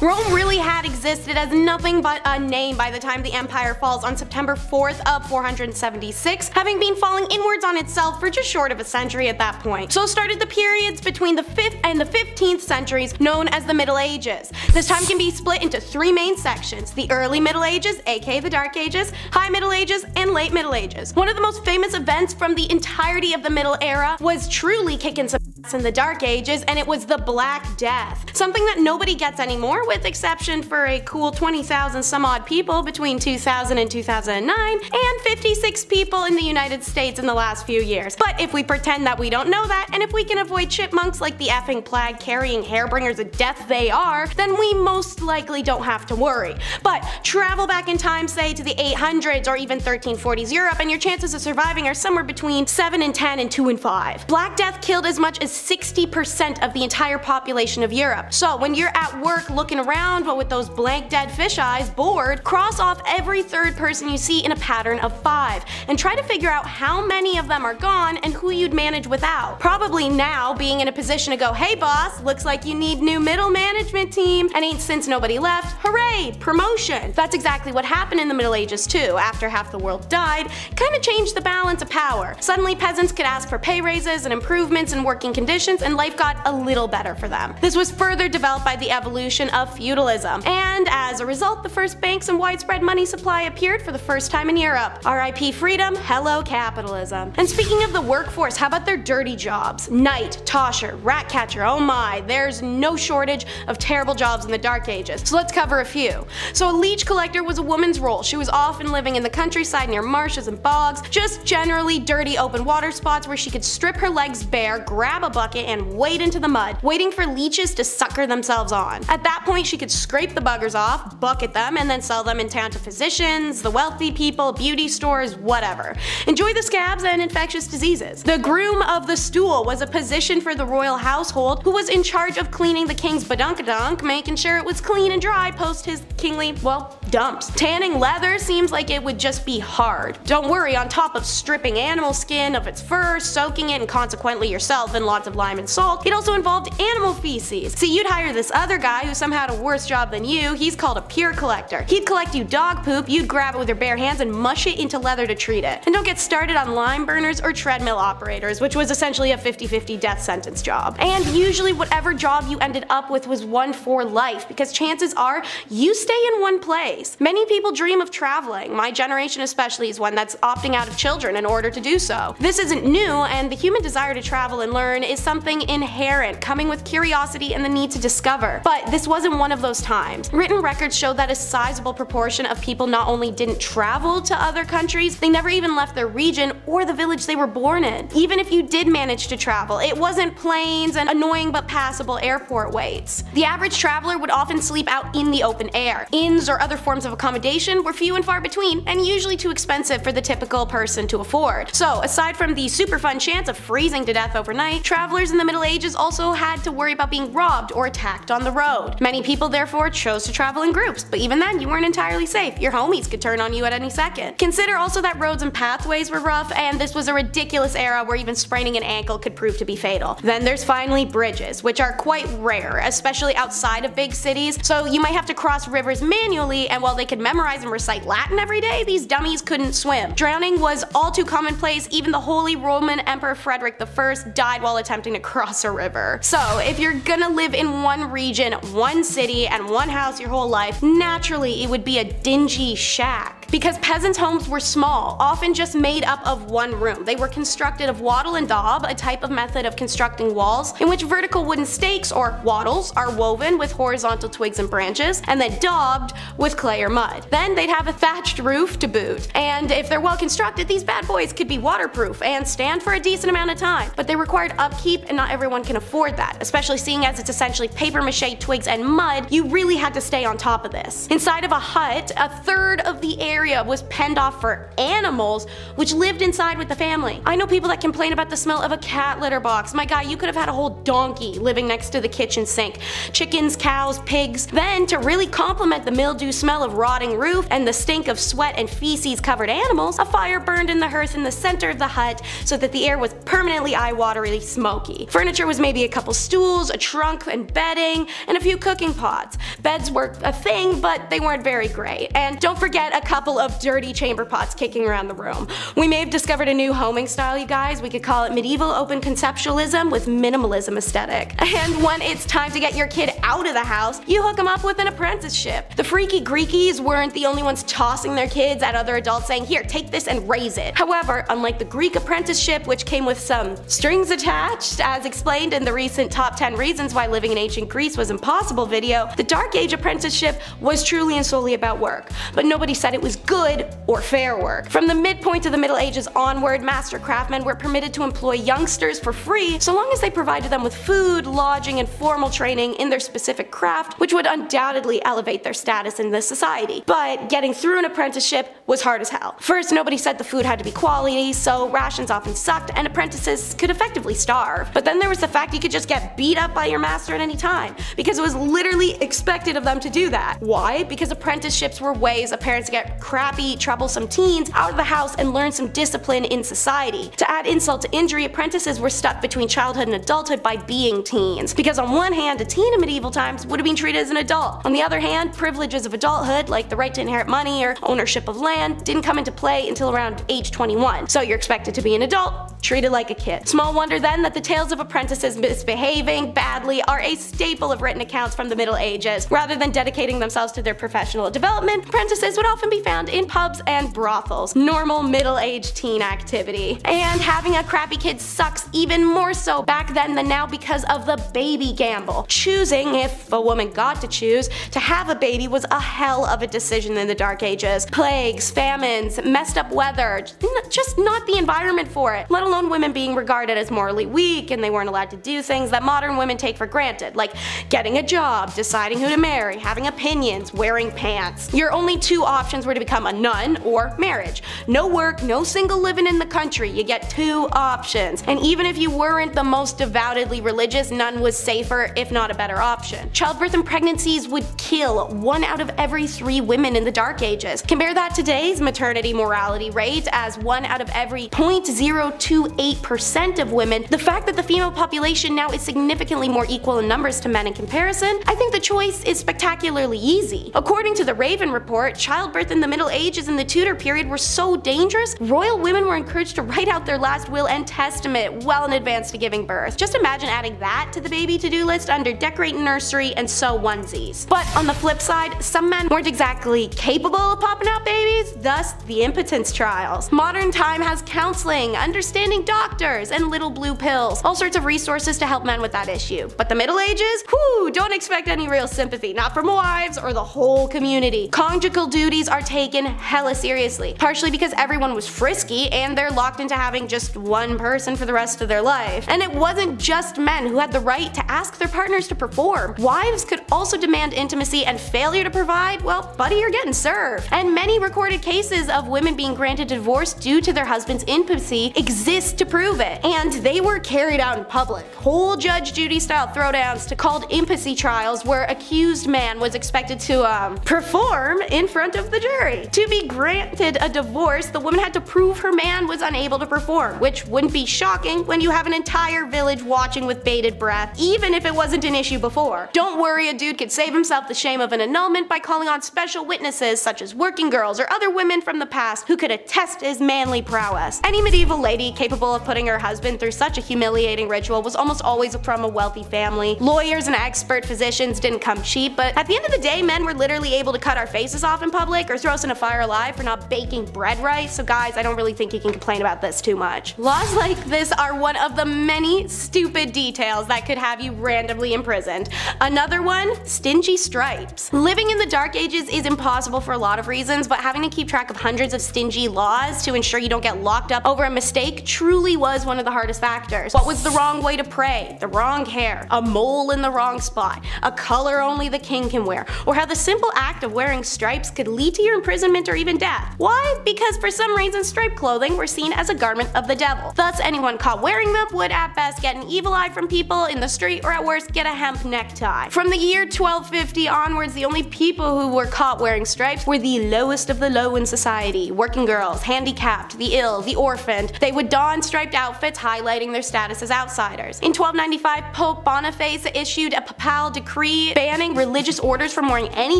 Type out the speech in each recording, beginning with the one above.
Rome really had existed as nothing but a name by the time the empire falls on September 4th of 476, having been falling inwards on itself for just short of a century at that point. So started the periods between the 5th and the 15th centuries known as the Middle Ages. This time can be split into three main sections: the early Middle Ages, aka the Dark Ages, High Middle Ages, and Late Middle Ages. One of the most famous events from the entirety of the Middle Era was truly kicking some ass in the Dark Ages, and it was the Black Death. Something that nobody gets anymore, with exception for a cool 20,000 some odd people between 2000 and 2009, and 56 people in the United States in the last few years. But if we pretend that we don't know that, and if we can avoid chipmunks like the effing plague carrying hairbringers of death they are, then we most likely don't have to worry. But travel back in time, say to the 800s or even 1340s Europe, and your chances of surviving are somewhere between 7 in 10 and 2 in 5. Black Death killed as much as 60% of the entire population of Europe. So when you're at work looking around but with those blank dead fish eyes, bored, cross off every third person you see in a pattern of 5 and try to figure out how many of them are gone and who you'd manage without. Probably now being in a position to go, hey boss, looks like you need new middle management team, and ain't since nobody left, hooray, promotion. That's exactly what happened in the Middle Ages too. After half the world died, kinda changed the balance of power. Suddenly peasants could ask for pay raises and improvements in working conditions, and life got a little better for them. This was further developed by the evolution of feudalism, and as a result the first banks and widespread money supply appeared for the first time in Europe. RIP freedom, hello capitalism. And speaking of the workforce, how about their dirty jobs? Knight, tosher, rat catcher, oh my, there's no shortage of terrible jobs in the Dark Ages. So let's cover a few. So a leech collector was a woman's role. She was often living in the countryside near marshes and bogs, just generally dirty open water spots where she could strip her legs bare, grab a bucket, and wade into the mud, waiting for leeches to sucker themselves on. At that point she could scrape the buggers off, bucket them, and then sell them in town to physicians, the wealthy people, beauty stores, whatever. Enjoy the scabs and infectious diseases. The groom of the stool was a position for the royal household who was in charge of cleaning the king's badunkadunk, making sure it was clean and dry post his kingly, well, dumps. Tanning leather seems like it would just be hard. Don't worry, on top of stripping animal skin of its fur, soaking it and consequently yourself in lots of lime and salt, it also involved animal feces. See, you'd hire this other guy who somehow had a worse job than you. He's called a pure collector. He'd collect you dog poop, you'd grab it with your bare hands and mush it into leather to treat it. And don't get started on lime burners or treadmill operators, which was essentially a 50-50 death sentence job. And usually whatever job you ended up with was one for life, because chances are you stay in one place. Many people dream of traveling. My generation especially is one that's opting out of children in order to do so. This isn't new, and the human desire to travel and learn is something inherent, coming with curiosity and the need to discover. But this wasn't one of those times. Written records show that a sizable proportion of people not only didn't travel to other countries, they never even left their region or the village they were born in. Even if you did manage to travel, it wasn't planes and annoying but passable airport waits. The average traveler would often sleep out in the open air. Inns or other forms of accommodation were few and far between, and usually too expensive for the typical person to afford. So aside from the super fun chance of freezing to death overnight, travelers in the Middle Ages also had to worry about being robbed or attacked on the road. Many people therefore chose to travel in groups, but even then you weren't entirely safe. Your homies could turn on you at any second. Consider also that roads and pathways were rough, and this was a ridiculous era where even spraining an ankle could prove to be fatal. Then there's finally bridges, which are quite rare, especially outside of big cities, so you might have to cross rivers manually, and while they could memorize and recite Latin every day, these dummies couldn't swim. Drowning was all too commonplace. Even the Holy Roman Emperor Frederick I died while attempting to cross a river. So if you're gonna live in one region, one city, and one house your whole life, naturally it would be a dingy shack. Because peasants' homes were small, often just made up of one room. They were constructed of wattle and daub, a type of method of constructing walls in which vertical wooden stakes, or wattles, are woven with horizontal twigs and branches, and then daubed with clay or mud. Then they'd have a thatched roof to boot. And if they're well constructed, these bad boys could be waterproof and stand for a decent amount of time. But they required upkeep, and not everyone can afford that, especially seeing as it's essentially paper mache, twigs, and mud. You really had to stay on top of this. Inside of a hut, a third of the air area was penned off for animals which lived inside with the family. I know people that complain about the smell of a cat litter box. My guy, you could have had a whole donkey living next to the kitchen sink. Chickens, cows, pigs. Then, to really complement the mildew smell of rotting roof and the stink of sweat and feces covered animals, a fire burned in the hearth in the center of the hut so that the air was permanently eye-wateringly smoky. Furniture was maybe a couple stools, a trunk and bedding, and a few cooking pots. Beds were a thing, but they weren't very great. And don't forget a couple of dirty chamber pots kicking around the room. We may have discovered a new homing style, you guys. We could call it medieval open conceptualism with minimalism aesthetic. And when it's time to get your kid out of the house, you hook them up with an apprenticeship. The freaky Greekies weren't the only ones tossing their kids at other adults saying, here, take this and raise it. However, unlike the Greek apprenticeship, which came with some strings attached, as explained in the recent Top 10 Reasons Why Living in Ancient Greece Was Impossible video, the Dark Age apprenticeship was truly and solely about work. But nobody said it was good or fair work. From the midpoint of the Middle Ages onward, master craftsmen were permitted to employ youngsters for free so long as they provided them with food, lodging, and formal training in their specific craft, which would undoubtedly elevate their status in the society. But getting through an apprenticeship was hard as hell. First, nobody said the food had to be quality, so rations often sucked and apprentices could effectively starve. But then there was the fact you could just get beat up by your master at any time, because it was literally expected of them to do that. Why? Because apprenticeships were ways of parents to get crappy, troublesome teens out of the house and learn some discipline in society. To add insult to injury, apprentices were stuck between childhood and adulthood by being teens. Because on one hand, a teen in medieval times would have been treated as an adult. On the other hand, privileges of adulthood, like the right to inherit money or ownership of land, didn't come into play until around age 21. So you're expected to be an adult, treated like a kid. Small wonder then that the tales of apprentices misbehaving badly are a staple of written accounts from the Middle Ages. Rather than dedicating themselves to their professional development, apprentices would often be found in pubs and brothels. Normal middle-aged teen activity. And having a crappy kid sucks even more so back then than now because of the baby gamble. Choosing, if a woman got to choose, to have a baby was a hell of a decision in the Dark Ages. Plagues, famines, messed up weather, just not the environment for it, let alone women being regarded as morally weak and they weren't allowed to do things that modern women take for granted, like getting a job, deciding who to marry, having opinions, wearing pants. Your only two options were to become a nun or marriage. No work, no single living in the country, you get two options. And even if you weren't the most devoutedly religious, none was safer, if not a better option. Childbirth and pregnancies would kill 1 out of every 3 women in the Dark Ages. Compare that to today's maternity mortality rate as 1 out of every 0.028% of women. The fact that the female population now is significantly more equal in numbers to men in comparison, I think the choice is spectacularly easy. According to the Raven Report, childbirth in the Middle Ages and the Tudor period were so dangerous, royal women were encouraged to write out their last will and testament well in advance to giving birth. Just imagine adding that to the baby to-do list under decorate nursery and sew onesies. But on the flip side, some men weren't exactly capable of popping out babies, thus the impotence trials. Modern time has counseling, understanding doctors, and little blue pills, all sorts of resources to help men with that issue. But the Middle Ages? Whew, don't expect any real sympathy, not from wives or the whole community. Conjugal duties are taken hella seriously, partially because everyone was frisky and they're locked into having just one person for the rest of their life. And it wasn't just men who had the right to ask their partners to perform. Wives could also demand intimacy, and failure to provide, well, buddy, you're getting served. And many recorded cases of women being granted divorce due to their husband's intimacy exist to prove it. And they were carried out in public. Whole Judge Judy style throwdowns to called intimacy trials where accused man was expected to perform in front of the jury. To be granted a divorce, the woman had to prove her man was unable to perform, which wouldn't be shocking when you have an entire village watching with bated breath, even if it wasn't an issue before. Don't worry, a dude could save himself the shame of an annulment by calling on special witnesses such as working girls or other women from the past who could attest his manly prowess. Any medieval lady capable of putting her husband through such a humiliating ritual was almost always from a wealthy family. Lawyers and expert physicians didn't come cheap, but at the end of the day, men were literally able to cut our faces off in public or throw us in a fire alive for not baking bread right, so guys, I don't really think you can complain about this too much. Laws like this are one of the many stupid details that could have you randomly imprisoned. Another one, stingy stripes. Living in the Dark Ages is impossible for a lot of reasons, but having to keep track of hundreds of stingy laws to ensure you don't get locked up over a mistake truly was one of the hardest factors. What was the wrong way to pray, the wrong hair, a mole in the wrong spot, a color only the king can wear, or how the simple act of wearing stripes could lead to your imprisonment imprisonment, or even death. Why? Because for some reason striped clothing were seen as a garment of the devil. Thus, anyone caught wearing them would at best get an evil eye from people in the street, or at worst get a hemp necktie. From the year 1250 onwards, the only people who were caught wearing stripes were the lowest of the low in society: working girls, handicapped, the ill, the orphaned. They would don striped outfits, highlighting their status as outsiders. In 1295, Pope Boniface issued a papal decree banning religious orders from wearing any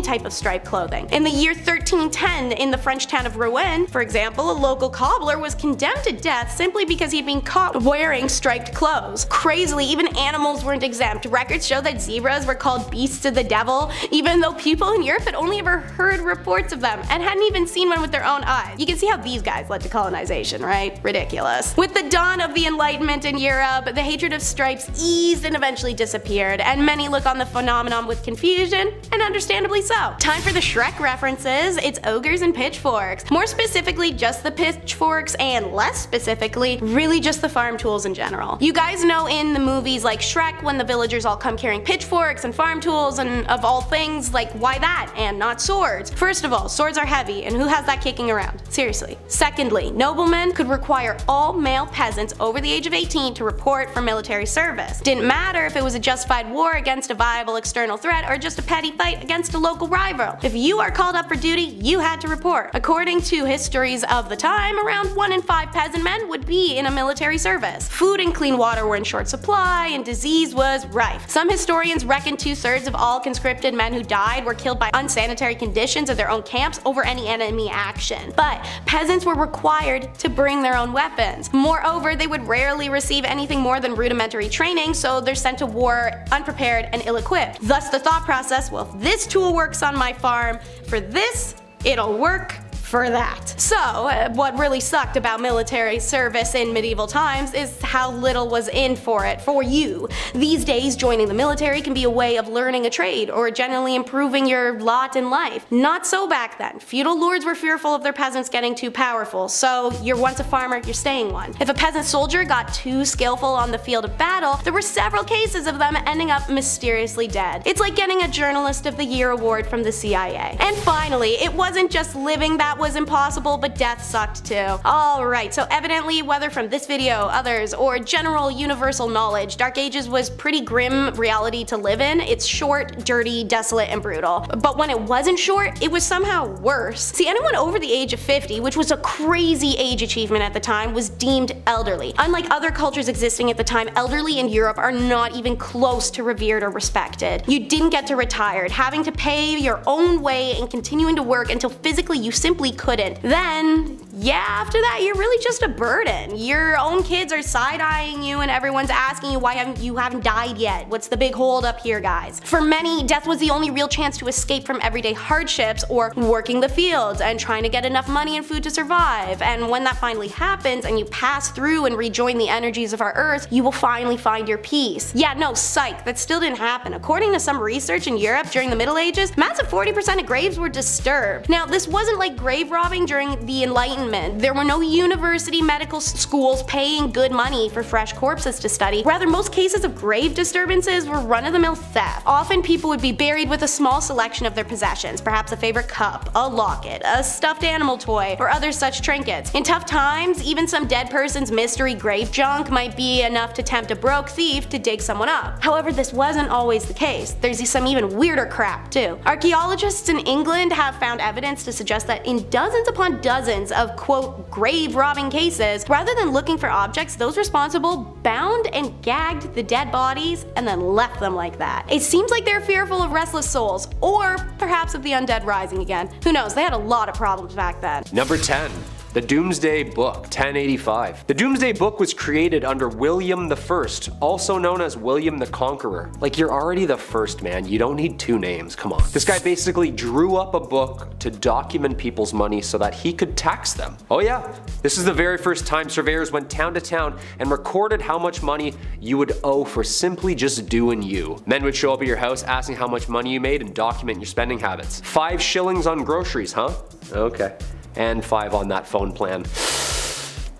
type of striped clothing. In the year 1310, in the French town of Rouen, for example, a local cobbler was condemned to death simply because he'd been caught wearing striped clothes. Crazily, even animals weren't exempt. Records show that zebras were called beasts of the devil, even though people in Europe had only ever heard reports of them and hadn't even seen one with their own eyes. You can see how these guys led to colonization, right? Ridiculous. With the dawn of the Enlightenment in Europe, the hatred of stripes eased and eventually disappeared, and many look on the phenomenon with confusion, and understandably so. Time for the Shrek references. It's ogres and pitchforks. More specifically, just the pitchforks, and less specifically, really just the farm tools in general. You guys know in the movies like Shrek, when the villagers all come carrying pitchforks and farm tools, and of all things, like, why that and not swords? First of all, swords are heavy, and who has that kicking around? Seriously. Secondly, noblemen could require all male peasants over the age of 18 to report for military service. Didn't matter if it was a justified war against a viable external threat or just a petty fight against a local rival. If you are called up for duty, you had to report. According to histories of the time, around 1 in 5 peasant men would be in a military service. Food and clean water were in short supply, and disease was rife. Some historians reckon 2/3 of all conscripted men who died were killed by unsanitary conditions of their own camps over any enemy action. But peasants were required to bring their own weapons. Moreover, they would rarely receive anything more than rudimentary training, so they're sent to war unprepared and ill-equipped. Thus the thought process, well, if this tool works on my farm, for this, it'll work for that. So, what really sucked about military service in medieval times is how little was in for it for you. These days, joining the military can be a way of learning a trade or generally improving your lot in life. Not so back then. Feudal lords were fearful of their peasants getting too powerful, so you're once a farmer, you're staying one. If a peasant soldier got too skillful on the field of battle, there were several cases of them ending up mysteriously dead. It's like getting a Journalist of the Year award from the CIA. And finally, it wasn't just living that was impossible, but death sucked too. Alright, so evidently, whether from this video, others, or general universal knowledge, Dark Ages was pretty grim reality to live in. It's short, dirty, desolate, and brutal. But when it wasn't short, it was somehow worse. See, anyone over the age of 50, which was a crazy age achievement at the time, was deemed elderly. Unlike other cultures existing at the time, elderly in Europe are not even close to revered or respected. You didn't get to retire, having to pay your own way and continuing to work until physically you simply couldn't. Then, yeah, after that you're really just a burden. Your own kids are side-eyeing you and everyone's asking you why you haven't died yet. What's the big hold up here, guys? For many, death was the only real chance to escape from everyday hardships or working the fields and trying to get enough money and food to survive. And when that finally happens and you pass through and rejoin the energies of our earth, you will finally find your peace. Yeah, no, psych, that still didn't happen. According to some research in Europe during the Middle Ages, massive 40% of graves were disturbed. Now, this wasn't like grave robbing during the Enlightenment. There were no university medical schools paying good money for fresh corpses to study. Rather, most cases of grave disturbances were run-of-the-mill theft. Often people would be buried with a small selection of their possessions, perhaps a favorite cup, a locket, a stuffed animal toy, or other such trinkets. In tough times, even some dead person's mystery grave junk might be enough to tempt a broke thief to dig someone up. However, this wasn't always the case. There's some even weirder crap too. Archaeologists in England have found evidence to suggest that in dozens upon dozens of quote grave robbing cases, rather than looking for objects, those responsible bound and gagged the dead bodies and then left them like that. It seems like they're fearful of restless souls, or perhaps of the undead rising again. Who knows, they had a lot of problems back then. Number 10. The Doomsday Book, 1085. The Doomsday Book was created under William I, also known as William the Conqueror. Like, you're already the first, man, you don't need two names, come on. This guy basically drew up a book to document people's money so that he could tax them. Oh yeah, this is the very first time surveyors went town to town and recorded how much money you would owe for simply just doing you. Men would show up at your house asking how much money you made and document your spending habits. 5 shillings on groceries, huh? Okay. And 5 on that phone plan.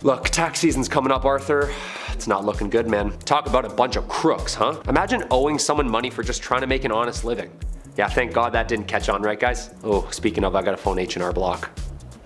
Look, tax season's coming up, Arthur. It's not looking good, man. Talk about a bunch of crooks, huh? Imagine owing someone money for just trying to make an honest living. Yeah, thank God that didn't catch on, right guys? Oh, speaking of, I got a phone H&R Block.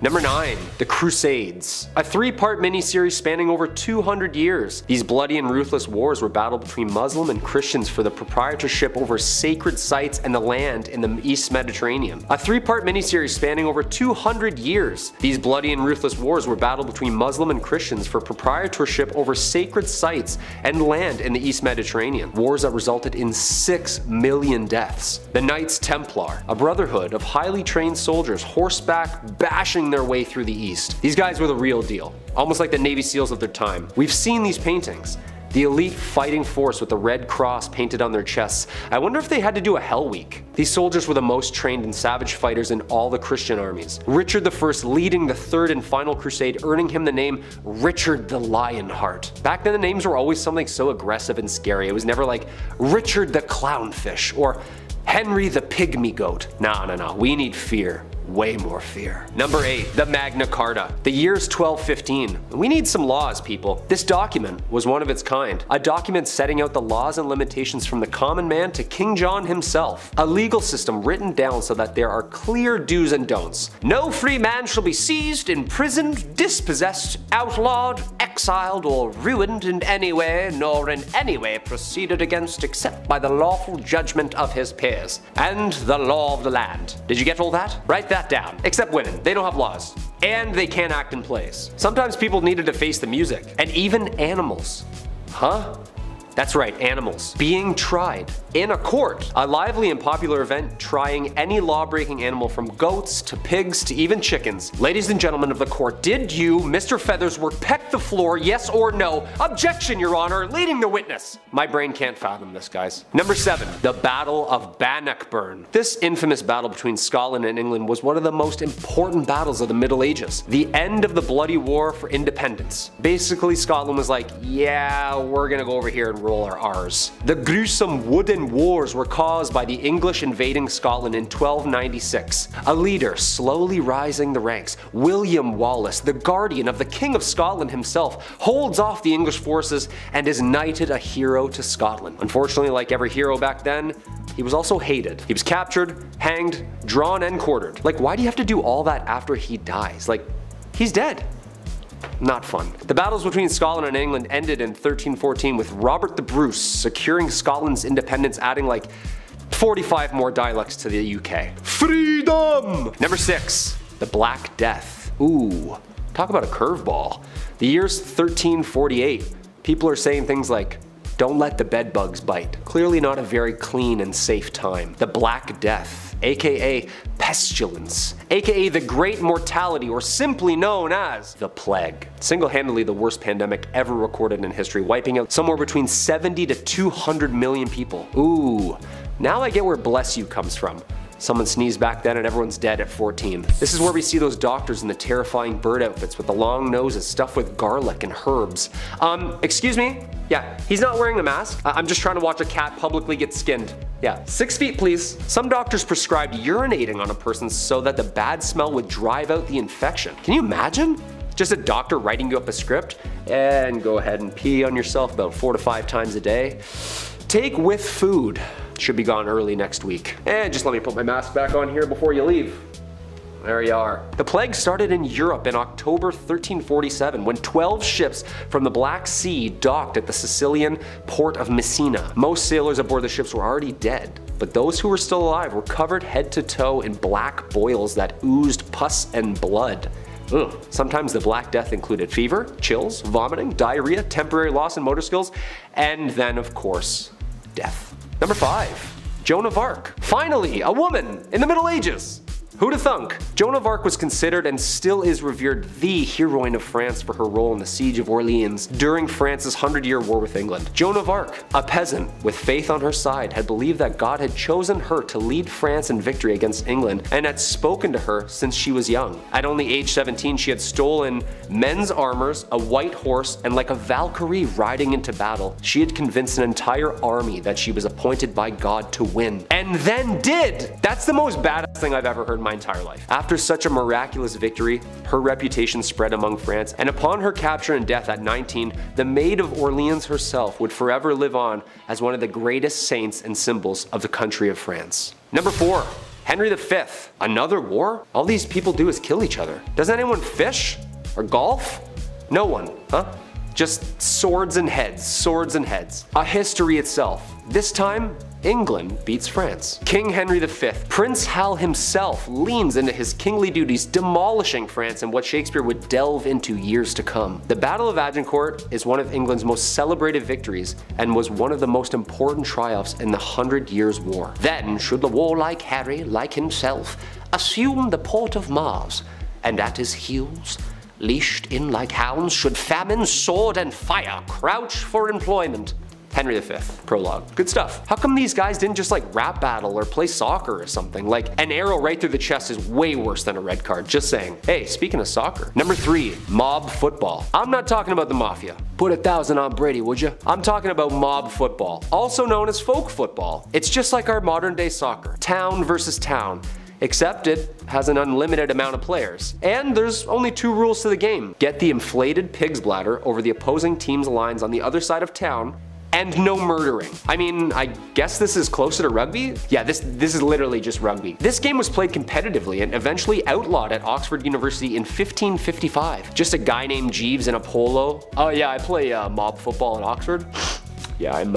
Number 9. The Crusades. A 3-part miniseries spanning over 200 years. These bloody and ruthless wars were battled between Muslim and Christians for the proprietorship over sacred sites and the land in the East Mediterranean. A 3-part miniseries spanning over 200 years. These bloody and ruthless wars were battled between Muslim and Christians for proprietorship over sacred sites and land in the East Mediterranean. Wars that resulted in 6 million deaths. The Knights Templar, a brotherhood of highly trained soldiers horseback bashing their way through the East. These guys were the real deal, almost like the Navy SEALs of their time. We've seen these paintings. The elite fighting force with the red cross painted on their chests. I wonder if they had to do a Hell Week. These soldiers were the most trained and savage fighters in all the Christian armies. Richard I leading the third and final crusade, earning him the name Richard the Lionheart. Back then the names were always something so aggressive and scary. It was never like Richard the Clownfish or Henry the Pygmy Goat. No, we need fear. Way more fear. Number 8. The Magna Carta. The year's 1215. We need some laws, people. This document was one of its kind. A document setting out the laws and limitations from the common man to King John himself. A legal system written down so that there are clear do's and don'ts. No free man shall be seized, imprisoned, dispossessed, outlawed, exiled, or ruined in any way, nor in any way proceeded against except by the lawful judgment of his peers, and the law of the land. Did you get all that? Write that down. Except women. They don't have laws. And they can't act in plays. Sometimes people needed to face the music. And even animals. Huh? That's right, animals. Being tried in a court. A lively and popular event trying any law-breaking animal from goats to pigs to even chickens. Ladies and gentlemen of the court, did you, Mr. Feathersworth, peck the floor, yes or no? Objection, Your Honor, leading the witness. My brain can't fathom this, guys. Number 7. The Battle of Bannockburn. This infamous battle between Scotland and England was one of the most important battles of the Middle Ages. The end of the bloody war for independence. Basically, Scotland was like, yeah, we're gonna go over here and roll our R's. The gruesome wooden wars were caused by the English invading Scotland in 1296. A leader slowly rising the ranks, William Wallace, the guardian of the King of Scotland himself, holds off the English forces and is knighted a hero to Scotland. Unfortunately, like every hero back then, he was also hated. He was captured, hanged, drawn, and quartered. Like, why do you have to do all that after he dies? Like, he's dead. Not fun. The battles between Scotland and England ended in 1314 with Robert the Bruce securing Scotland's independence, adding like 45 more dialects to the UK. Freedom! Number 6. The Black Death. Ooh, talk about a curveball. The year's 1348. People are saying things like, don't let the bedbugs bite. Clearly not a very clean and safe time. The Black Death, aka pestilence, aka the Great Mortality, or simply known as the Plague. Single-handedly the worst pandemic ever recorded in history, wiping out somewhere between 70 to 200 million people. Ooh, now I get where bless you comes from. Someone sneezed back then and everyone's dead at 14. This is where we see those doctors in the terrifying bird outfits with the long noses stuffed with garlic and herbs. Excuse me? Yeah, he's not wearing a mask. I'm just trying to watch a cat publicly get skinned. Yeah, 6 feet please. Some doctors prescribed urinating on a person so that the bad smell would drive out the infection. Can you imagine? Just a doctor writing you up a script and go ahead and pee on yourself about 4 to 5 times a day. Take with food. Should be gone early next week. And just let me put my mask back on here before you leave. There you are. The plague started in Europe in October 1347 when 12 ships from the Black Sea docked at the Sicilian port of Messina. Most sailors aboard the ships were already dead, but those who were still alive were covered head to toe in black boils that oozed pus and blood. Ugh. Sometimes the Black Death included fever, chills, vomiting, diarrhea, temporary loss in motor skills, and then of course, death. Number 5. Joan of Arc. Finally, a woman in the Middle Ages. Who'da thunk? Joan of Arc was considered and still is revered the heroine of France for her role in the Siege of Orleans during France's 100-year war with England. Joan of Arc, a peasant with faith on her side, had believed that God had chosen her to lead France in victory against England and had spoken to her since she was young. At only age 17, she had stolen men's armors, a white horse, and like a Valkyrie riding into battle, she had convinced an entire army that she was appointed by God to win. And then did! That's the most badass thing I've ever heard in my entire life. After such a miraculous victory, her reputation spread among France, and upon her capture and death at 19, the Maid of Orleans herself would forever live on as one of the greatest saints and symbols of the country of France. Number 4. Henry V. Another war? All these people do is kill each other. Does anyone fish? Or golf? No one, huh? Just swords and heads, swords and heads. A history itself. This time, England beats France. King Henry V, Prince Hal himself, leans into his kingly duties, demolishing France in what Shakespeare would delve into years to come. The Battle of Agincourt is one of England's most celebrated victories and was one of the most important triumphs in the 100 Years' War. Then should the warlike Harry, like himself, assume the port of Mars, and at his heels, leashed in like hounds, should famine, sword, and fire crouch for employment. Henry V. Prologue. Good stuff. How come these guys didn't just like rap battle or play soccer or something? Like, an arrow right through the chest is way worse than a red card, just saying. Hey, speaking of soccer. Number 3, mob football. I'm not talking about the mafia. Put 1,000 on Brady, would you? I'm talking about mob football, also known as folk football. It's just like our modern day soccer. Town versus town. Except it has an unlimited amount of players. And there's only 2 rules to the game. Get the inflated pig's bladder over the opposing team's lines on the other side of town, and no murdering. I mean, I guess this is closer to rugby? Yeah, this is literally just rugby. This game was played competitively and eventually outlawed at Oxford University in 1555. Just a guy named Jeeves in a polo. Oh yeah, I play mob football at Oxford. Yeah, I'm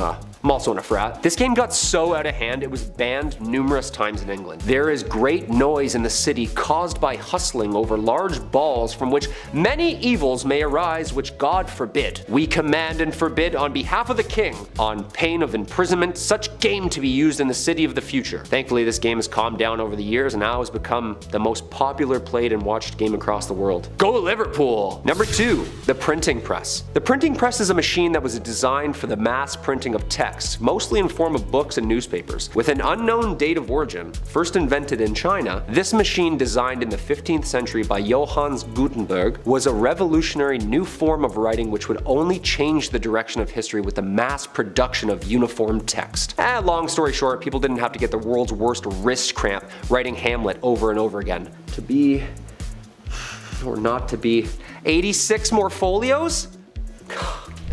also in a frat. This game got so out of hand it was banned numerous times in England. There is great noise in the city caused by hustling over large balls from which many evils may arise which God forbid. We command and forbid on behalf of the king, on pain of imprisonment, such game to be used in the city of the future. Thankfully this game has calmed down over the years and now has become the most popular played and watched game across the world. Go Liverpool! Number 2, the printing press. The printing press is a machine that was designed for the mass printing of text, mostly in form of books and newspapers. With an unknown date of origin, first invented in China, this machine, designed in the 15th century by Johannes Gutenberg, was a revolutionary new form of writing which would only change the direction of history with the mass production of uniform text. Long story short, people didn't have to get the world's worst wrist cramp writing Hamlet over and over again. To be, or not to be, 86 more folios?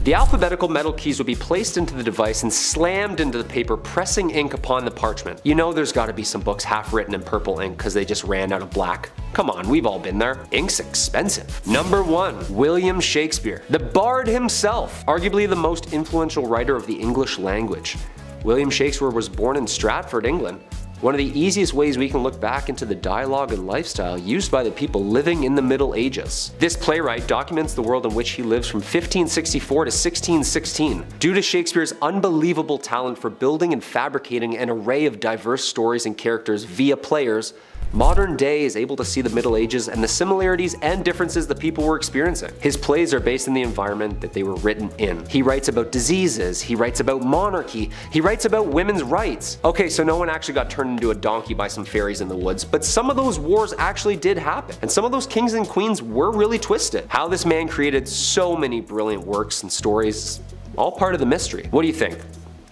The alphabetical metal keys would be placed into the device and slammed into the paper, pressing ink upon the parchment. You know there's gotta be some books half written in purple ink because they just ran out of black. Come on, we've all been there. Ink's expensive. Number 1, William Shakespeare. The Bard himself, arguably the most influential writer of the English language. William Shakespeare was born in Stratford, England. One of the easiest ways we can look back into the dialogue and lifestyle used by the people living in the Middle Ages. This playwright documents the world in which he lives from 1564 to 1616. Due to Shakespeare's unbelievable talent for building and fabricating an array of diverse stories and characters via players, modern day is able to see the Middle Ages and the similarities and differences the people were experiencing. His plays are based in the environment that they were written in. He writes about diseases, he writes about monarchy, he writes about women's rights. Okay, so no one actually got turned into a donkey by some fairies in the woods, but some of those wars actually did happen, and some of those kings and queens were really twisted. How this man created so many brilliant works and stories, all part of the mystery. What do you think?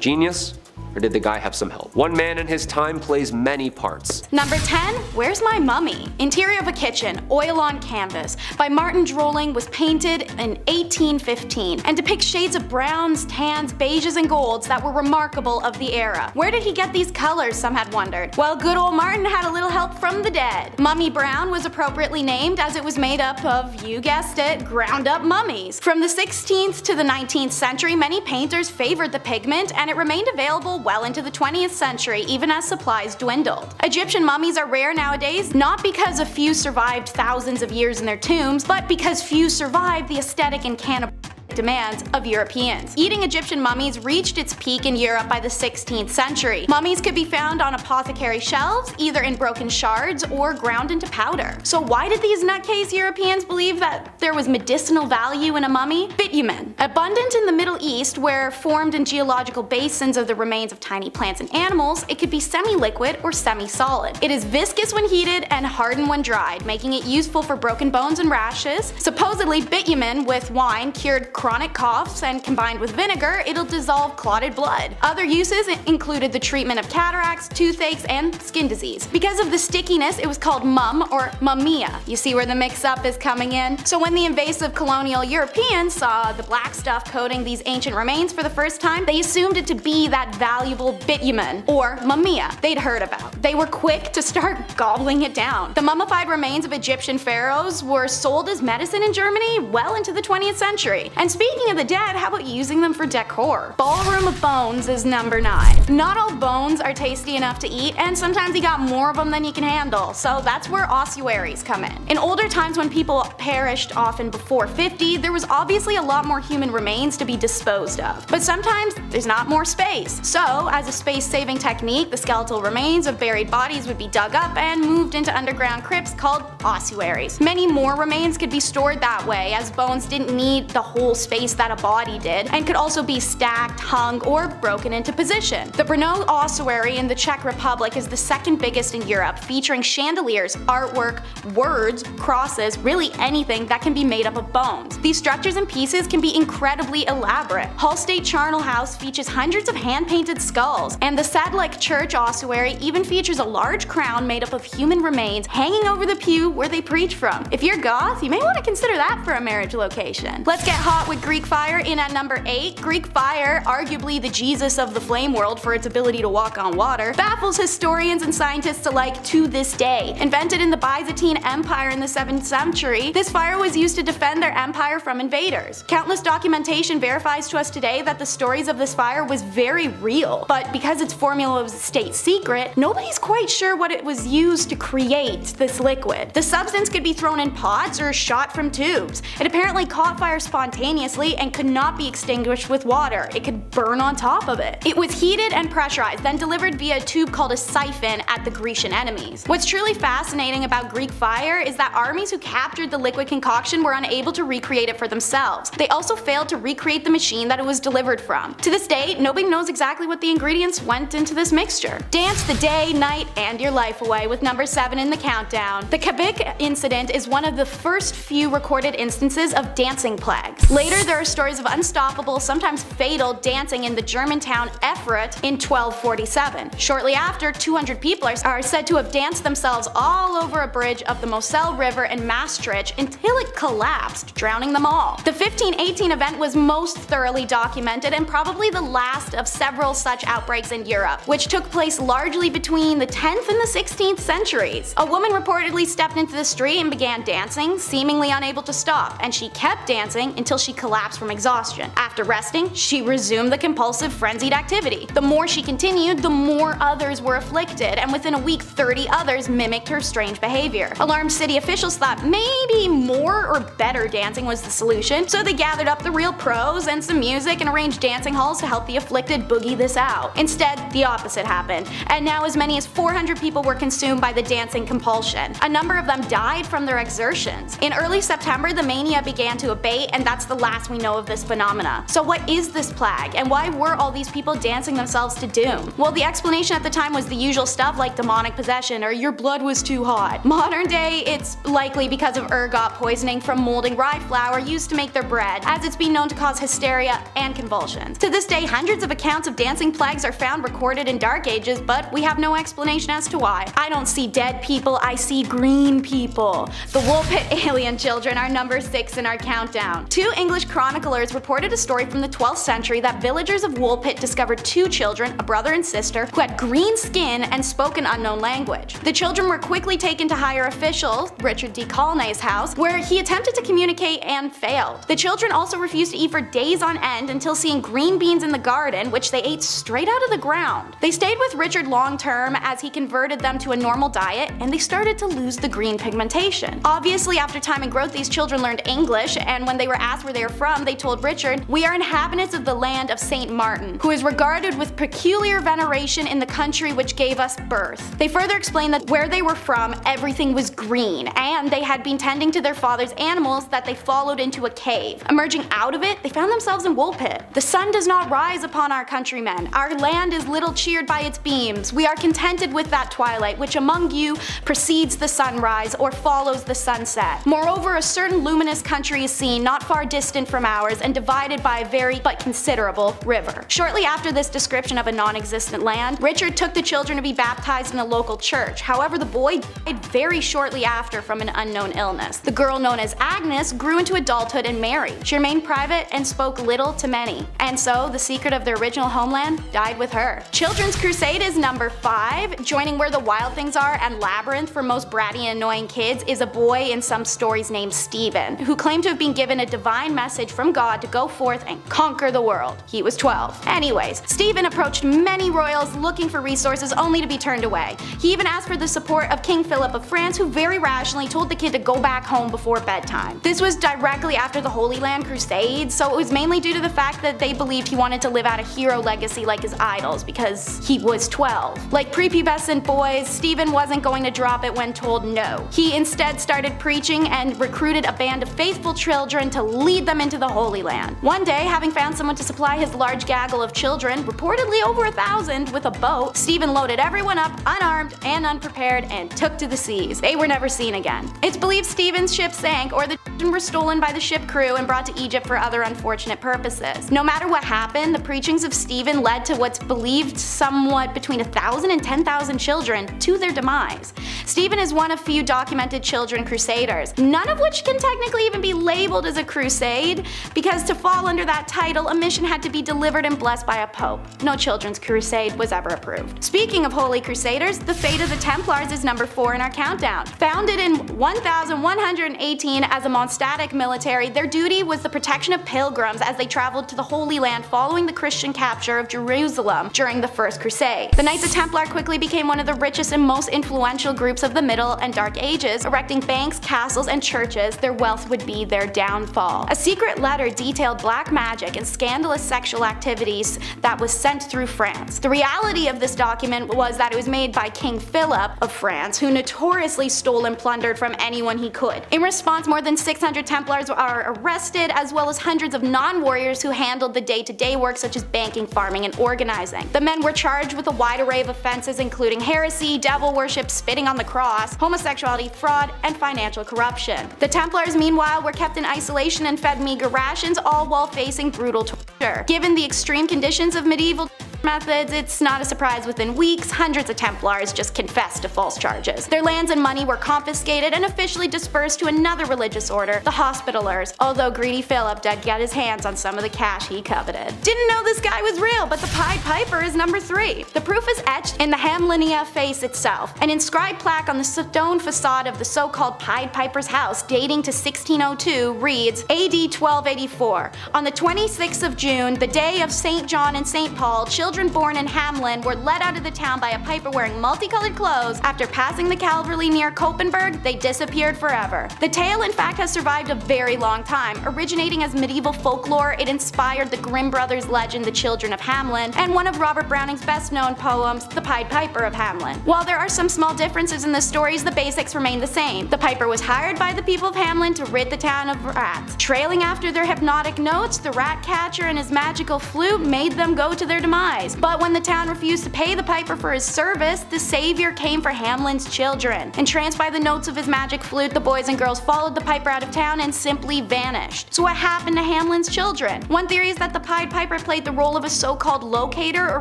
Genius? Or did the guy have some help? One man in his time plays many parts. Number 10, Where's My Mummy? Interior of a Kitchen, Oil on Canvas, by Martin Drolling, was painted in 1815 and depicts shades of browns, tans, beiges, and golds that were remarkable of the era. Where did he get these colors, some had wondered? Well, good old Martin had a little help from the dead. Mummy Brown was appropriately named as it was made up of, you guessed it, ground up mummies. From the 16th to the 19th century, many painters favored the pigment and it remained available well into the 20th century, even as supplies dwindled. Egyptian mummies are rare nowadays, not because a few survived thousands of years in their tombs, but because few survived the aesthetic and cannibal demands of Europeans. Eating Egyptian mummies reached its peak in Europe by the 16th century. Mummies could be found on apothecary shelves, either in broken shards or ground into powder. So why did these nutcase Europeans believe that there was medicinal value in a mummy? Bitumen. Abundant in the Middle East, where formed in geological basins of the remains of tiny plants and animals, it could be semi-liquid or semi-solid. It is viscous when heated and hardened when dried, making it useful for broken bones and rashes. Supposedly bitumen with wine cured chronic coughs, and combined with vinegar, it'll dissolve clotted blood. Other uses included the treatment of cataracts, toothaches, and skin disease. Because of the stickiness, it was called mum or mumia. You see where the mix-up is coming in? So when the invasive colonial Europeans saw the black stuff coating these ancient remains for the first time, they assumed it to be that valuable bitumen, or mumia, they'd heard about. They were quick to start gobbling it down. The mummified remains of Egyptian pharaohs were sold as medicine in Germany well into the 20th century. And speaking of the dead, how about using them for decor? Ballroom of bones is number 9. Not all bones are tasty enough to eat, and sometimes you got more of them than you can handle, so that's where ossuaries come in. In older times when people perished often before 50, there was obviously a lot more human remains to be disposed of. But sometimes there's not more space. So, as a space-saving technique, the skeletal remains of buried bodies would be dug up and moved into underground crypts called ossuaries. Many more remains could be stored that way, as bones didn't need the whole space that a body did, and could also be stacked, hung, or broken into position. The Brno ossuary in the Czech Republic is the second biggest in Europe, featuring chandeliers, artwork, words, crosses, really anything that can be made up of bones. These structures and pieces can be incredibly elaborate. Hull State Charnel House features hundreds of hand-painted skulls, and the Sadlec Church ossuary even features a large crown made up of human remains hanging over the pew where they preach from. If you're goth, you may want to consider that for a marriage location. Let's get hot with Greek fire in at number 8. Greek fire, arguably the Jesus of the flame world for its ability to walk on water, baffles historians and scientists alike to this day. Invented in the Byzantine Empire in the 7th century, this fire was used to defend their empire from invaders. Countless documentation verifies to us today that the stories of this fire was very real, but because its formula was a state secret, nobody's quite sure what it was used to create this liquid. The substance could be thrown in pots or shot from tubes. It apparently caught fire spontaneously and could not be extinguished with water. It could burn on top of it. It was heated and pressurized, then delivered via a tube called a siphon at the Grecian enemies. What's truly fascinating about Greek fire is that armies who captured the liquid concoction were unable to recreate it for themselves. They also failed to recreate the machine that it was delivered from. To this day, nobody knows exactly what the ingredients went into this mixture. Dance the day, night, and your life away with number 7 in the countdown. The Kabik incident is one of the first few recorded instances of dancing plagues. Later, there are stories of unstoppable, sometimes fatal, dancing in the German town Erfurt in 1247. Shortly after, 200 people are said to have danced themselves all over a bridge of the Moselle River in Maastricht until it collapsed, drowning them all. The 1518 event was most thoroughly documented and probably the last of several such outbreaks in Europe, which took place largely between the 10th and the 16th centuries. A woman reportedly stepped into the street and began dancing, seemingly unable to stop, and she kept dancing until she collapsed from exhaustion. After resting, she resumed the compulsive, frenzied activity. The more she continued, the more others were afflicted, and within a week 30 others mimicked her strange behavior. Alarmed city officials thought maybe more or better dancing was the solution, so they gathered up the real pros and some music and arranged dancing halls to help the afflicted boogie this out. Instead, the opposite happened, and now as many as 400 people were consumed by the dancing compulsion. A number of them died from their exertions. In early September, the mania began to abate, and that's the last we know of this phenomena. So what is this plague, and why were all these people dancing themselves to doom? Well, the explanation at the time was the usual stuff like demonic possession or your blood was too hot. Modern day, it's likely because of ergot poisoning from molding rye flour used to make their bread, as it's been known to cause hysteria and convulsions. To this day, hundreds of accounts of dancing plagues are found recorded in Dark Ages, but we have no explanation as to why. I don't see dead people, I see green people. The Woolpit alien children are number 6 in our countdown. 2 English chroniclers reported a story from the 12th century that villagers of Woolpit discovered 2 children, a brother and sister, who had green skin and spoke an unknown language. The children were quickly taken to higher officials, Richard D. Colnay's house, where he attempted to communicate and failed. The children also refused to eat for days on end until seeing green beans in the garden, which they ate straight out of the ground. They stayed with Richard long term as he converted them to a normal diet, and they started to lose the green pigmentation. Obviously, after time and growth, these children learned English, and when they were asked where they were from, they told Richard, "We are inhabitants of the land of St. Martin, who is regarded with peculiar veneration in the country which gave us birth." They further explained that where they were from, everything was green, and they had been tending to their father's animals that they followed into a cave. Emerging out of it, they found themselves in Woolpit. "The sun does not rise upon our countrymen. Our land is little cheered by its beams. We are contented with that twilight which among you precedes the sunrise or follows the sunset. Moreover, a certain luminous country is seen not far distant distant from ours and divided by a very but considerable river. Shortly after this description of a non-existent land, Richard took the children to be baptized in a local church. However, the boy died very shortly after from an unknown illness. The girl known as Agnes grew into adulthood and married. She remained private and spoke little to many. And so, the secret of their original homeland died with her. Children's Crusade is number 5. Joining Where the Wild Things Are and Labyrinth for most bratty and annoying kids is a boy in some stories named Stephen, who claimed to have been given a divine message from God to go forth and conquer the world. He was 12. Anyways, Stephen approached many royals looking for resources only to be turned away. He even asked for the support of King Philip of France, who very rationally told the kid to go back home before bedtime. This was directly after the Holy Land Crusade, so it was mainly due to the fact that they believed he wanted to live out a hero legacy like his idols because he was 12. Like prepubescent boys, Stephen wasn't going to drop it when told no. He instead started preaching and recruited a band of faithful children to lead them into the Holy Land. One day, having found someone to supply his large gaggle of children, reportedly over 1,000, with a boat, Stephen loaded everyone up unarmed and unprepared and took to the seas. They were never seen again. It's believed Stephen's ship sank, or the children were stolen by the ship crew and brought to Egypt for other unfortunate purposes. No matter what happened, the preachings of Stephen led to what's believed somewhat between 1,000 and 10,000 children to their demise. Stephen is one of few documented children crusaders, none of which can technically even be labeled as a crusade, because to fall under that title, a mission had to be delivered and blessed by a pope. No children's crusade was ever approved. Speaking of holy crusaders, the fate of the Templars is number 4 in our countdown. Founded in 1118 as a monastic military, their duty was the protection of pilgrims as they traveled to the Holy Land following the Christian capture of Jerusalem during the First Crusade. The Knights of Templar quickly became one of the richest and most influential groups of the Middle and Dark Ages, erecting banks, castles, and churches. Their wealth would be their downfall. A secret letter detailed black magic and scandalous sexual activities that was sent through France. The reality of this document was that it was made by King Philip of France, who notoriously stole and plundered from anyone he could. In response, more than 600 Templars are arrested, as well as hundreds of non-warriors who handled the day-to-day work such as banking, farming, and organizing. The men were charged with a wide array of offenses including heresy, devil worship, spitting on the cross, homosexuality, fraud, and financial corruption. The Templars, meanwhile, were kept in isolation and fed meager rations, all while facing brutal torture. Given the extreme conditions of medieval methods, it's not a surprise within weeks, hundreds of Templars just confessed to false charges. Their lands and money were confiscated and officially dispersed to another religious order, the Hospitallers, although greedy Philip did get his hands on some of the cash he coveted. Didn't know this guy was real, but the Pied Piper is number 3. The proof is etched in the Hamlinia face itself. An inscribed plaque on the stone facade of the so-called Pied Piper's house, dating to 1602, reads, AD 1284. On the 26th of June, the day of St. John and St. Paul, children born in Hamelin were led out of the town by a piper wearing multicolored clothes. After passing the Calvary near Koppenberg, they disappeared forever. The tale in fact has survived a very long time. Originating as medieval folklore, it inspired the Grimm brothers' legend The Children of Hamelin, and one of Robert Browning's best known poems, The Pied Piper of Hamelin. While there are some small differences in the stories, the basics remain the same. The piper was hired by the people of Hamelin to rid the town of rats. Trailing after their hypnotic notes, the rat catcher and his magical flute made them go to their demise. But when the town refused to pay the piper for his service, the savior came for Hamelin's children. Entranced by the notes of his magic flute, the boys and girls followed the piper out of town and simply vanished. So what happened to Hamelin's children? One theory is that the Pied Piper played the role of a so-called locator or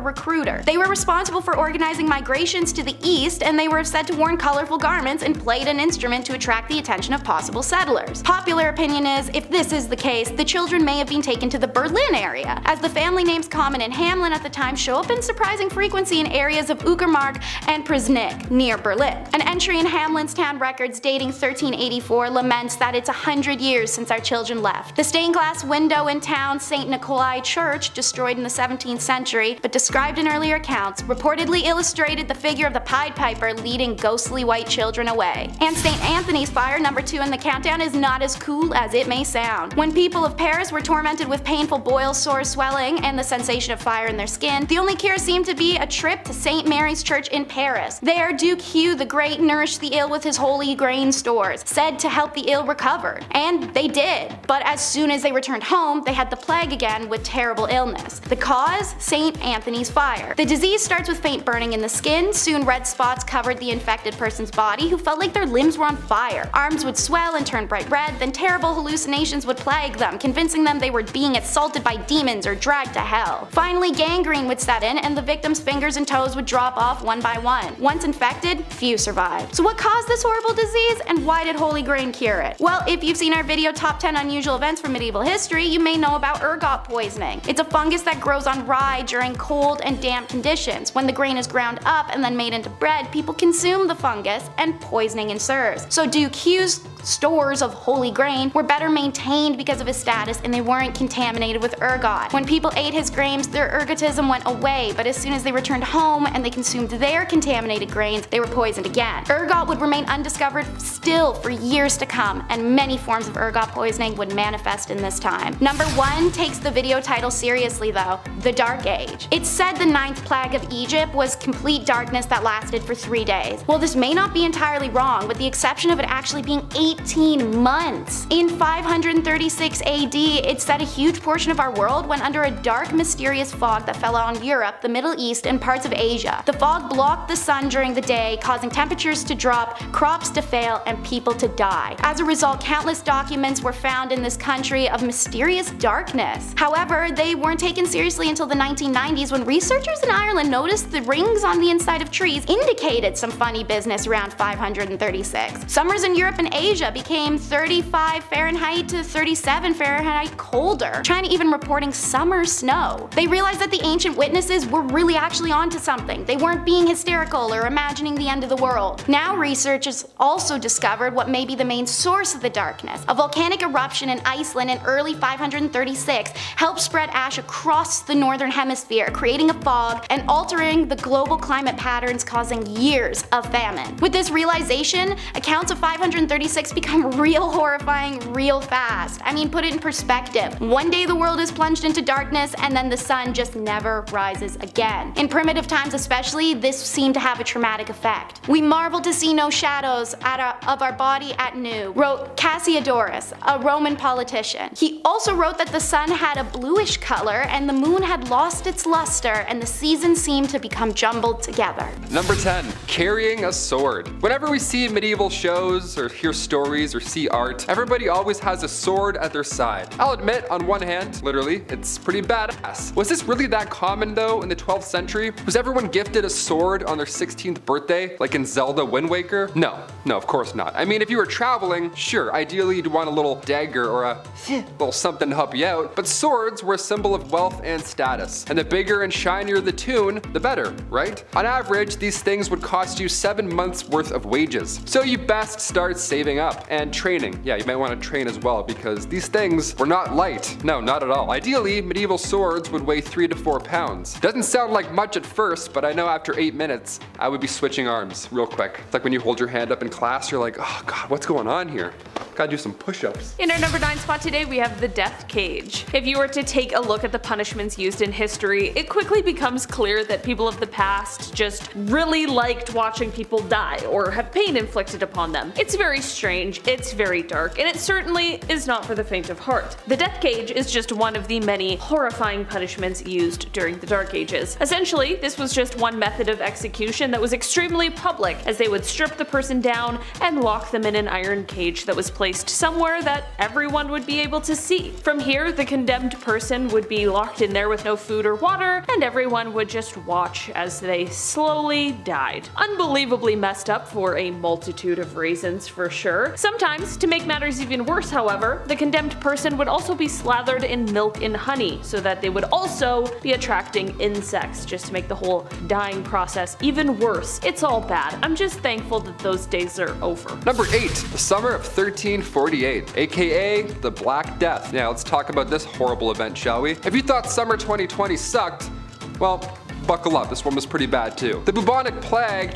recruiter. They were responsible for organizing migrations to the east, and they were said to worn colorful garments and played an instrument to attract the attention of possible settlers. Popular opinion is, if this is the case, the children may have been taken to the Berlin area, as the family names common in Hamelin at the time show up in surprising frequency in areas of Uckermark and Prisnik, near Berlin. An entry in Hamelin's town records dating 1384 laments that it's 100 years since our children left. The stained glass window in town St. Nikolai Church, destroyed in the 17th century, but described in earlier accounts, reportedly illustrated the figure of the Pied Piper leading ghostly white children away. And St. Anthony's fire, number 2 in the countdown, is not as cool as it may sound. When people of Paris were tormented with painful boils, sores, swelling, and the sensation of fire in their skin, famine, the only cure seemed to be a trip to St. Mary's Church in Paris. There, Duke Hugh the Great nourished the ill with his holy grain stores, said to help the ill recover. And they did. But as soon as they returned home, they had the plague again with terrible illness. The cause? St. Anthony's fire. The disease starts with faint burning in the skin. Soon red spots covered the infected person's body, who felt like their limbs were on fire. Arms would swell and turn bright red, then terrible hallucinations would plague them, convincing them they were being assaulted by demons or dragged to hell. Finally, gangrene would set in, and the victim's fingers and toes would drop off one by one. Once infected, few survived. So what caused this horrible disease, and why did holy grain cure it? Well, if you've seen our video Top 10 Unusual Events from Medieval History, you may know about ergot poisoning. It's a fungus that grows on rye during cold and damp conditions. When the grain is ground up and then made into bread, people consume the fungus and poisoning ensues. So Duke Hugh's stores of holy grain were better maintained because of his status, and they weren't contaminated with ergot. When people ate his grains, their ergotism went away, but as soon as they returned home and they consumed their contaminated grains, they were poisoned again. Ergot would remain undiscovered still for years to come, and many forms of ergot poisoning would manifest in this time. Number 1 takes the video title seriously though, the Dark Age. It's said the 9th plague of Egypt was complete darkness that lasted for 3 days. Well, this may not be entirely wrong, with the exception of it actually being 18 months. In 536 AD, it said a huge portion of our world went under a dark, mysterious fog that fell on Europe, the Middle East, and parts of Asia. The fog blocked the sun during the day, causing temperatures to drop, crops to fail, and people to die. As a result, countless documents were found in this country of mysterious darkness. However, they weren't taken seriously until the 1990s, when researchers in Ireland noticed the rings on the inside of trees indicated some funny business around 536. Summers in Europe and Asia became 35 Fahrenheit to 37 Fahrenheit colder. China even reporting summer snow. They realized that the ancient witnesses were really actually onto something. They weren't being hysterical or imagining the end of the world. Now researchers also discovered what may be the main source of the darkness. A volcanic eruption in Iceland in early 536 helped spread ash across the northern hemisphere, creating a fog and altering the global climate patterns, causing years of famine. With this realization, accounts of 536 become real horrifying real fast. I mean, put it in perspective. One day the world is plunged into darkness, and then the sun just never rises again. In primitive times especially, this seemed to have a traumatic effect. We marvel to see no shadows of our body at noon, wrote Cassiodorus, a Roman politician. He also wrote that the sun had a bluish color and the moon had lost its luster, and the seasons seemed to become jumbled together. Number 10. Carrying a sword. Whenever we see medieval shows or hear stories or see art, everybody always has a sword at their side. I'll admit, on one hand, literally, it's pretty badass. Was this really that common though in the 12th century? Was everyone gifted a sword on their 16th birthday, like in Zelda Wind Waker? No, of course not. I mean, if you were traveling, sure, ideally you'd want a little dagger or a little something to help you out, but swords were a symbol of wealth and status, and the bigger and shinier the tune, the better, right? On average, these things would cost you 7 months worth of wages. So you best start saving up. And training. Yeah, you might want to train as well, because these things were not light. No, not at all. Ideally, medieval swords would weigh 3 to 4 pounds. Doesn't sound like much at first, but I know after 8 minutes, I would be switching arms real quick. It's like when you hold your hand up in class, you're like, oh god, what's going on here? Gotta do some push-ups. In our number 9 spot today, we have the death cage. If you were to take a look at the punishments used in history, it quickly becomes clear that people of the past just really liked watching people die or have pain inflicted upon them. It's very strange, it's very dark, and it certainly is not for the faint of heart. The death cage is just one of the many horrifying punishments used during the Dark Ages. Essentially, this was just one method of execution that was extremely public, as they would strip the person down and lock them in an iron cage that was placed somewhere that everyone would be able to see. From here, the condemned person would be locked in there with no food or water, and everyone would just watch as they slowly died. Unbelievably messed up for a multitude of reasons, for sure. Sometimes, to make matters even worse however, the condemned person would also be slathered in milk and honey, so that they would also be attracting insects, just to make the whole dying process even worse. It's all bad. I'm just thankful that those days are over. Number 8. The summer of 1348, aka the Black Death. Now let's talk about this horrible event, shall we? If you thought summer 2020 sucked, well, buckle up, this one was pretty bad too. The bubonic plague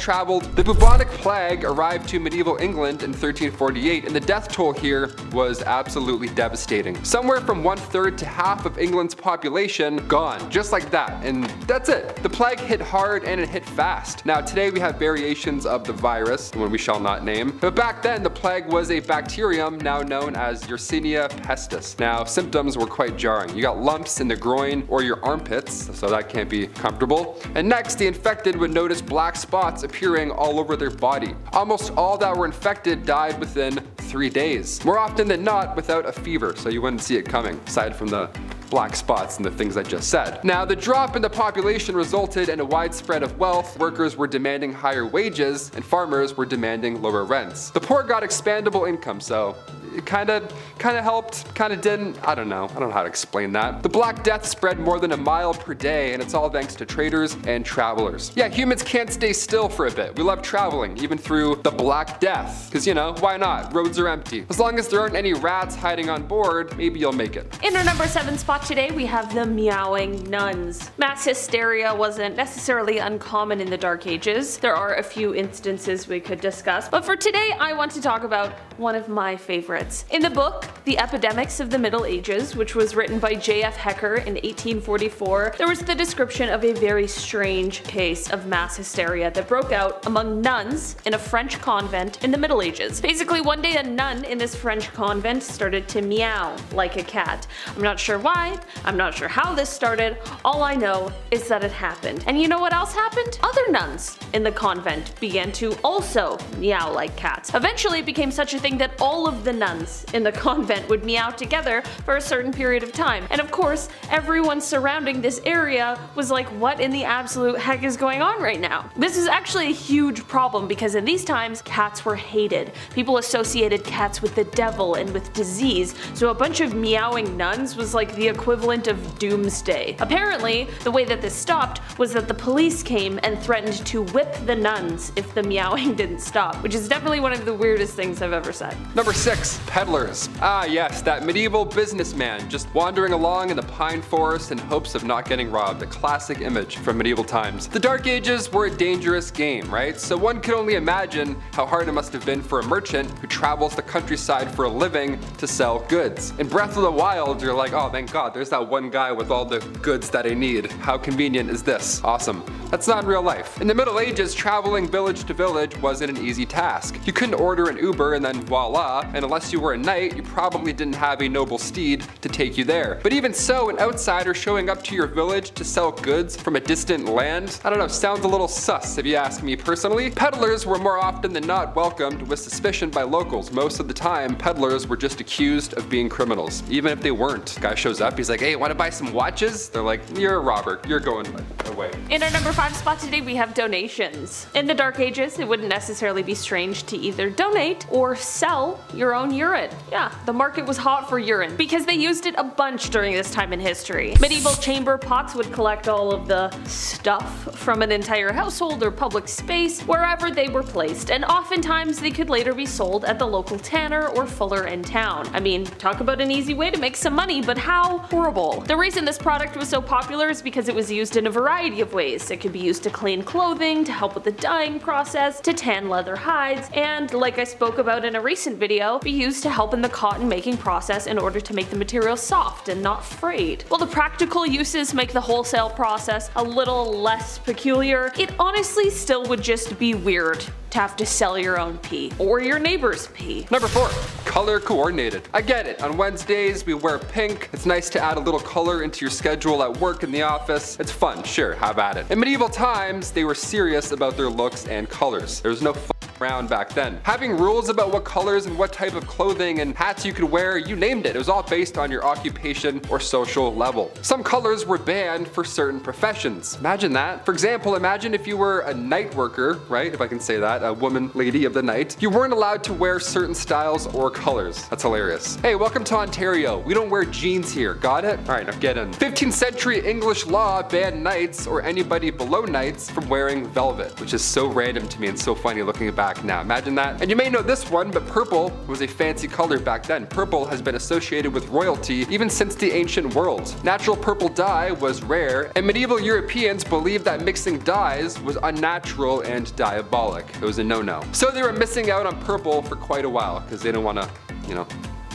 arrived to medieval England in 1348, and the death toll here was absolutely devastating. Somewhere from 1/3 to half of England's population gone, just like that, and that's it. The plague hit hard and it hit fast. Now today we have variations of the virus, one we shall not name, but back then the plague was a bacterium now known as Yersinia pestis. Now symptoms were quite jarring. You got lumps in the groin or your armpits, so that can't be comfortable. And next, the infected would notice black spots appearing all over their body. Almost all that were infected died within 3 days. More often than not without a fever, so you wouldn't see it coming, aside from the black spots and the things I just said. Now, the drop in the population resulted in a widespread of wealth. Workers were demanding higher wages and farmers were demanding lower rents. The poor got expandable income, so it kinda helped, kinda didn't. I don't know how to explain that. The Black Death spread more than a mile per day, and it's all thanks to traders and travelers. Yeah, humans can't stay still for a bit. We love traveling, even through the Black Death. Cause you know, why not? Roads are empty. As long as there aren't any rats hiding on board, maybe you'll make it. In our number 7 spot today, we have the meowing nuns. Mass hysteria wasn't necessarily uncommon in the Dark Ages. There are a few instances we could discuss, but for today, I want to talk about one of my favorites. In the book, The Epidemics of the Middle Ages, which was written by J.F. Hecker in 1844, there was the description of a very strange case of mass hysteria that broke out among nuns in a French convent in the Middle Ages. Basically, one day a nun in this French convent started to meow like a cat. I'm not sure why, I'm not sure how this started, all I know is that it happened. And you know what else happened? Other nuns in the convent began to also meow like cats. Eventually it became such a thing that all of the nuns in the convent would meow together for a certain period of time. And of course, everyone surrounding this area was like, what in the absolute heck is going on right now? This is actually a huge problem because in these times, cats were hated. People associated cats with the devil and with disease, so a bunch of meowing nuns was like the equivalent of doomsday. Apparently, the way that this stopped was that the police came and threatened to whip the nuns if the meowing didn't stop, which is definitely one of the weirdest things I've ever said. Number 6, peddlers. Ah yes, that medieval businessman just wandering along in the pine forest in hopes of not getting robbed, a classic image from medieval times. The Dark Ages were a dangerous game, right? So one can only imagine how hard it must have been for a merchant who travels the countryside for a living to sell goods. In Breath of the Wild, you're like, oh thank god, there's that one guy with all the goods that I need. How convenient is this? Awesome. That's not in real life. In the Middle Ages, traveling village to village wasn't an easy task. You couldn't order an Uber and then voila, and unless you were a knight, you probably didn't have a noble steed to take you there. But even so, an outsider showing up to your village to sell goods from a distant land, I don't know, sounds a little sus if you ask me personally. Peddlers were more often than not welcomed with suspicion by locals. Most of the time, peddlers were just accused of being criminals, even if they weren't. Guy shows up, he's like, hey, wanna buy some watches? They're like, you're a robber, you're going away. In our number 5 spot today, we have donations. In the Dark Ages, it wouldn't necessarily be strange to either donate or sell your own urine. Yeah, the market was hot for urine because they used it a bunch during this time in history. Medieval chamber pots would collect all of the stuff from an entire household or public space wherever they were placed, and oftentimes they could later be sold at the local tanner or fuller in town. I mean, talk about an easy way to make some money, but how horrible. The reason this product was so popular is because it was used in a variety of ways. It could be used to clean clothing, to help with the dyeing process, to tan leather hides, and like I spoke about in a recent video, be used to help in the cotton making process in order to make the material soft and not frayed. While the practical uses make the wholesale process a little less peculiar, it honestly still would just be weird to have to sell your own pee or your neighbor's pee. Number 4, color coordinated. I get it, on Wednesdays we wear pink. It's nice to add a little color into your schedule at work, in the office. It's fun, sure, have at it. In medieval times, they were serious about their looks and colors. There was no around back then. Having rules about what colors and what type of clothing and hats you could wear, you named it. It was all based on your occupation or social level. Some colors were banned for certain professions. Imagine that. For example, imagine if you were a night worker, right? If I can say that, a woman, lady of the night. You weren't allowed to wear certain styles or colors. That's hilarious. Hey, welcome to Ontario. We don't wear jeans here. Got it? All right, now get in. 15th century English law banned knights or anybody below knights from wearing velvet, which is so random to me and so funny looking back back now. Imagine that. And you may know this one, but purple was a fancy color back then. Purple has been associated with royalty even since the ancient world. Natural purple dye was rare, and medieval Europeans believed that mixing dyes was unnatural and diabolic. It was a no-no. So they were missing out on purple for quite a while because they didn't want to, you know,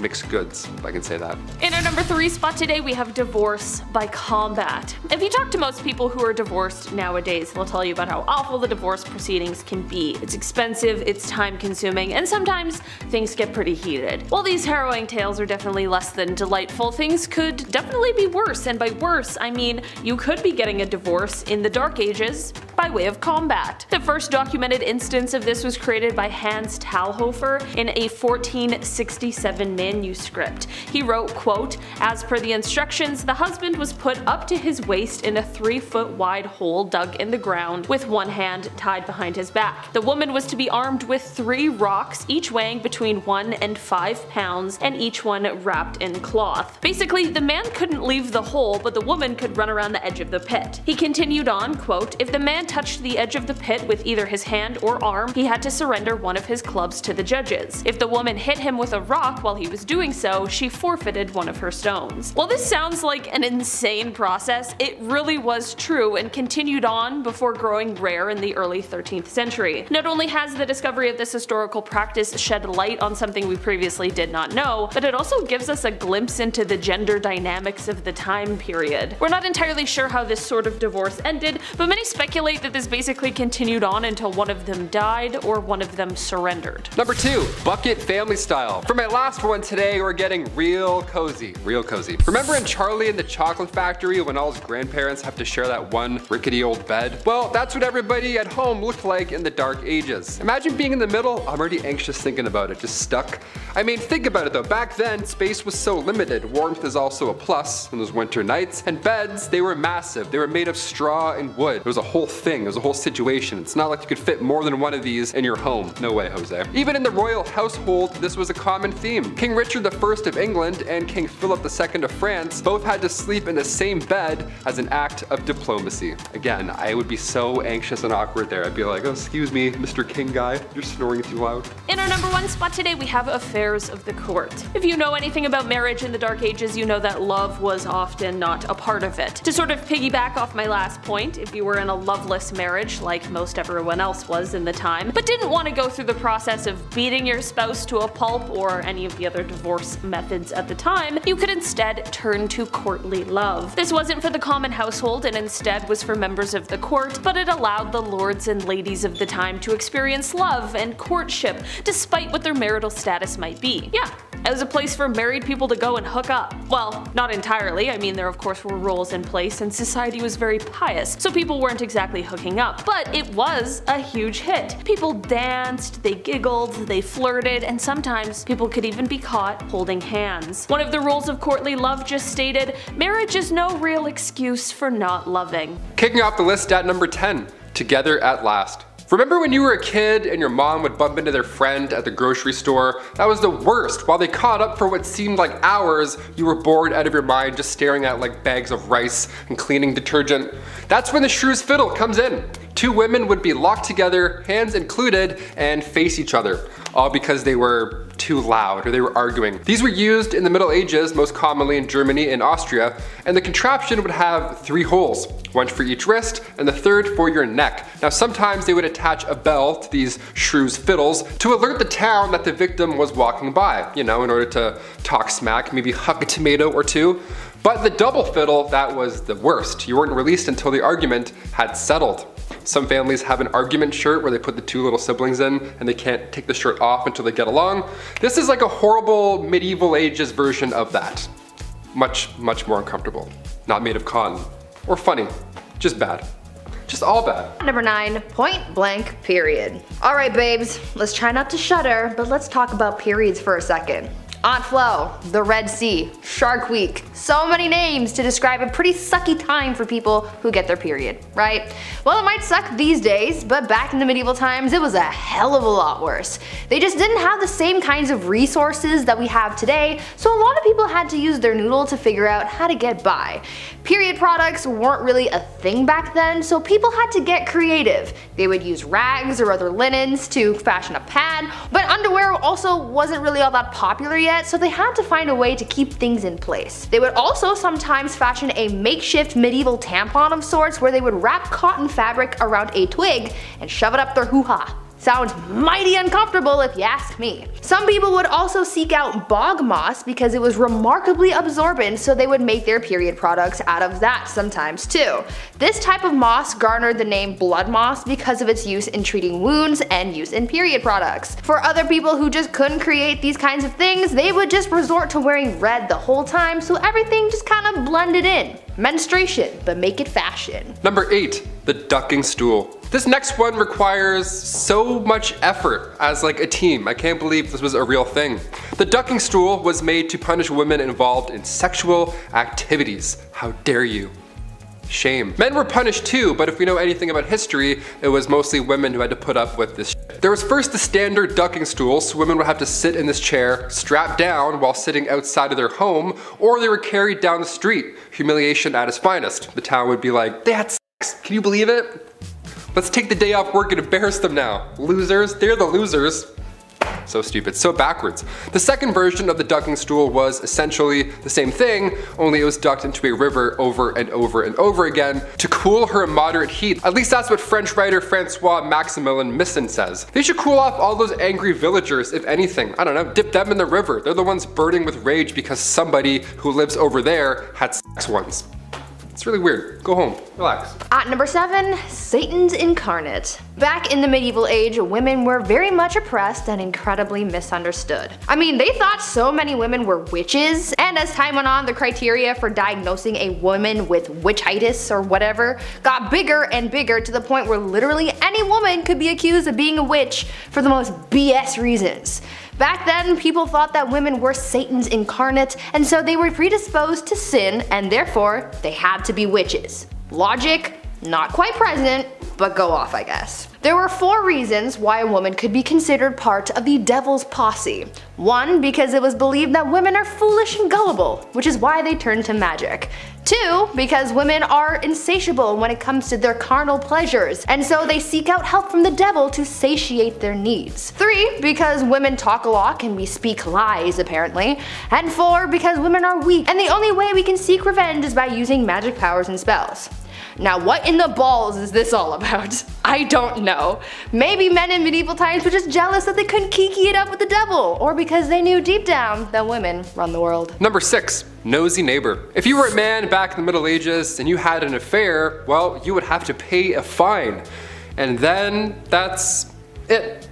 mixed goods, if I can say that. In our number 3 spot today, we have divorce by combat. If you talk to most people who are divorced nowadays, they'll tell you about how awful the divorce proceedings can be. It's expensive, it's time consuming, and sometimes things get pretty heated. While these harrowing tales are definitely less than delightful, things could definitely be worse, and by worse, I mean you could be getting a divorce in the Dark Ages by way of combat. The first documented instance of this was created by Hans Talhofer in a 1467 manuscript. He wrote, quote, "As per the instructions, the husband was put up to his waist in a 3-foot wide hole dug in the ground with one hand tied behind his back. The woman was to be armed with 3 rocks, each weighing between 1 and 5 pounds, and each one wrapped in cloth." Basically, the man couldn't leave the hole, but the woman could run around the edge of the pit. He continued on, quote, "If the man touched the edge of the pit with either his hand or arm, he had to surrender one of his clubs to the judges. If the woman hit him with a rock while he was doing so, she forfeited one of her stones." While this sounds like an insane process, it really was true and continued on before growing rare in the early 13th century. Not only has the discovery of this historical practice shed light on something we previously did not know, but it also gives us a glimpse into the gender dynamics of the time period. We're not entirely sure how this sort of divorce ended, but many speculate that this basically continued on until one of them died or one of them surrendered. Number 2, bucket family style. For my last one today, we're getting real cozy. Real cozy. Remember in Charlie and the Chocolate Factory when all his grandparents have to share that one rickety old bed? Well, that's what everybody at home looked like in the Dark Ages. Imagine being in the middle. I'm already anxious thinking about it, just stuck. I mean, think about it though. Back then, space was so limited. Warmth is also a plus in those winter nights. And beds, they were massive. They were made of straw and wood. It was a whole thing. It was a whole situation. It's not like you could fit more than one of these in your home. No way, Jose. Even in the royal household, this was a common theme. King Richard I of England and King Philip II of France both had to sleep in the same bed as an act of diplomacy. Again, I would be so anxious and awkward there. I'd be like, oh, excuse me, Mr. King guy, you're snoring too loud. In our number 1 spot today, we have affairs of the court. If you know anything about marriage in the Dark Ages, you know that love was often not a part of it. To sort of piggyback off my last point, if you were in a loveless marriage, like most everyone else was in the time, but didn't want to go through the process of beating your spouse to a pulp or any of the other divorce methods at the time, you could instead turn to courtly love. This wasn't for the common household and instead was for members of the court, but it allowed the lords and ladies of the time to experience love and courtship despite what their marital status might be. Yeah, it was a place for married people to go and hook up. Well, not entirely. I mean, there of course were rules in place and society was very pious, so people weren't exactly hooking up, but it was a huge hit. People danced, they giggled, they flirted, and sometimes people could even be caught holding hands. One of the rules of courtly love just stated, marriage is no real excuse for not loving. Kicking off the list at number 10, together at last. Remember when you were a kid and your mom would bump into their friend at the grocery store? That was the worst. While they caught up for what seemed like hours, you were bored out of your mind just staring at like bags of rice and cleaning detergent. That's when the Shrew's Fiddle comes in. 2 women would be locked together, hands included, and face each other, all because they were too loud or they were arguing. These were used in the Middle Ages, most commonly in Germany and Austria, and the contraption would have 3 holes, one for each wrist and the third for your neck. Now sometimes they would attach a bell to these Shrew's Fiddles to alert the town that the victim was walking by, you know, in order to talk smack, maybe huck a tomato or 2. But the double fiddle, that was the worst. You weren't released until the argument had settled. Some families have an argument shirt where they put the 2 little siblings in and they can't take the shirt off until they get along. This is like a horrible medieval ages version of that. Much, much more uncomfortable. Not made of cotton. Or funny. Just bad. Just all bad. Number 9, point blank period. Alright babes, let's try not to shudder, but let's talk about periods for a second. Aunt Flo, the Red Sea, Shark Week. So many names to describe a pretty sucky time for people who get their period, right? Well, it might suck these days, but back in the medieval times it was a hell of a lot worse. They just didn't have the same kinds of resources that we have today, so a lot of people had to use their noodle to figure out how to get by. Period products weren't really a thing back then, so people had to get creative. They would use rags or other linens to fashion a pad, but underwear also wasn't really all that popular yet, so they had to find a way to keep things in place. They would also sometimes fashion a makeshift medieval tampon of sorts where they would wrap cotton fabric around a twig and shove it up their hoo-ha. Sounds mighty uncomfortable if you ask me. Some people would also seek out bog moss because it was remarkably absorbent, so they would make their period products out of that sometimes too. This type of moss garnered the name blood moss because of its use in treating wounds and use in period products. For other people who just couldn't create these kinds of things, they would just resort to wearing red the whole time, so everything just kind of blended in. Menstruation, but make it fashion. Number 8. The ducking stool. This next one requires so much effort as like a team. I can't believe this was a real thing. The ducking stool was made to punish women involved in sexual activities. How dare you? Shame. Men were punished too, but if we know anything about history, it was mostly women who had to put up with this shit. There was first the standard ducking stool, so women would have to sit in this chair, strapped down while sitting outside of their home, or they were carried down the street. Humiliation at its finest. The town would be like, they had sex, can you believe it? Let's take the day off work and embarrass them now. Losers, they're the losers. So stupid, so backwards. The second version of the ducking stool was essentially the same thing, only it was ducked into a river over and over and over again to cool her moderate heat. At least that's what French writer Francois Maximilien Misson says. They should cool off all those angry villagers, if anything. I don't know, dip them in the river. They're the ones burning with rage because somebody who lives over there had sex once. It's really weird. Go home. Relax. At number 7, Satan's incarnate. Back in the medieval age, women were very much oppressed and incredibly misunderstood. I mean, they thought so many women were witches, and as time went on, the criteria for diagnosing a woman with witchitis or whatever got bigger and bigger to the point where literally any woman could be accused of being a witch for the most BS reasons. Back then, people thought that women were Satan's incarnate, and so they were predisposed to sin, and therefore, they had to be witches. Logic, not quite present, but go off, I guess. There were 4 reasons why a woman could be considered part of the devil's posse. 1, because it was believed that women are foolish and gullible, which is why they turned to magic. 2, because women are insatiable when it comes to their carnal pleasures, and so they seek out help from the devil to satiate their needs. 3, because women talk a lot and we speak lies apparently. And 4, because women are weak, and the only way we can seek revenge is by using magic powers and spells. Now what in the balls is this all about? I don't know. Maybe men in medieval times were just jealous that they couldn't kiki it up with the devil, or because they knew deep down that women run the world. Number 6. Nosy neighbor. If you were a man back in the Middle Ages and you had an affair, well, you would have to pay a fine. And then that's it.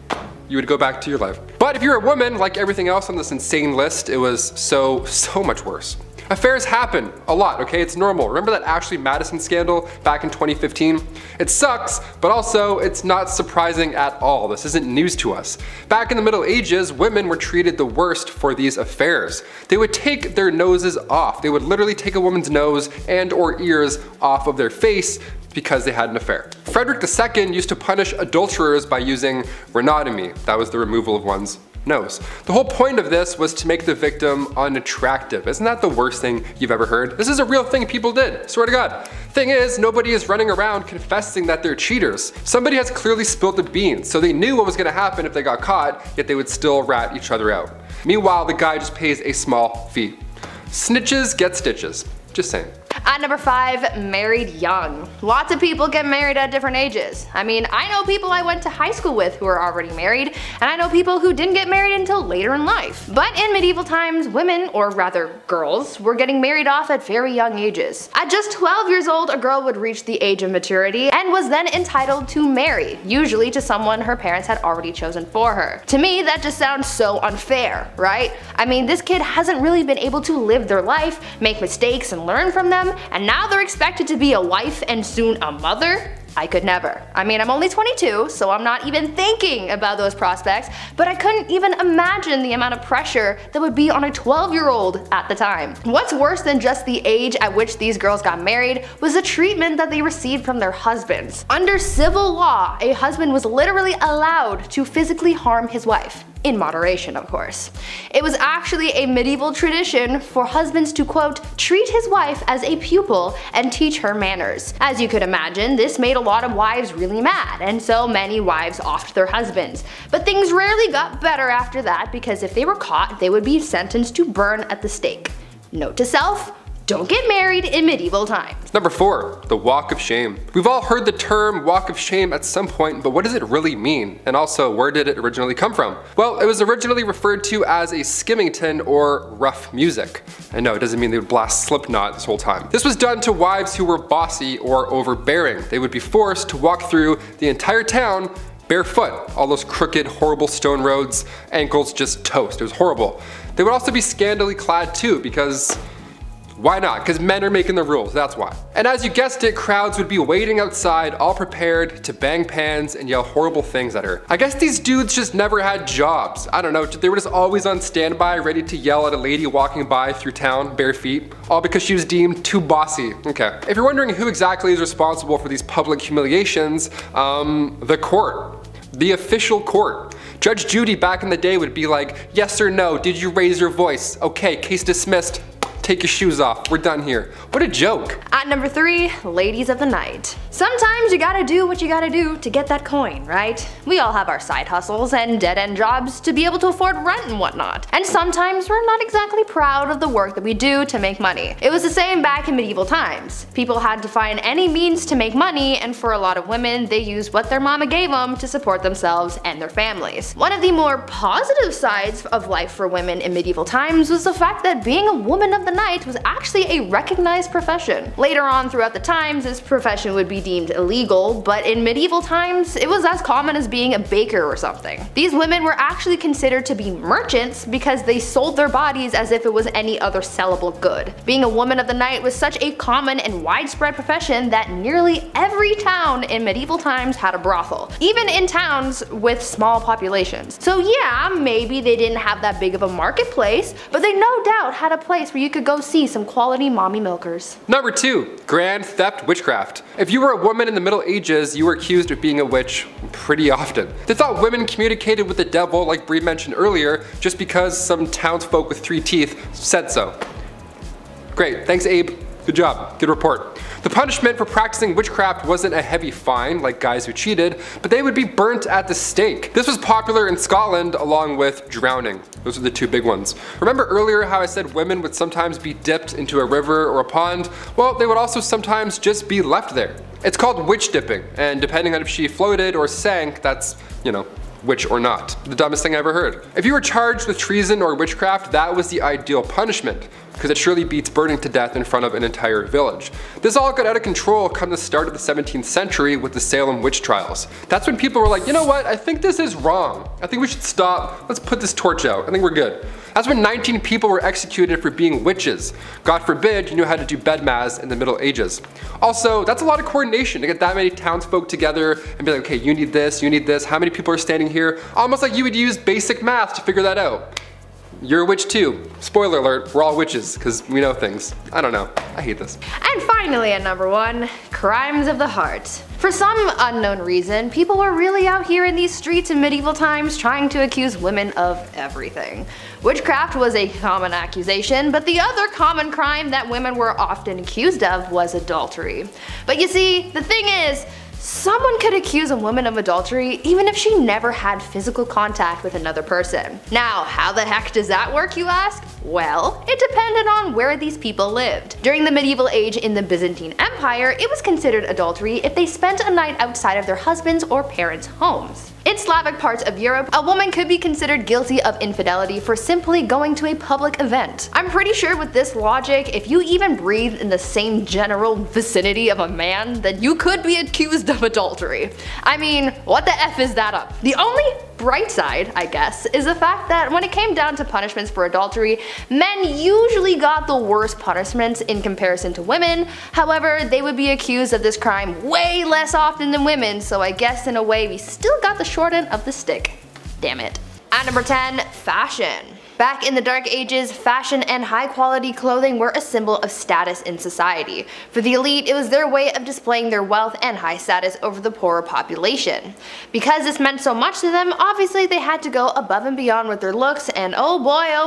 You would go back to your life. But if you're a woman, like everything else on this insane list, it was so much worse. Affairs happen a lot, okay? It's normal. Remember that Ashley Madison scandal back in 2015? It sucks, but also it's not surprising at all. This isn't news to us. Back in the Middle Ages, women were treated the worst for these affairs. They would take their noses off. They would literally take a woman's nose and or ears off of their face because they had an affair. Frederick II used to punish adulterers by using rhinotomy. That was the removal of one's nose. The whole point of this was to make the victim unattractive. Isn't that the worst thing you've ever heard? This is a real thing people did, swear to God. Thing is, nobody is running around confessing that they're cheaters. Somebody has clearly spilled the beans, so they knew what was gonna happen if they got caught, yet they would still rat each other out. Meanwhile, the guy just pays a small fee. Snitches get stitches. Just saying. At number 5, married young. Lots of people get married at different ages. I mean, I know people I went to high school with who are already married, and I know people who didn't get married until later in life. But in medieval times, women, or rather girls, were getting married off at very young ages. At just 12 years old, a girl would reach the age of maturity and was then entitled to marry, usually to someone her parents had already chosen for her. To me, that just sounds so unfair, right? I mean, this kid hasn't really been able to live their life, make mistakes and learn from them, and now they're expected to be a wife and soon a mother? I could never. I mean, I'm only 22, so I'm not even thinking about those prospects, but I couldn't even imagine the amount of pressure that would be on a 12-year-old at the time. What's worse than just the age at which these girls got married was the treatment that they received from their husbands. Under civil law, a husband was literally allowed to physically harm his wife. In moderation, of course. It was actually a medieval tradition for husbands to, quote, treat his wife as a pupil and teach her manners. As you could imagine, this made a lot of wives really mad, and so many wives offed their husbands. But things rarely got better after that, because if they were caught, they would be sentenced to burn at the stake. Note to self: don't get married in medieval times. Number 4, the walk of shame. We've all heard the term walk of shame at some point, but what does it really mean? And also, where did it originally come from? Well, it was originally referred to as a skimmington or rough music. I know, it doesn't mean they would blast Slipknot this whole time. This was done to wives who were bossy or overbearing. They would be forced to walk through the entire town barefoot. All those crooked, horrible stone roads, ankles just toast. It was horrible. They would also be scantily clad too, because why not? Because men are making the rules, that's why. And as you guessed it, crowds would be waiting outside, all prepared to bang pans and yell horrible things at her. I guess these dudes just never had jobs. I don't know, they were just always on standby, ready to yell at a lady walking by through town, bare feet, all because she was deemed too bossy. Okay. If you're wondering who exactly is responsible for these public humiliations, the court. The official court. Judge Judy back in the day would be like, yes or no, did you raise your voice? Okay, case dismissed. Take your shoes off, we're done here. What a joke. At number 3, ladies of the night. Sometimes you gotta do what you gotta do to get that coin, right? We all have our side hustles and dead-end jobs to be able to afford rent and whatnot. And sometimes we're not exactly proud of the work that we do to make money. It was the same back in medieval times. People had to find any means to make money, and for a lot of women, they used what their mama gave them to support themselves and their families. One of the more positive sides of life for women in medieval times was the fact that being a woman of the night was actually a recognized profession. Later on throughout the times, this profession would be deemed illegal, but in medieval times, it was as common as being a baker or something. These women were actually considered to be merchants because they sold their bodies as if it was any other sellable good. Being a woman of the night was such a common and widespread profession that nearly every town in medieval times had a brothel, even in towns with small populations. So yeah, maybe they didn't have that big of a marketplace, but they no doubt had a place where you could go see some quality mommy milkers. Number 2, grand theft witchcraft. If you were a woman in the Middle Ages, you were accused of being a witch pretty often. They thought women communicated with the devil, like Bree mentioned earlier, just because some townsfolk with 3 teeth said so. Great, thanks Abe. Good job, good report. The punishment for practicing witchcraft wasn't a heavy fine like guys who cheated, but they would be burnt at the stake. This was popular in Scotland along with drowning. Those are the 2 big ones. Remember earlier how I said women would sometimes be dipped into a river or a pond? Well, they would also sometimes just be left there. It's called witch dipping, and depending on if she floated or sank, that's, you know, witch or not. The dumbest thing I ever heard. If you were charged with treason or witchcraft, that was the ideal punishment, because it surely beats burning to death in front of an entire village. This all got out of control come the start of the 17th century with the Salem witch trials. That's when people were like, you know what, I think this is wrong. I think we should stop, let's put this torch out, I think we're good. That's when 19 people were executed for being witches. God forbid you knew how to do bedmas in the Middle Ages. Also, that's a lot of coordination to get that many townsfolk together and be like, okay, you need this, how many people are standing here? Almost like you would use basic math to figure that out. You're a witch too. Spoiler alert, we're all witches, because we know things. I don't know, I hate this. And finally at number 1, crimes of the heart. For some unknown reason, people were really out here in these streets in medieval times trying to accuse women of everything. Witchcraft was a common accusation, but the other common crime that women were often accused of was adultery. But you see, the thing is, someone could accuse a woman of adultery even if she never had physical contact with another person. Now, how the heck does that work, you ask? Well, it depended on where these people lived. During the medieval age in the Byzantine Empire, it was considered adultery if they spent a night outside of their husbands' or parents' homes. In Slavic parts of Europe, a woman could be considered guilty of infidelity for simply going to a public event. I'm pretty sure with this logic, if you even breathe in the same general vicinity of a man, then you could be accused of adultery. I mean, what the F is that up? The only bright side, I guess, is the fact that when it came down to punishments for adultery, men usually got the worst punishments in comparison to women. However, they would be accused of this crime way less often than women, so I guess in a way we still got the short end of the stick. Damn it. At number 10, fashion. Back in the Dark Ages, fashion and high quality clothing were a symbol of status in society. For the elite, it was their way of displaying their wealth and high status over the poorer population. Because this meant so much to them, obviously they had to go above and beyond with their looks, and oh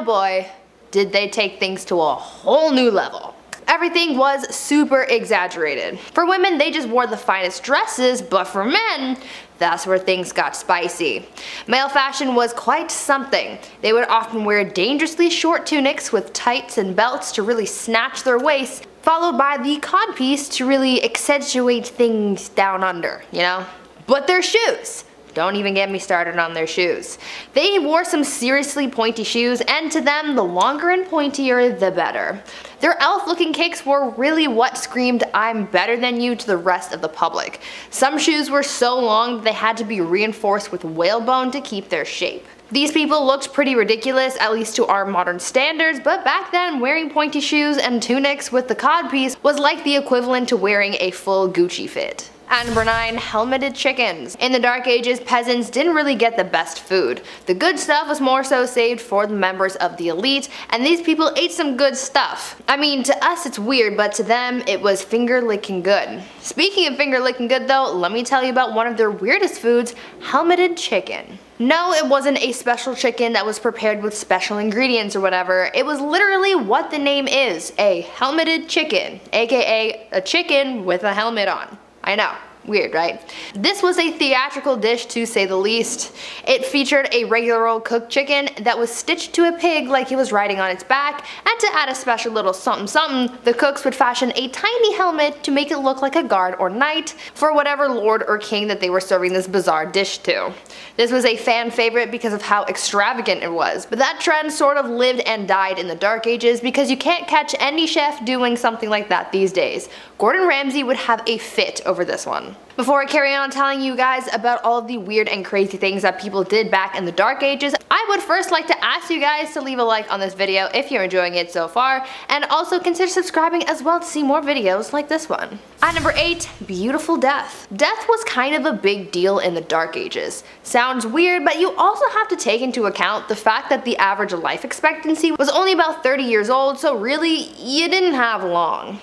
boy, did they take things to a whole new level. Everything was super exaggerated. For women, they just wore the finest dresses, but for men, that's where things got spicy. Male fashion was quite something. They would often wear dangerously short tunics with tights and belts to really snatch their waists, followed by the codpiece to really accentuate things down under, you know? But their shoes! Don't even get me started on their shoes. They wore some seriously pointy shoes, and to them, the longer and pointier, the better. Their elf-looking kicks were really what screamed, "I'm better than you" to the rest of the public. Some shoes were so long that they had to be reinforced with whalebone to keep their shape. These people looked pretty ridiculous, at least to our modern standards, but back then wearing pointy shoes and tunics with the codpiece was like the equivalent to wearing a full Gucci fit. At number 9, helmeted chickens. In the Dark Ages, peasants didn't really get the best food. The good stuff was more so saved for the members of the elite, and these people ate some good stuff. I mean, to us it's weird, but to them it was finger-licking good. Speaking of finger-licking good though, let me tell you about one of their weirdest foods, helmeted chicken. No, it wasn't a special chicken that was prepared with special ingredients or whatever. It was literally what the name is, a helmeted chicken, aka a chicken with a helmet on. I know, weird, right? This was a theatrical dish to say the least. It featured a regular old cooked chicken that was stitched to a pig like he was riding on its back, and to add a special little something something, the cooks would fashion a tiny helmet to make it look like a guard or knight for whatever lord or king that they were serving this bizarre dish to. This was a fan favorite because of how extravagant it was, but that trend sort of lived and died in the Dark Ages because you can't catch any chef doing something like that these days. Gordon Ramsay would have a fit over this one. Before I carry on telling you guys about all of the weird and crazy things that people did back in the Dark Ages, I would first like to ask you guys to leave a like on this video if you're enjoying it so far, and also consider subscribing as well to see more videos like this one. At number 8, beautiful death. Death was kind of a big deal in the Dark Ages. Sounds weird, but you also have to take into account the fact that the average life expectancy was only about 30 years old, so really, you didn't have long.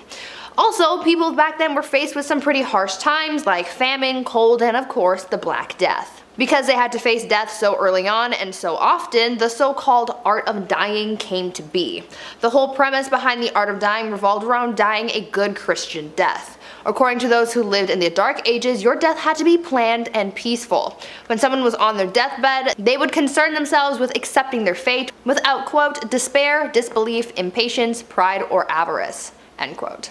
Also, people back then were faced with some pretty harsh times like famine, cold, and of course the Black Death. Because they had to face death so early on and so often, the so-called art of dying came to be. The whole premise behind the art of dying revolved around dying a good Christian death. According to those who lived in the Dark Ages, your death had to be planned and peaceful. When someone was on their deathbed, they would concern themselves with accepting their fate without, quote, despair, disbelief, impatience, pride, or avarice, end quote.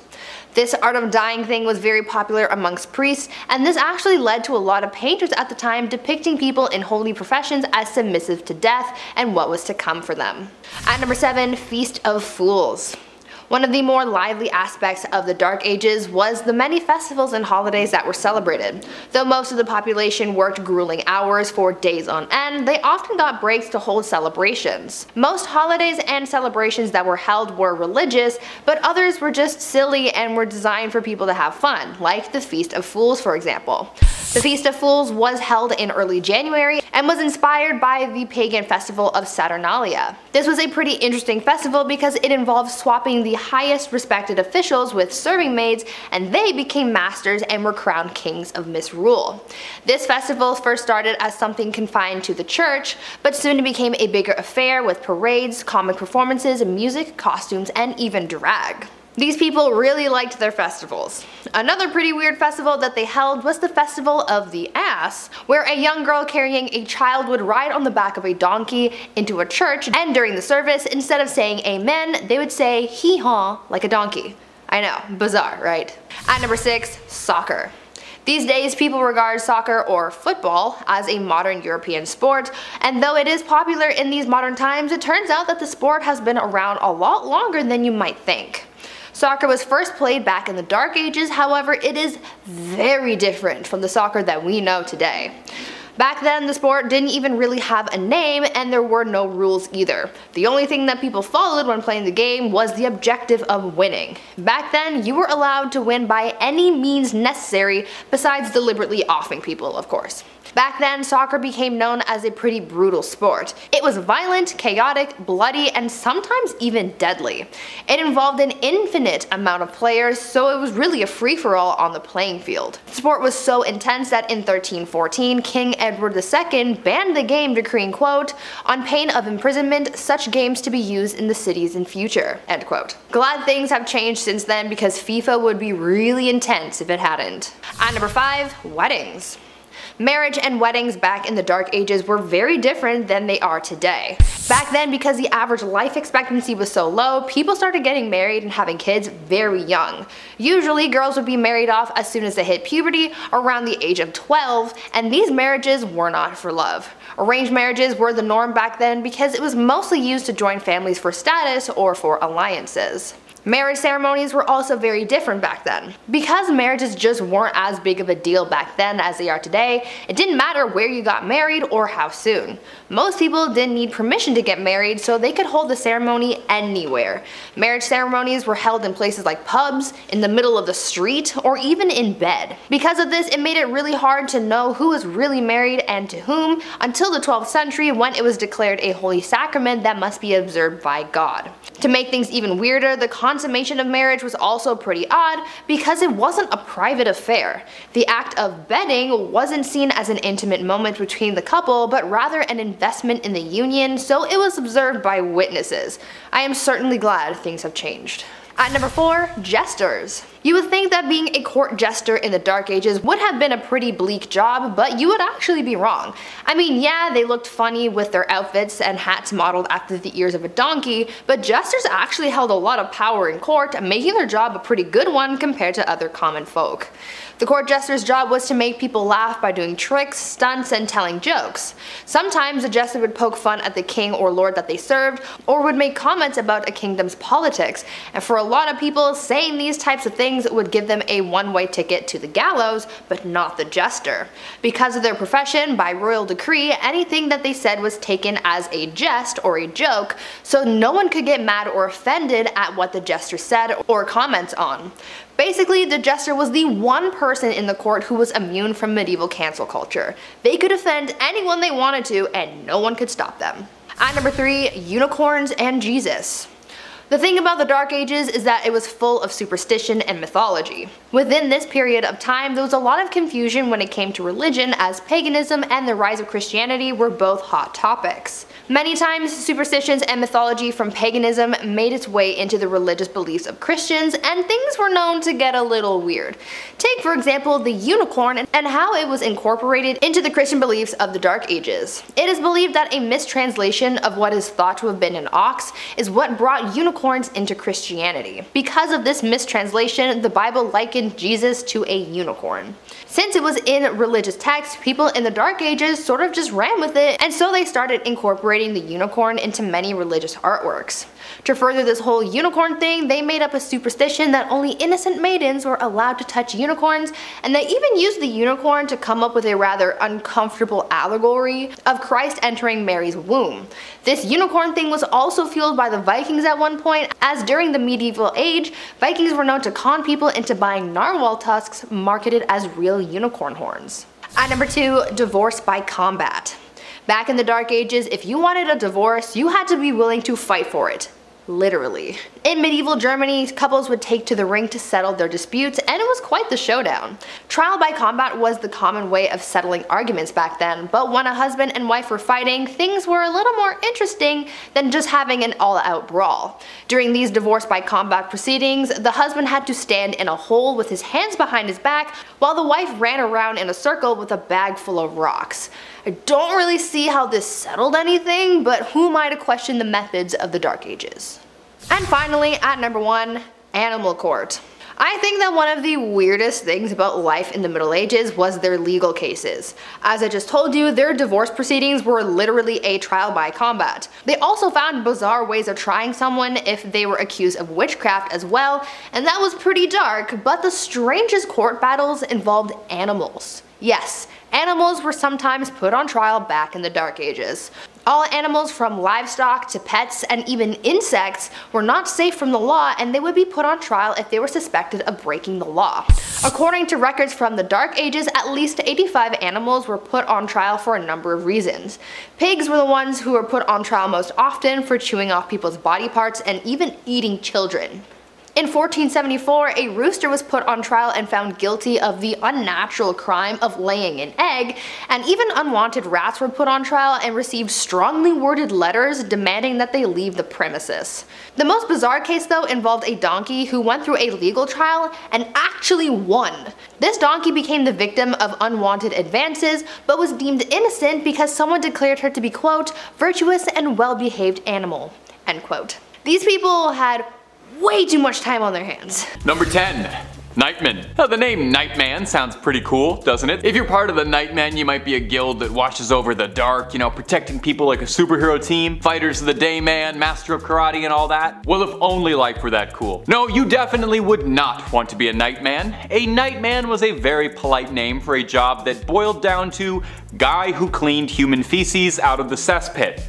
This art of dying thing was very popular amongst priests, and this actually led to a lot of painters at the time depicting people in holy professions as submissive to death and what was to come for them. At number 7, Feast of Fools. One of the more lively aspects of the Dark Ages was the many festivals and holidays that were celebrated. Though most of the population worked grueling hours for days on end, they often got breaks to hold celebrations. Most holidays and celebrations that were held were religious, but others were just silly and were designed for people to have fun, like the Feast of Fools for example. The Feast of Fools was held in early January and was inspired by the pagan festival of Saturnalia. This was a pretty interesting festival because it involved swapping the highest respected officials with serving maids, and they became masters and were crowned kings of misrule. This festival first started as something confined to the church, but soon became a bigger affair with parades, comic performances, music, costumes, and even drag. These people really liked their festivals. Another pretty weird festival that they held was the Festival of the Ass, where a young girl carrying a child would ride on the back of a donkey into a church, and during the service, instead of saying amen, they would say hee-haw like a donkey. I know, bizarre, right? At number 6, soccer. These days, people regard soccer or football as a modern European sport, and though it is popular in these modern times, it turns out that the sport has been around a lot longer than you might think. Soccer was first played back in the Dark Ages, however, it is very different from the soccer that we know today. Back then, the sport didn't even really have a name, and there were no rules either. The only thing that people followed when playing the game was the objective of winning. Back then, you were allowed to win by any means necessary, besides deliberately offing people, of course. Back then, soccer became known as a pretty brutal sport. It was violent, chaotic, bloody, and sometimes even deadly. It involved an infinite amount of players, so it was really a free-for-all on the playing field. The sport was so intense that in 1314, King Edward II banned the game, decreeing, quote, "on pain of imprisonment, such games to be used in the cities in future," end quote. Glad things have changed since then, because FIFA would be really intense if it hadn't. At number 5, weddings. Marriage and weddings back in the Dark Ages were very different than they are today. Back then, because the average life expectancy was so low, people started getting married and having kids very young. Usually, girls would be married off as soon as they hit puberty, around the age of 12, and these marriages were not for love. Arranged marriages were the norm back then because it was mostly used to join families for status or for alliances. Marriage ceremonies were also very different back then. Because marriages just weren't as big of a deal back then as they are today, it didn't matter where you got married or how soon. Most people didn't need permission to get married, so they could hold the ceremony anywhere. Marriage ceremonies were held in places like pubs, in the middle of the street, or even in bed. Because of this, it made it really hard to know who was really married and to whom until the 12th century, when it was declared a holy sacrament that must be observed by God. To make things even weirder, the consummation of marriage was also pretty odd because it wasn't a private affair. The act of bedding wasn't seen as an intimate moment between the couple, but rather an investment in the union, so it was observed by witnesses. I am certainly glad things have changed. At number 4, jesters. You would think that being a court jester in the Dark Ages would have been a pretty bleak job, but you would actually be wrong. I mean, yeah, they looked funny with their outfits and hats modeled after the ears of a donkey, but jesters actually held a lot of power in court, making their job a pretty good one compared to other common folk. The court jester's job was to make people laugh by doing tricks, stunts, and telling jokes. Sometimes a jester would poke fun at the king or lord that they served, or would make comments about a kingdom's politics, and for a lot of people, saying these types of things would give them a one-way ticket to the gallows, but not the jester. Because of their profession, by royal decree, anything that they said was taken as a jest or a joke, so no one could get mad or offended at what the jester said or comments on. Basically, the jester was the one person in the court who was immune from medieval cancel culture. They could offend anyone they wanted to, and no one could stop them. At number 3, unicorns and Jesus. The thing about the Dark Ages is that it was full of superstition and mythology. Within this period of time, there was a lot of confusion when it came to religion, as paganism and the rise of Christianity were both hot topics. Many times, superstitions and mythology from paganism made its way into the religious beliefs of Christians, and things were known to get a little weird. Take, for example, the unicorn and how it was incorporated into the Christian beliefs of the Dark Ages. It is believed that a mistranslation of what is thought to have been an ox is what brought unicorns into Christianity. Because of this mistranslation, the Bible likened Jesus to a unicorn. Since it was in religious texts, people in the Dark Ages sort of just ran with it, and so they started incorporating the unicorn into many religious artworks. To further this whole unicorn thing, they made up a superstition that only innocent maidens were allowed to touch unicorns, and they even used the unicorn to come up with a rather uncomfortable allegory of Christ entering Mary's womb. This unicorn thing was also fueled by the Vikings at one point, as during the medieval age, Vikings were known to con people into buying narwhal tusks marketed as real unicorn horns. At number 2, divorce by combat. Back in the Dark Ages, if you wanted a divorce, you had to be willing to fight for it. Literally. In medieval Germany, couples would take to the ring to settle their disputes, and it was quite the showdown. Trial by combat was the common way of settling arguments back then, but when a husband and wife were fighting, things were a little more interesting than just having an all-out brawl. During these divorce by combat proceedings, the husband had to stand in a hole with his hands behind his back, while the wife ran around in a circle with a bag full of rocks. I don't really see how this settled anything, but who am I to question the methods of the Dark Ages? And finally, at number 1, Animal Court. I think that one of the weirdest things about life in the Middle Ages was their legal cases. As I just told you, their divorce proceedings were literally a trial by combat. They also found bizarre ways of trying someone if they were accused of witchcraft as well, and that was pretty dark, but the strangest court battles involved animals. Yes, animals were sometimes put on trial back in the Dark Ages. All animals from livestock to pets and even insects were not safe from the law, and they would be put on trial if they were suspected of breaking the law. According to records from the Dark Ages, at least 85 animals were put on trial for a number of reasons. Pigs were the ones who were put on trial most often for chewing off people's body parts and even eating children. In 1474, a rooster was put on trial and found guilty of the unnatural crime of laying an egg, and even unwanted rats were put on trial and received strongly worded letters demanding that they leave the premises. The most bizarre case though involved a donkey who went through a legal trial and actually won. This donkey became the victim of unwanted advances, but was deemed innocent because someone declared her to be, quote, virtuous and well-behaved animal, end quote. These people had way too much time on their hands. Number 10. Nightman. Now, the name Nightman sounds pretty cool, doesn't it? If you're part of the Nightmen, you might be a guild that watches over the dark, you know, protecting people like a superhero team, fighters of the day man, master of karate and all that. Well, if only life were that cool. No, you definitely would not want to be a Nightman. A Nightman was a very polite name for a job that boiled down to guy who cleaned human feces out of the cesspit.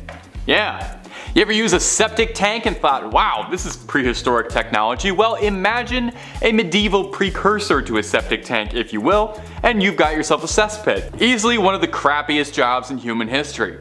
Yeah. You ever use a septic tank and thought, wow, this is prehistoric technology? Well, imagine a medieval precursor to a septic tank, if you will, and you've got yourself a cesspit. Easily one of the crappiest jobs in human history.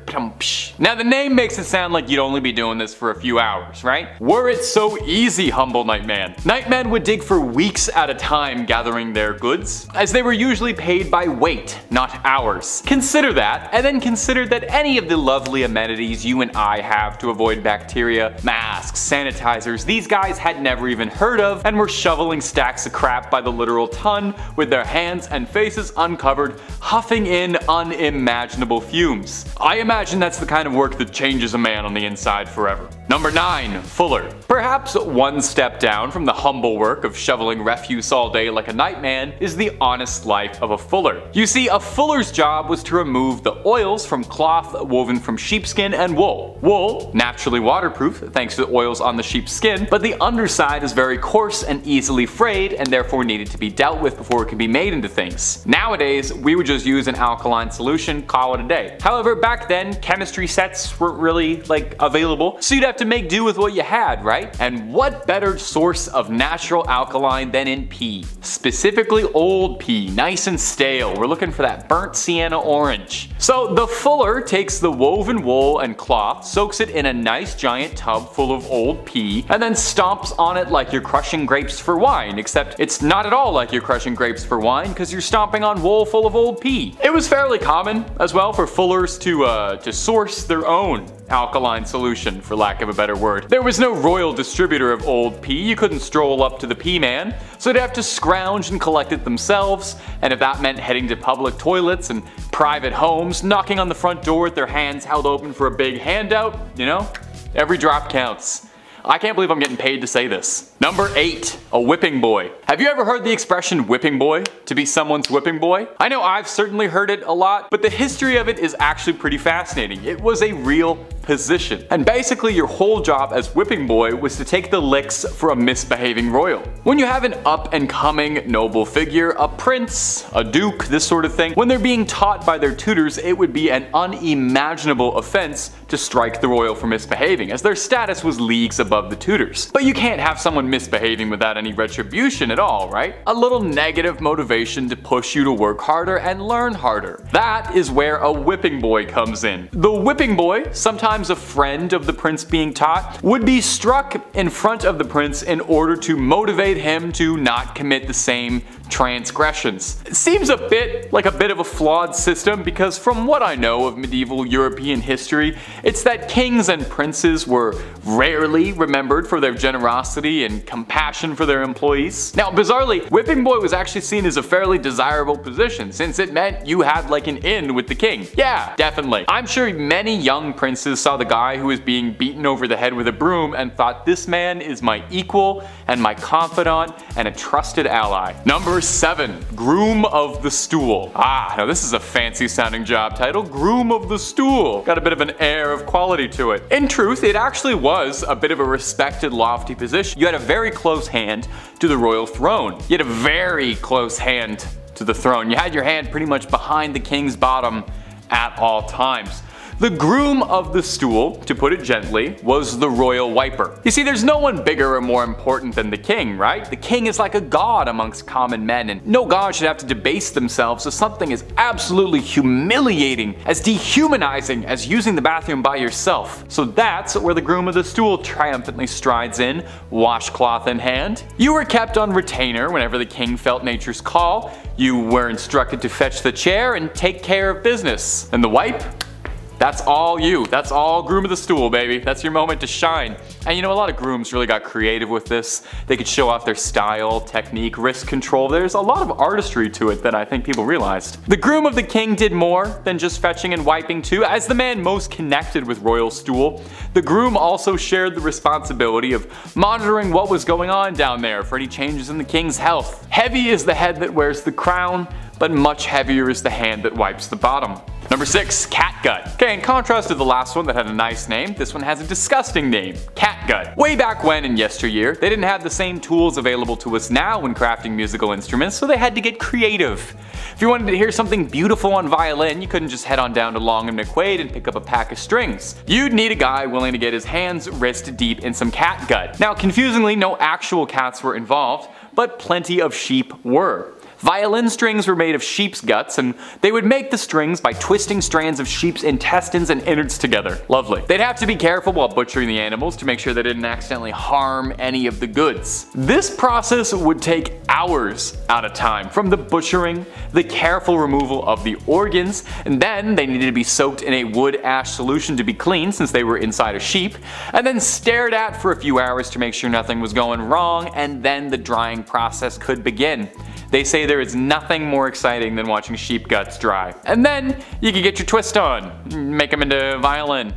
Now the name makes it sound like you'd only be doing this for a few hours, right? Were it so easy, humble Nightman. Nightmen would dig for weeks at a time gathering their goods, as they were usually paid by weight, not hours. Consider that, and then consider that any of the lovely amenities you and I have to avoid bacteria, masks, sanitizers, these guys had never even heard of and were shoveling stacks of crap by the literal ton with their hands and faces uncovered, huffing in unimaginable fumes. I imagine that's the kind of work that changes a man on the inside forever. Number 9. Fuller. Perhaps one step down from the humble work of shoveling refuse all day like a nightman is the honest life of a fuller. You see, a fuller's job was to remove the oils from cloth woven from sheepskin and wool. Wool, naturally waterproof thanks to the oils on the sheep's skin, but the underside is very coarse and easily frayed and therefore needed to be dealt with before it could be made into things. Nowadays, we would just use an alkaline solution, call it a day. However, back then, chemistry sets weren't really available, so you'd have to make do with what you had, right? And what better source of natural alkaline than in pea? Specifically old pea, nice and stale. We're looking for that burnt sienna orange. So the fuller takes the woven wool and cloth, soaks it in a nice giant tub full of old pea, and then stomps on it like you're crushing grapes for wine, except it's not at all like you're crushing grapes for wine because you're stomping on wool full of old pea. It was fairly common as well for fullers to source their own alkaline solution, for lack of a better word. There was no royal distributor of old pea. You couldn't stroll up to the pea man, so they'd have to scrounge and collect it themselves, and if that meant heading to public toilets and private homes, knocking on the front door with their hands held open for a big handout, you know, every drop counts. I can't believe I'm getting paid to say this. Number 8. A whipping boy. Have you ever heard the expression whipping boy? To be someone's whipping boy? I know I've certainly heard it a lot, but the history of it is actually pretty fascinating. It was a real position. And basically your whole job as whipping boy was to take the licks for a misbehaving royal. When you have an up and coming noble figure, a prince, a duke, this sort of thing, when they're being taught by their tutors, it would be an unimaginable offense to strike the royal for misbehaving, as their status was leagues above the tutors. But you can't have someone misbehaving without any retribution at all, right? A little negative motivation to push you to work harder and learn harder. That is where a whipping boy comes in. The whipping boy, sometimes a friend of the prince being taught, would be struck in front of the prince in order to motivate him to not commit the same transgressions. It seems a bit of a flawed system because from what I know of medieval European history, it's that kings and princes were rarely remembered for their generosity and compassion for their employees. Now bizarrely, whipping boy was actually seen as a fairly desirable position since it meant you had like an in with the king. Yeah, definitely. I'm sure many young princes saw the guy who was being beaten over the head with a broom and thought this man is my equal and my confidant and a trusted ally. Number 7. Groom of the Stool. Now this is a fancy sounding job title. Groom of the Stool. Got a bit of an air of quality to it. In truth, it actually was a bit of a respected lofty position. You had a very close hand to the royal throne. You had a very close hand to the throne. You had your hand pretty much behind the king's bottom at all times. The groom of the stool, to put it gently, was the royal wiper. You see, there's no one bigger or more important than the king, right? The king is like a god amongst common men, and no god should have to debase themselves to something as absolutely humiliating, as dehumanizing as using the bathroom by yourself. So that's where the groom of the stool triumphantly strides in, washcloth in hand. You were kept on retainer whenever the king felt nature's call. You were instructed to fetch the chair and take care of business. And the wipe? That's all you. That's all groom of the stool, baby. That's your moment to shine. And you know, a lot of grooms really got creative with this. They could show off their style, technique, wrist control. There's a lot of artistry to it that I think people realized. The groom of the king did more than just fetching and wiping too. As the man most connected with royal stool, the groom also shared the responsibility of monitoring what was going on down there for any changes in the king's health. Heavy is the head that wears the crown, but much heavier is the hand that wipes the bottom. Number 6, catgut. Okay, in contrast to the last one that had a nice name, this one has a disgusting name, catgut. Way back when in yesteryear, they didn't have the same tools available to us now when crafting musical instruments, so they had to get creative. If you wanted to hear something beautiful on violin, you couldn't just head on down to Long and McQuaid and pick up a pack of strings. You'd need a guy willing to get his hands wrist deep in some catgut. Now, confusingly, no actual cats were involved, but plenty of sheep were. Violin strings were made of sheep's guts, and they would make the strings by twisting strands of sheep's intestines and innards together. Lovely. They'd have to be careful while butchering the animals to make sure they didn't accidentally harm any of the goods. This process would take hours at a time, from the butchering, the careful removal of the organs, and then they needed to be soaked in a wood ash solution to be clean since they were inside a sheep, and then stared at for a few hours to make sure nothing was going wrong, and then the drying process could begin. They say there is nothing more exciting than watching sheep guts dry. And then you can get your twist on, make them into violin.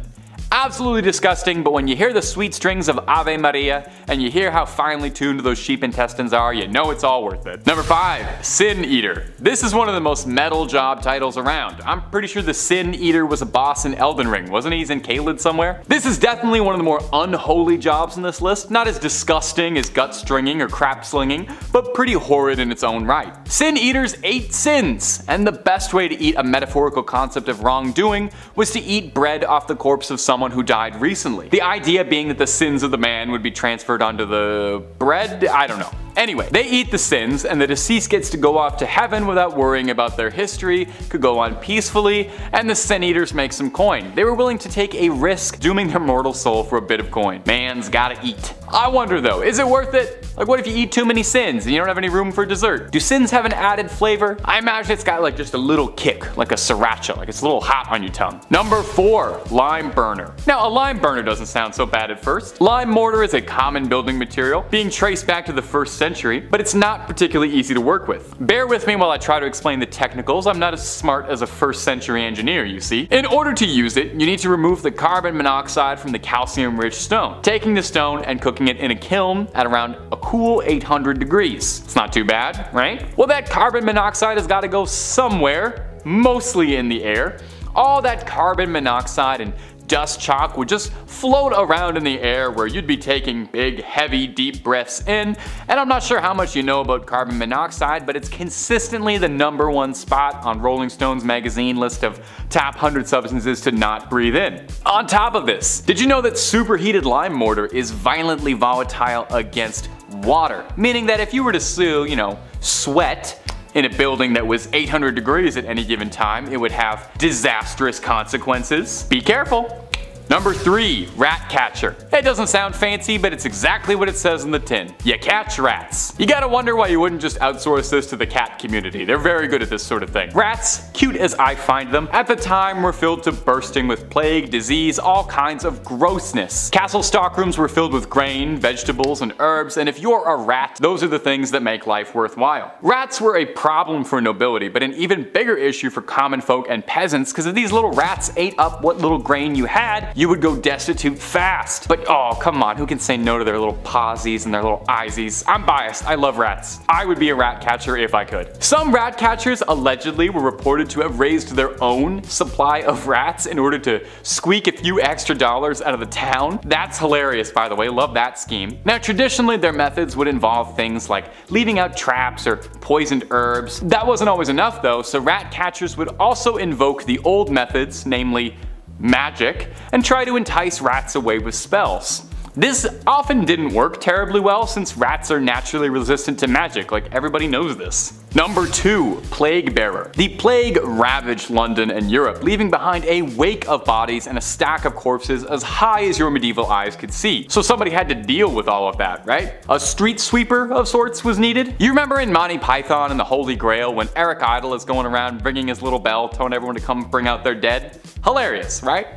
Absolutely disgusting, but when you hear the sweet strings of Ave Maria and you hear how finely tuned those sheep intestines are, you know it's all worth it. Number 5, Sin Eater. This is one of the most metal job titles around. I'm pretty sure the Sin Eater was a boss in Elden Ring, wasn't he? He's in Caelid somewhere? This is definitely one of the more unholy jobs in this list. Not as disgusting as gut stringing or crap slinging, but pretty horrid in its own right. Sin Eaters ate sins, and the best way to eat a metaphorical concept of wrongdoing was to eat bread off the corpse of someone who died recently. The idea being that the sins of the man would be transferred onto the bread? I don't know. Anyway, they eat the sins, and the deceased gets to go off to heaven without worrying about their history, could go on peacefully, and the sin eaters make some coin. They were willing to take a risk dooming their mortal soul for a bit of coin. Man's gotta eat. I wonder though, is it worth it? Like, what if you eat too many sins and you don't have any room for dessert? Do sins have an added flavor? I imagine it's got like just a little kick, like a sriracha, like it's a little hot on your tongue. Number 4, lime burner. Now, a lime burner doesn't sound so bad at first. Lime mortar is a common building material, being traced back to the 1st century, but it's not particularly easy to work with. Bear with me while I try to explain the technicals. I'm not as smart as a 1st century engineer, you see. In order to use it, you need to remove the carbon monoxide from the calcium-rich stone, taking the stone and cooking it in a kiln at around a cool 800 degrees. It's not too bad, right? Well, that carbon monoxide has got to go somewhere, mostly in the air. All that carbon monoxide and dust chalk would just float around in the air where you'd be taking big, heavy, deep breaths in. And I'm not sure how much you know about carbon monoxide, but it's consistently the #1 spot on Rolling Stone's magazine list of top 100 substances to not breathe in. On top of this, did you know that superheated lime mortar is violently volatile against water? Meaning that if you were to sweat in a building that was 800 degrees at any given time, it would have disastrous consequences. Be careful. Number 3. Rat catcher. It doesn't sound fancy, but it's exactly what it says in the tin. You catch rats. You gotta wonder why you wouldn't just outsource this to the cat community. They're very good at this sort of thing. Rats, cute as I find them, at the time were filled to bursting with plague, disease, all kinds of grossness. Castle stockrooms were filled with grain, vegetables, and herbs, and if you're a rat, those are the things that make life worthwhile. Rats were a problem for nobility, but an even bigger issue for common folk and peasants, because if these little rats ate up what little grain you had, you would go destitute fast. But oh, come on, who can say no to their little pawsies and their little eyesies? I'm biased, I love rats. I would be a rat catcher if I could. Some rat catchers allegedly were reported to have raised their own supply of rats in order to squeak a few extra dollars out of the town. That's hilarious, by the way, love that scheme. Now traditionally their methods would involve things like leaving out traps or poisoned herbs. That wasn't always enough though, so rat catchers would also invoke the old methods, namely magic, and try to entice rats away with spells. This often didn't work terribly well since rats are naturally resistant to magic, like everybody knows this. Number 2. Plague bearer. The plague ravaged London and Europe, leaving behind a wake of bodies and a stack of corpses as high as your medieval eyes could see. So somebody had to deal with all of that, right? A street sweeper of sorts was needed. You remember in Monty Python and the Holy Grail when Eric Idle is going around ringing his little bell telling everyone to come bring out their dead? Hilarious, right?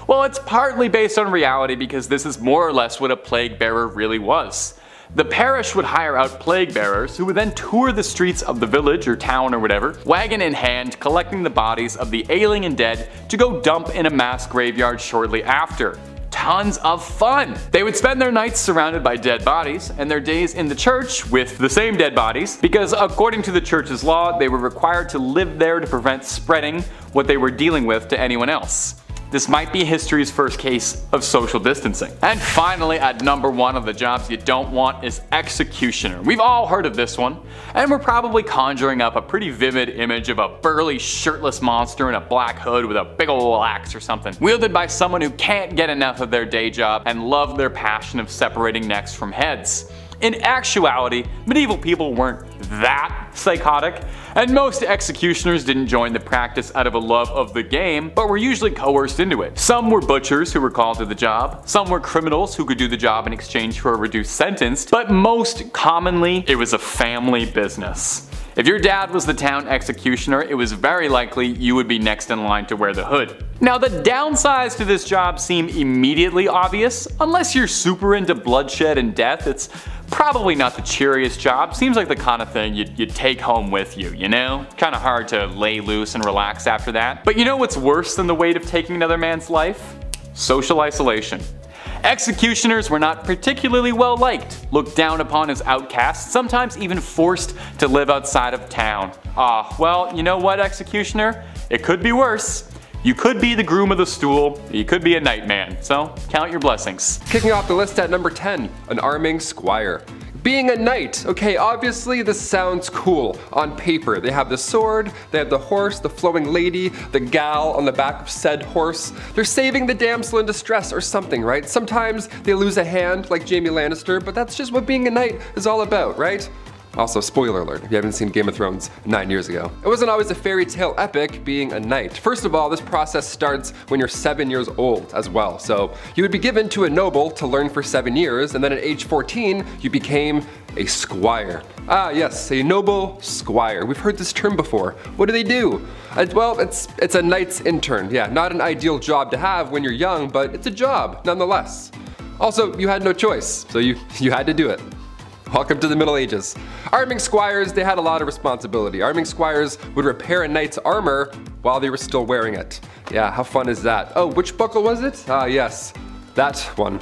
Well, it's partly based on reality because this is more or less what a plague bearer really was. The parish would hire out plague bearers who would then tour the streets of the village or town or whatever, wagon in hand, collecting the bodies of the ailing and dead to go dump in a mass graveyard shortly after. Tons of fun! They would spend their nights surrounded by dead bodies and their days in the church with the same dead bodies because according to the church's law they were required to live there to prevent spreading what they were dealing with to anyone else. This might be history's first case of social distancing. And finally, at number 1 of the jobs you don't want is executioner. We've all heard of this one, and we're probably conjuring up a pretty vivid image of a burly shirtless monster in a black hood with a big ol' axe or something, wielded by someone who can't get enough of their day job and love their passion of separating necks from heads. In actuality, medieval people weren't that psychotic, and most executioners didn't join the practice out of a love of the game, but were usually coerced into it. Some were butchers who were called to the job, some were criminals who could do the job in exchange for a reduced sentence, but most commonly, it was a family business. If your dad was the town executioner, it was very likely you would be next in line to wear the hood. Now the downsides to this job seem immediately obvious. Unless you're super into bloodshed and death, it's probably not the cheeriest job. Seems like the kind of thing you'd take home with you, you know? Kinda hard to lay loose and relax after that. But you know what's worse than the weight of taking another man's life? Social isolation. Executioners were not particularly well liked, looked down upon as outcasts, sometimes even forced to live outside of town. Well, you know what, executioner? It could be worse. You could be the groom of the stool, you could be a nightman, so count your blessings. Kicking off the list at number 10, an arming squire. Being a knight. Okay, obviously this sounds cool on paper. They have the sword, they have the horse, the flowing lady, the gal on the back of said horse. They're saving the damsel in distress or something, right? Sometimes they lose a hand like Jaime Lannister, but that's just what being a knight is all about, right? Also, spoiler alert, if you haven't seen Game of Thrones 9 years ago. It wasn't always a fairy tale epic being a knight. First of all, this process starts when you're 7 years old as well. So you would be given to a noble to learn for 7 years, and then at age 14, you became a squire. Ah yes, a noble squire. We've heard this term before. What do they do? Well, it's a knight's intern. Yeah, not an ideal job to have when you're young, but it's a job nonetheless. Also, you had no choice, so you had to do it. Welcome to the Middle Ages. Arming squires, they had a lot of responsibility. Arming squires would repair a knight's armor while they were still wearing it. Yeah, how fun is that? Oh, which buckle was it? Ah, yes, that one.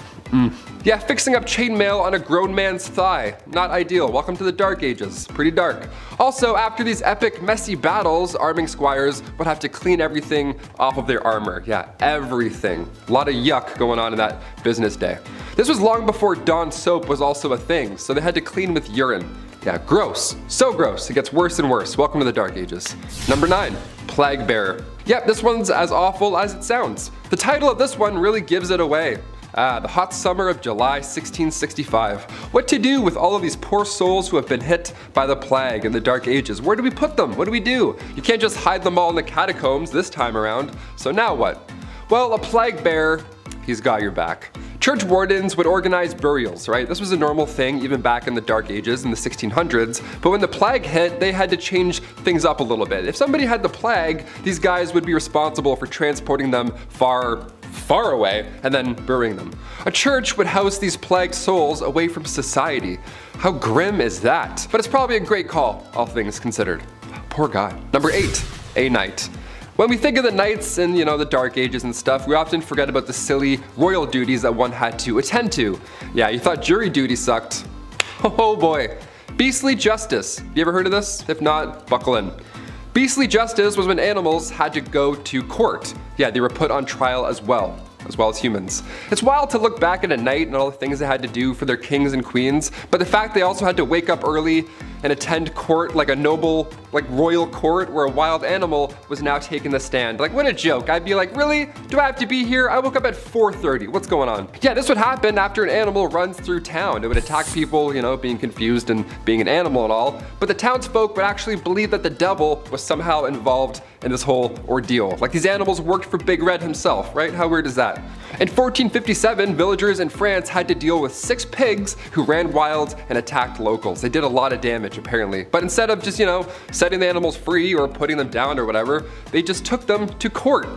Yeah, fixing up chainmail on a grown man's thigh. Not ideal. Welcome to the Dark Ages. Pretty dark. Also, after these epic, messy battles, arming squires would have to clean everything off of their armor. Yeah, everything. A lot of yuck going on in that business day. This was long before Dawn soap was also a thing, so they had to clean with urine. Yeah, gross. So gross. It gets worse and worse. Welcome to the Dark Ages. Number 9, plague bearer. Yep, this one's as awful as it sounds. The title of this one really gives it away. The hot summer of July 1665. What to do with all of these poor souls who have been hit by the plague in the Dark Ages? Where do we put them? What do we do? You can't just hide them all in the catacombs this time around. So now what? Well, a plague bearer, he's got your back. Church wardens would organize burials, right? This was a normal thing even back in the Dark Ages in the 1600s, but when the plague hit, they had to change things up a little bit. If somebody had the plague, these guys would be responsible for transporting them far away and then burying them. A church would house these plagued souls away from society. How grim is that? But it's probably a great call, all things considered. Poor guy. Number 8, a knight. When we think of the knights in, the Dark Ages and stuff, we often forget about the silly royal duties that one had to attend to. Yeah, you thought jury duty sucked. Oh boy. Beastly justice. You ever heard of this? If not, buckle in. Beastly justice was when animals had to go to court. Yeah, they were put on trial as well as humans. It's wild to look back at a knight and all the things they had to do for their kings and queens, but the fact they also had to wake up early and attend court like a noble, royal court where a wild animal was now taking the stand. Like, what a joke. I'd be like, really? Do I have to be here? I woke up at 4:30. What's going on? Yeah, this would happen after an animal runs through town. It would attack people, being confused and being an animal and all, but the townsfolk would actually believe that the devil was somehow involved in this whole ordeal. Like, these animals worked for Big Red himself, right? How weird is that? In 1457, villagers in France had to deal with 6 pigs who ran wild and attacked locals. They did a lot of damage apparently, but instead of just, setting the animals free or putting them down or whatever, they just took them to court.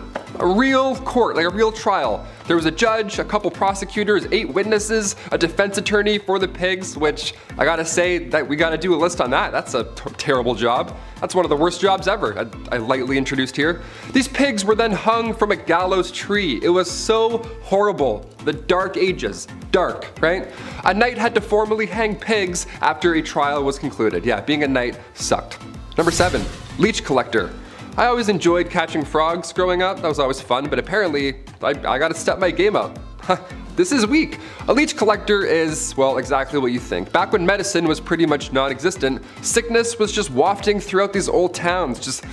A real court, like a real trial. There was a judge, a couple prosecutors, 8 witnesses, a defense attorney for the pigs, which I gotta say that we gotta do a list on that. That's a terrible job. That's one of the worst jobs ever, I lightly introduced here. These pigs were then hung from a gallows tree. It was so horrible. The Dark Ages. Dark, right? A knight had to formally hang pigs after a trial was concluded. Yeah, being a knight sucked. Number 7, leech collector. I always enjoyed catching frogs growing up. That was always fun, but apparently I gotta step my game up. This is weak. A leech collector is, well, exactly what you think. Back when medicine was pretty much non-existent, sickness was just wafting throughout these old towns, just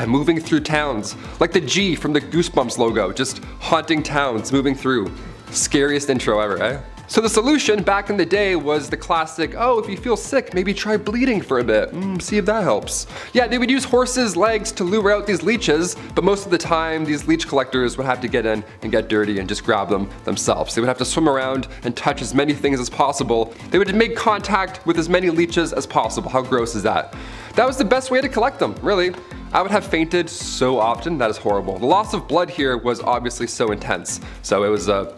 moving through towns. Like the G from the Goosebumps logo, just haunting towns, moving through. Scariest intro ever, eh? So the solution back in the day was the classic, oh, if you feel sick, maybe try bleeding for a bit. See if that helps. Yeah, they would use horses' legs to lure out these leeches, but most of the time, these leech collectors would have to get in and get dirty and just grab them themselves. They would have to swim around and touch as many things as possible. They would make contact with as many leeches as possible. How gross is that? That was the best way to collect them, really. I would have fainted so often, that is horrible. The loss of blood here was obviously so intense, so it was a,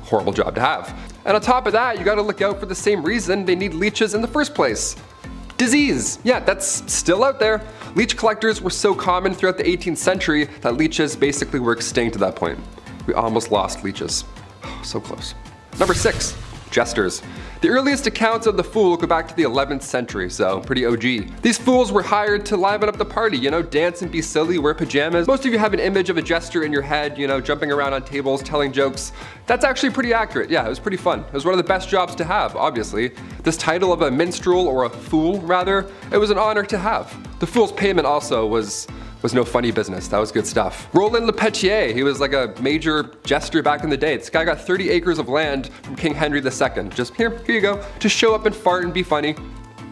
horrible job to have. And on top of that, you gotta look out for the same reason they need leeches in the first place. Disease. Yeah, that's still out there. Leech collectors were so common throughout the 18th century that leeches basically were extinct at that point. We almost lost leeches. So close. Number 6, jesters. The earliest accounts of the fool go back to the 11th century, so pretty OG. These fools were hired to liven up the party, dance and be silly, wear pajamas. Most of you have an image of a jester in your head, jumping around on tables, telling jokes. That's actually pretty accurate. Yeah, it was pretty fun. It was one of the best jobs to have, obviously. This title of a minstrel, or a fool rather, it was an honor to have. The fool's payment also was no funny business. That was good stuff. Roland Le Petier, he was like a major jester back in the day. This guy got 30 acres of land from King Henry II. Just here you go. Just show up and fart and be funny.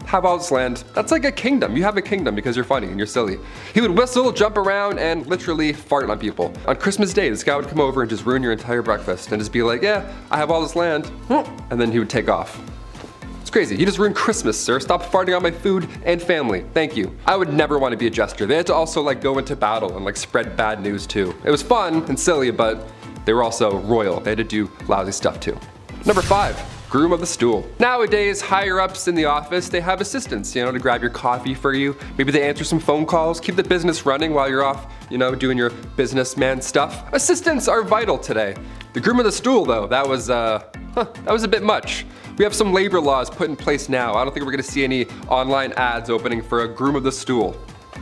Have all this land. That's like a kingdom. You have a kingdom because you're funny and you're silly. He would whistle, jump around, and literally fart on people. On Christmas Day, this guy would come over and just ruin your entire breakfast and just be like, yeah, I have all this land. And then he would take off. It's crazy. You just ruined Christmas, sir. Stop farting on my food and family. Thank you. I would never want to be a jester. They had to also go into battle and spread bad news too. It was fun and silly, but they were also royal. They had to do lousy stuff too. Number 5, groom of the stool. Nowadays, higher ups in the office, they have assistants, to grab your coffee for you. Maybe they answer some phone calls, keep the business running while you're off, doing your businessman stuff. Assistants are vital today. The groom of the stool though, that was a bit much. We have some labor laws put in place now. I don't think we're gonna see any online ads opening for a groom of the stool.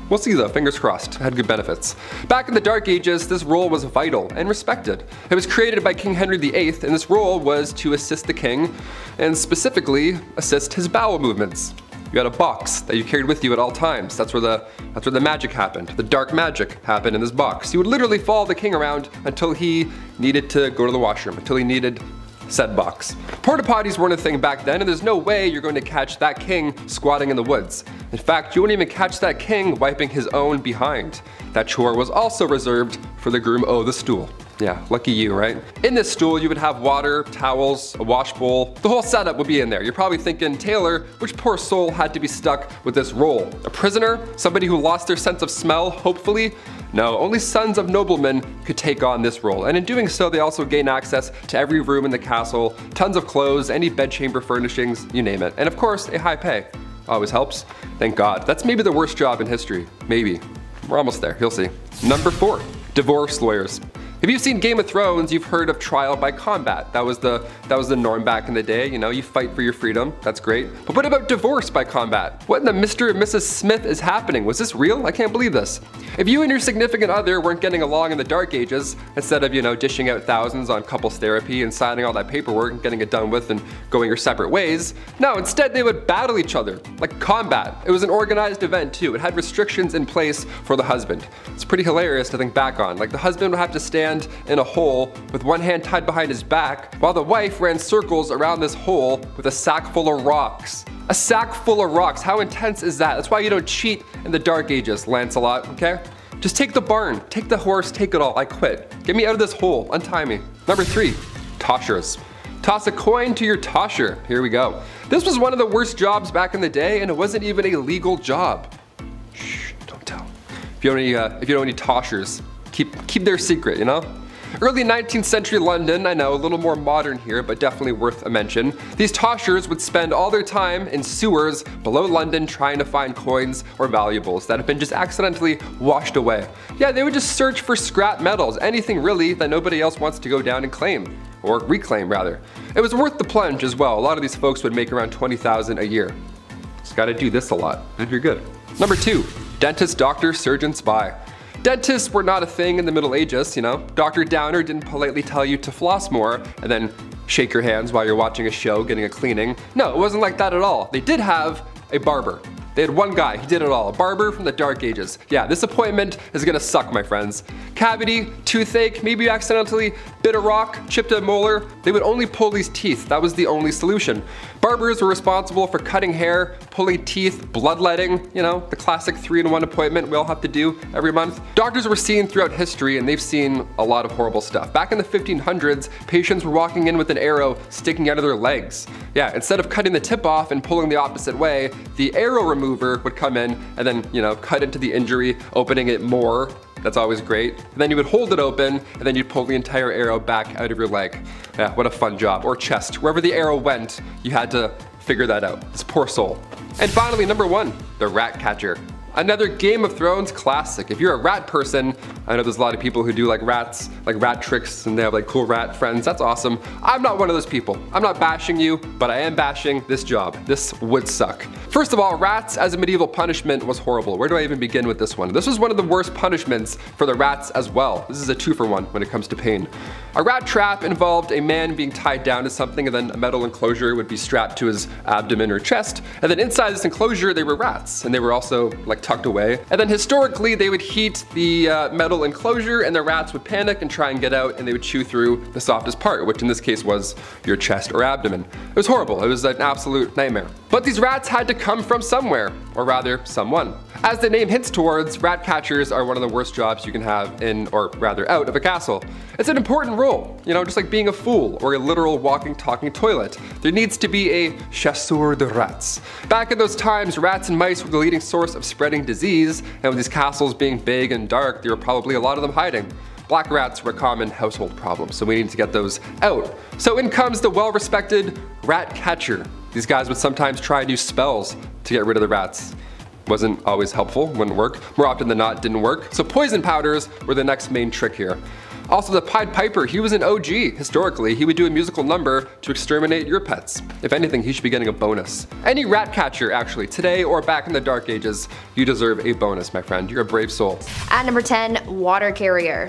We'll see though, fingers crossed. It had good benefits. Back in the Dark Ages, this role was vital and respected. It was created by King Henry VIII, and this role was to assist the king, and specifically assist his bowel movements. You had a box that you carried with you at all times. That's where the magic happened. The dark magic happened in this box. You would literally follow the king around until he needed to go to the washroom, until he needed said box. Porta potties weren't a thing back then, and there's no way you're going to catch that king squatting in the woods. In fact, you wouldn't even catch that king wiping his own behind. That chore was also reserved for the groom o' the stool. Yeah, lucky you, right? In this stool, you would have water, towels, a wash bowl. The whole setup would be in there. You're probably thinking, Taylor, which poor soul had to be stuck with this role? A prisoner? Somebody who lost their sense of smell, hopefully? No, only sons of noblemen could take on this role, and in doing so they also gain access to every room in the castle, tons of clothes, any bedchamber furnishings, you name it, and of course a high pay. Always helps. Thank God. That's maybe the worst job in history. Maybe. We're almost there, you'll see. Number 4, divorce lawyers. If you've seen Game of Thrones, you've heard of trial by combat. That was the norm back in the day, you know, you fight for your freedom, that's great. But what about divorce by combat? What in the Mr. and Mrs. Smith is happening? Was this real? I can't believe this. If you and your significant other weren't getting along in the dark ages, instead of, you know, dishing out thousands on couples therapy and signing all that paperwork and getting it done with and going your separate ways, no, instead they would battle each other, like combat. It was an organized event too. It had restrictions in place for the husband. It's pretty hilarious to think back on. Like the husband would have to stand in a hole with one hand tied behind his back while the wife ran circles around this hole with a sack full of rocks. A sack full of rocks, how intense is that? That's why you don't cheat in the dark ages, Lancelot, okay? Just take the barn, take the horse, take it all, I quit. Get me out of this hole, untie me. Number 3, toshers. Toss a coin to your tosher, here we go. This was one of the worst jobs back in the day and it wasn't even a legal job. Shh, don't tell. If you don't any toshers, keep their secret, you know? Early 19th century London, I know, a little more modern here, but definitely worth a mention. These toshers would spend all their time in sewers below London trying to find coins or valuables that have been just accidentally washed away. Yeah, they would just search for scrap metals, anything really that nobody else wants to go down and claim. Or reclaim, rather. It was worth the plunge as well. A lot of these folks would make around $20,000 a year. Just gotta do this a lot, and you're good. Number 2, dentist, doctor, surgeon, spy. Dentists were not a thing in the Middle Ages, you know. Dr. Downer didn't politely tell you to floss more and then shake your hands while you're watching a show, getting a cleaning. No, it wasn't like that at all. They did have a barber. They had one guy, he did it all, a barber from the dark ages. Yeah, this appointment is gonna suck, my friends. Cavity, toothache, maybe you accidentally bit a rock, chipped a molar. They would only pull these teeth, that was the only solution. Barbers were responsible for cutting hair, pulling teeth, bloodletting, you know, the classic 3-in-1 appointment we all have to do every month. Doctors were seen throughout history and they've seen a lot of horrible stuff. Back in the 1500s, patients were walking in with an arrow sticking out of their legs. Yeah, instead of cutting the tip off and pulling the opposite way, the arrow remover would come in and then, you know, cut into the injury, opening it more. That's always great. And then you would hold it open and then you'd pull the entire arrow back out of your leg. Yeah, what a fun job. Or chest. Wherever the arrow went, you had to figure that out. This poor soul. And finally, number 1, the rat catcher. Another Game of Thrones classic. If you're a rat person, I know there's a lot of people who do like rats, like rat tricks, and they have like cool rat friends. That's awesome. I'm not one of those people. I'm not bashing you, but I am bashing this job. This would suck. First of all, rats as a medieval punishment was horrible. Where do I even begin with this one? This was one of the worst punishments for the rats as well. This is a 2-for-1 when it comes to pain. A rat trap involved a man being tied down to something and then a metal enclosure would be strapped to his abdomen or chest. And then inside this enclosure, they were rats. And they were also like tucked away. And then historically, they would heat the metal enclosure and the rats would panic and try and get out and they would chew through the softest part, which in this case was your chest or abdomen. It was horrible. It was an absolute nightmare. But these rats had to come from somewhere, or rather, someone. As the name hints towards, rat catchers are one of the worst jobs you can have in, or rather out of a castle. It's an important role, you know, just like being a fool or a literal walking, talking toilet. There needs to be a chasseur de rats. Back in those times, rats and mice were the leading source of spreading disease, and with these castles being big and dark, there were probably a lot of them hiding. Black rats were a common household problem, so we need to get those out. So in comes the well-respected rat catcher. These guys would sometimes try new spells to get rid of the rats. Wasn't always helpful, wouldn't work. More often than not, didn't work. So poison powders were the next main trick here. Also, the Pied Piper, he was an OG. Historically, he would do a musical number to exterminate your pets. If anything, he should be getting a bonus. Any rat catcher, actually, today or back in the dark ages, you deserve a bonus, my friend. You're a brave soul. At number 10, water carrier.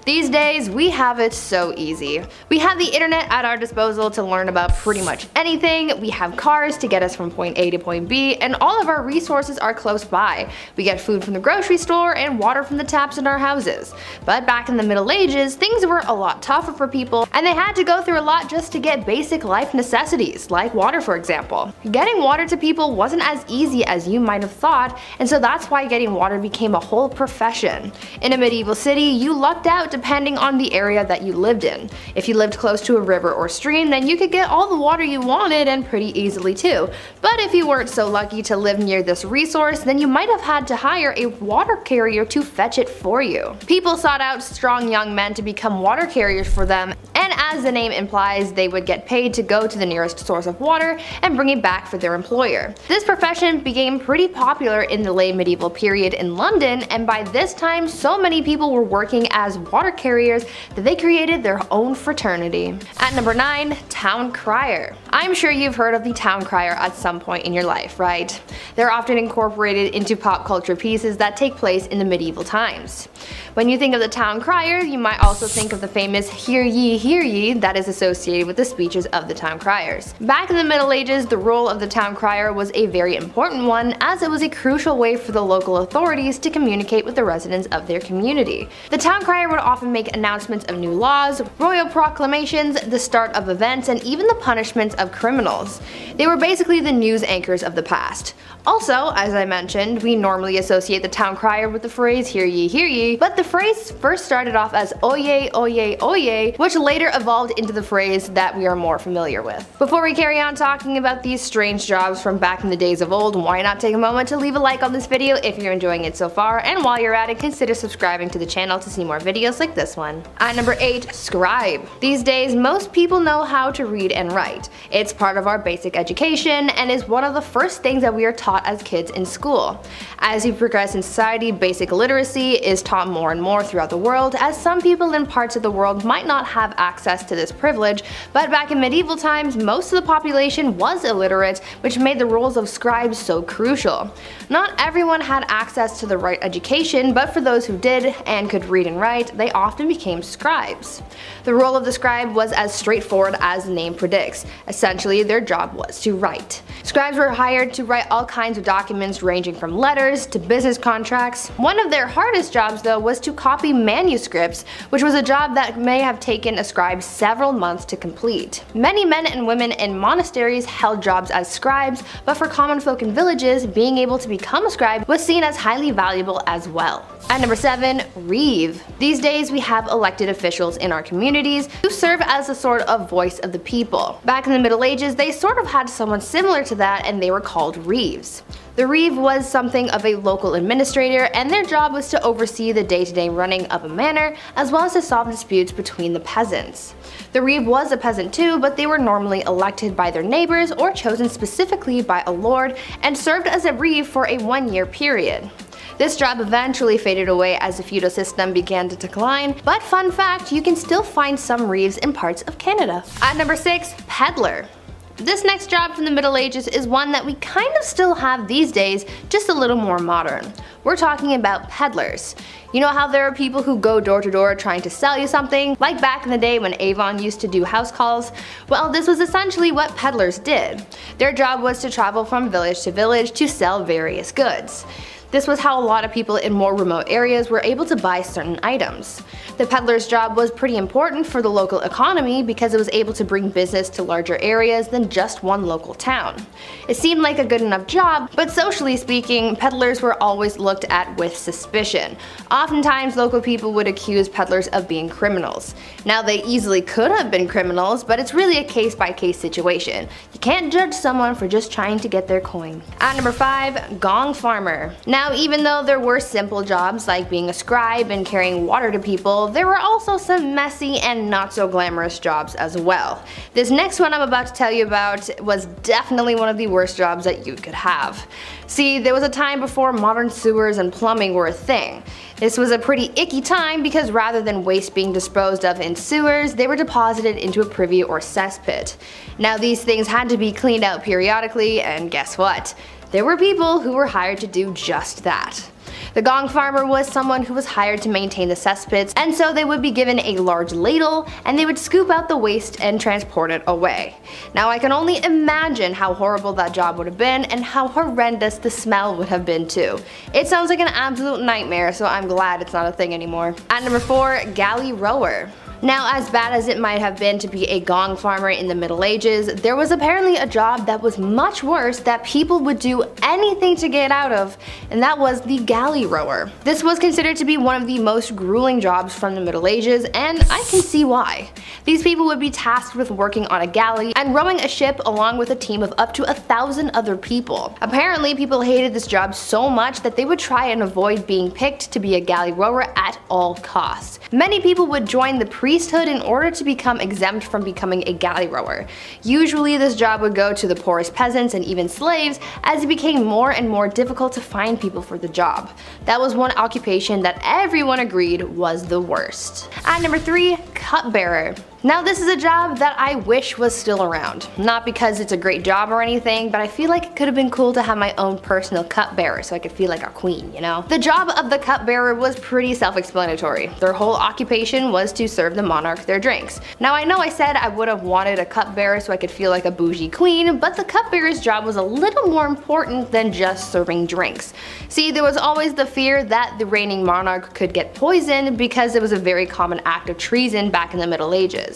These days, we have it so easy. We have the internet at our disposal to learn about pretty much anything, we have cars to get us from point A to point B, and all of our resources are close by. We get food from the grocery store and water from the taps in our houses. But back in the Middle Ages, things were a lot tougher for people, and they had to go through a lot just to get basic life necessities, like water for example. Getting water to people wasn't as easy as you might have thought, and so that's why getting water became a whole profession. In a medieval city, you lucked out depending on the area that you lived in. If you lived close to a river or stream, then you could get all the water you wanted and pretty easily too. But if you weren't so lucky to live near this resource, then you might have had to hire a water carrier to fetch it for you. People sought out strong young men to become water carriers for them, and as the name implies, they would get paid to go to the nearest source of water and bring it back for their employer. This profession became pretty popular in the late medieval period in London, and by this time so many people were working as water carriers that they created their own fraternity. At number 9, town crier. I'm sure you've heard of the town crier at some point in your life, right? They're often incorporated into pop culture pieces that take place in the medieval times. When you think of the town crier, you might also think of the famous hear ye that is associated with the speeches of the town criers. Back in the Middle Ages, the role of the town crier was a very important one, as it was a crucial way for the local authorities to communicate with the residents of their community. The town crier would often make announcements of new laws, royal proclamations, the start of events, and even the punishments of criminals. They were basically the news anchors of the past. Also, as I mentioned, we normally associate the town crier with the phrase hear ye, but the phrase first started off as oye, oye, oye, which later evolved into the phrase that we are more familiar with. Before we carry on talking about these strange jobs from back in the days of old, why not take a moment to leave a like on this video if you're enjoying it so far, and while you're at it, consider subscribing to the channel to see more videos like this one. At number 8, scribe. These days, most people know how to read and write. It's part of our basic education and is one of the first things that we are taught as kids in school. As we progress in society, basic literacy is taught more and more throughout the world, as some people in parts of the world might not have access to this privilege, but back in medieval times, most of the population was illiterate, which made the roles of scribes so crucial. Not everyone had access to the right education, but for those who did and could read and write, they often became scribes. The role of the scribe was as straightforward as the name predicts. Essentially, their job was to write. Scribes were hired to write all kinds of documents ranging from letters to business contracts. One of their hardest jobs though was to copy manuscripts, which was a job that may have taken a scribe several months to complete. Many men and women in monasteries held jobs as scribes, but for common folk in villages, being able to become a scribe was seen as highly valuable as well. At number 7, reeve. These days we have elected officials in our communities who serve as a sort of voice of the people. Back in the Middle Ages, they sort of had someone similar to that, and they were called reeves. The reeve was something of a local administrator, and their job was to oversee the day-to-day running of a manor, as well as to solve disputes between the peasants. The reeve was a peasant too, but they were normally elected by their neighbors or chosen specifically by a lord, and served as a reeve for a 1-year period. This job eventually faded away as the feudal system began to decline, but fun fact, you can still find some reeves in parts of Canada. At number 6, peddler. This next job from the Middle Ages is one that we kind of still have these days, just a little more modern. We're talking about peddlers. You know how there are people who go door to door trying to sell you something, like back in the day when Avon used to do house calls? Well, this was essentially what peddlers did. Their job was to travel from village to village to sell various goods. This was how a lot of people in more remote areas were able to buy certain items. The peddler's job was pretty important for the local economy because it was able to bring business to larger areas than just one local town. It seemed like a good enough job, but socially speaking, peddlers were always looked at with suspicion. Oftentimes, local people would accuse peddlers of being criminals. Now, they easily could have been criminals, but it's really a case-by-case situation. You can't judge someone for just trying to get their coin. At number 5, gong farmer. Now, even though there were simple jobs like being a scribe and carrying water to people, there were also some messy and not so glamorous jobs as well. This next one I'm about to tell you about was definitely one of the worst jobs that you could have. See, there was a time before modern sewers and plumbing were a thing. This was a pretty icky time because rather than waste being disposed of in sewers, they were deposited into a privy or cesspit. Now, these things had to be cleaned out periodically, and guess what? There were people who were hired to do just that. The gong farmer was someone who was hired to maintain the cesspits, and so they would be given a large ladle and they would scoop out the waste and transport it away. Now, I can only imagine how horrible that job would have been and how horrendous the smell would have been too. It sounds like an absolute nightmare, so I'm glad it's not a thing anymore. At number 4, galley rower. Now, as bad as it might have been to be a gong farmer in the Middle Ages, there was apparently a job that was much worse that people would do anything to get out of, and that was the galley rower. This was considered to be one of the most grueling jobs from the Middle Ages, and I can see why. These people would be tasked with working on a galley and rowing a ship along with a team of up to 1,000 other people. Apparently, people hated this job so much that they would try and avoid being picked to be a galley rower at all costs. Many people would join the priesthood in order to become exempt from becoming a galley rower. Usually this job would go to the poorest peasants and even slaves, as it became more and more difficult to find people for the job. That was one occupation that everyone agreed was the worst. At number 3, cupbearer. Now this is a job that I wish was still around. Not because it's a great job or anything, but I feel like it could have been cool to have my own personal cupbearer so I could feel like a queen, you know? The job of the cupbearer was pretty self-explanatory. Their whole occupation was to serve the monarch their drinks. Now I know I said I would have wanted a cupbearer so I could feel like a bougie queen, but the cupbearer's job was a little more important than just serving drinks. See, there was always the fear that the reigning monarch could get poisoned because it was a very common act of treason back in the Middle Ages.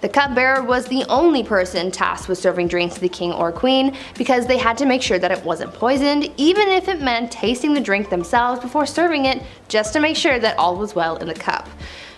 The cupbearer was the only person tasked with serving drinks to the king or queen because they had to make sure that it wasn't poisoned, even if it meant tasting the drink themselves before serving it, just to make sure that all was well in the cup.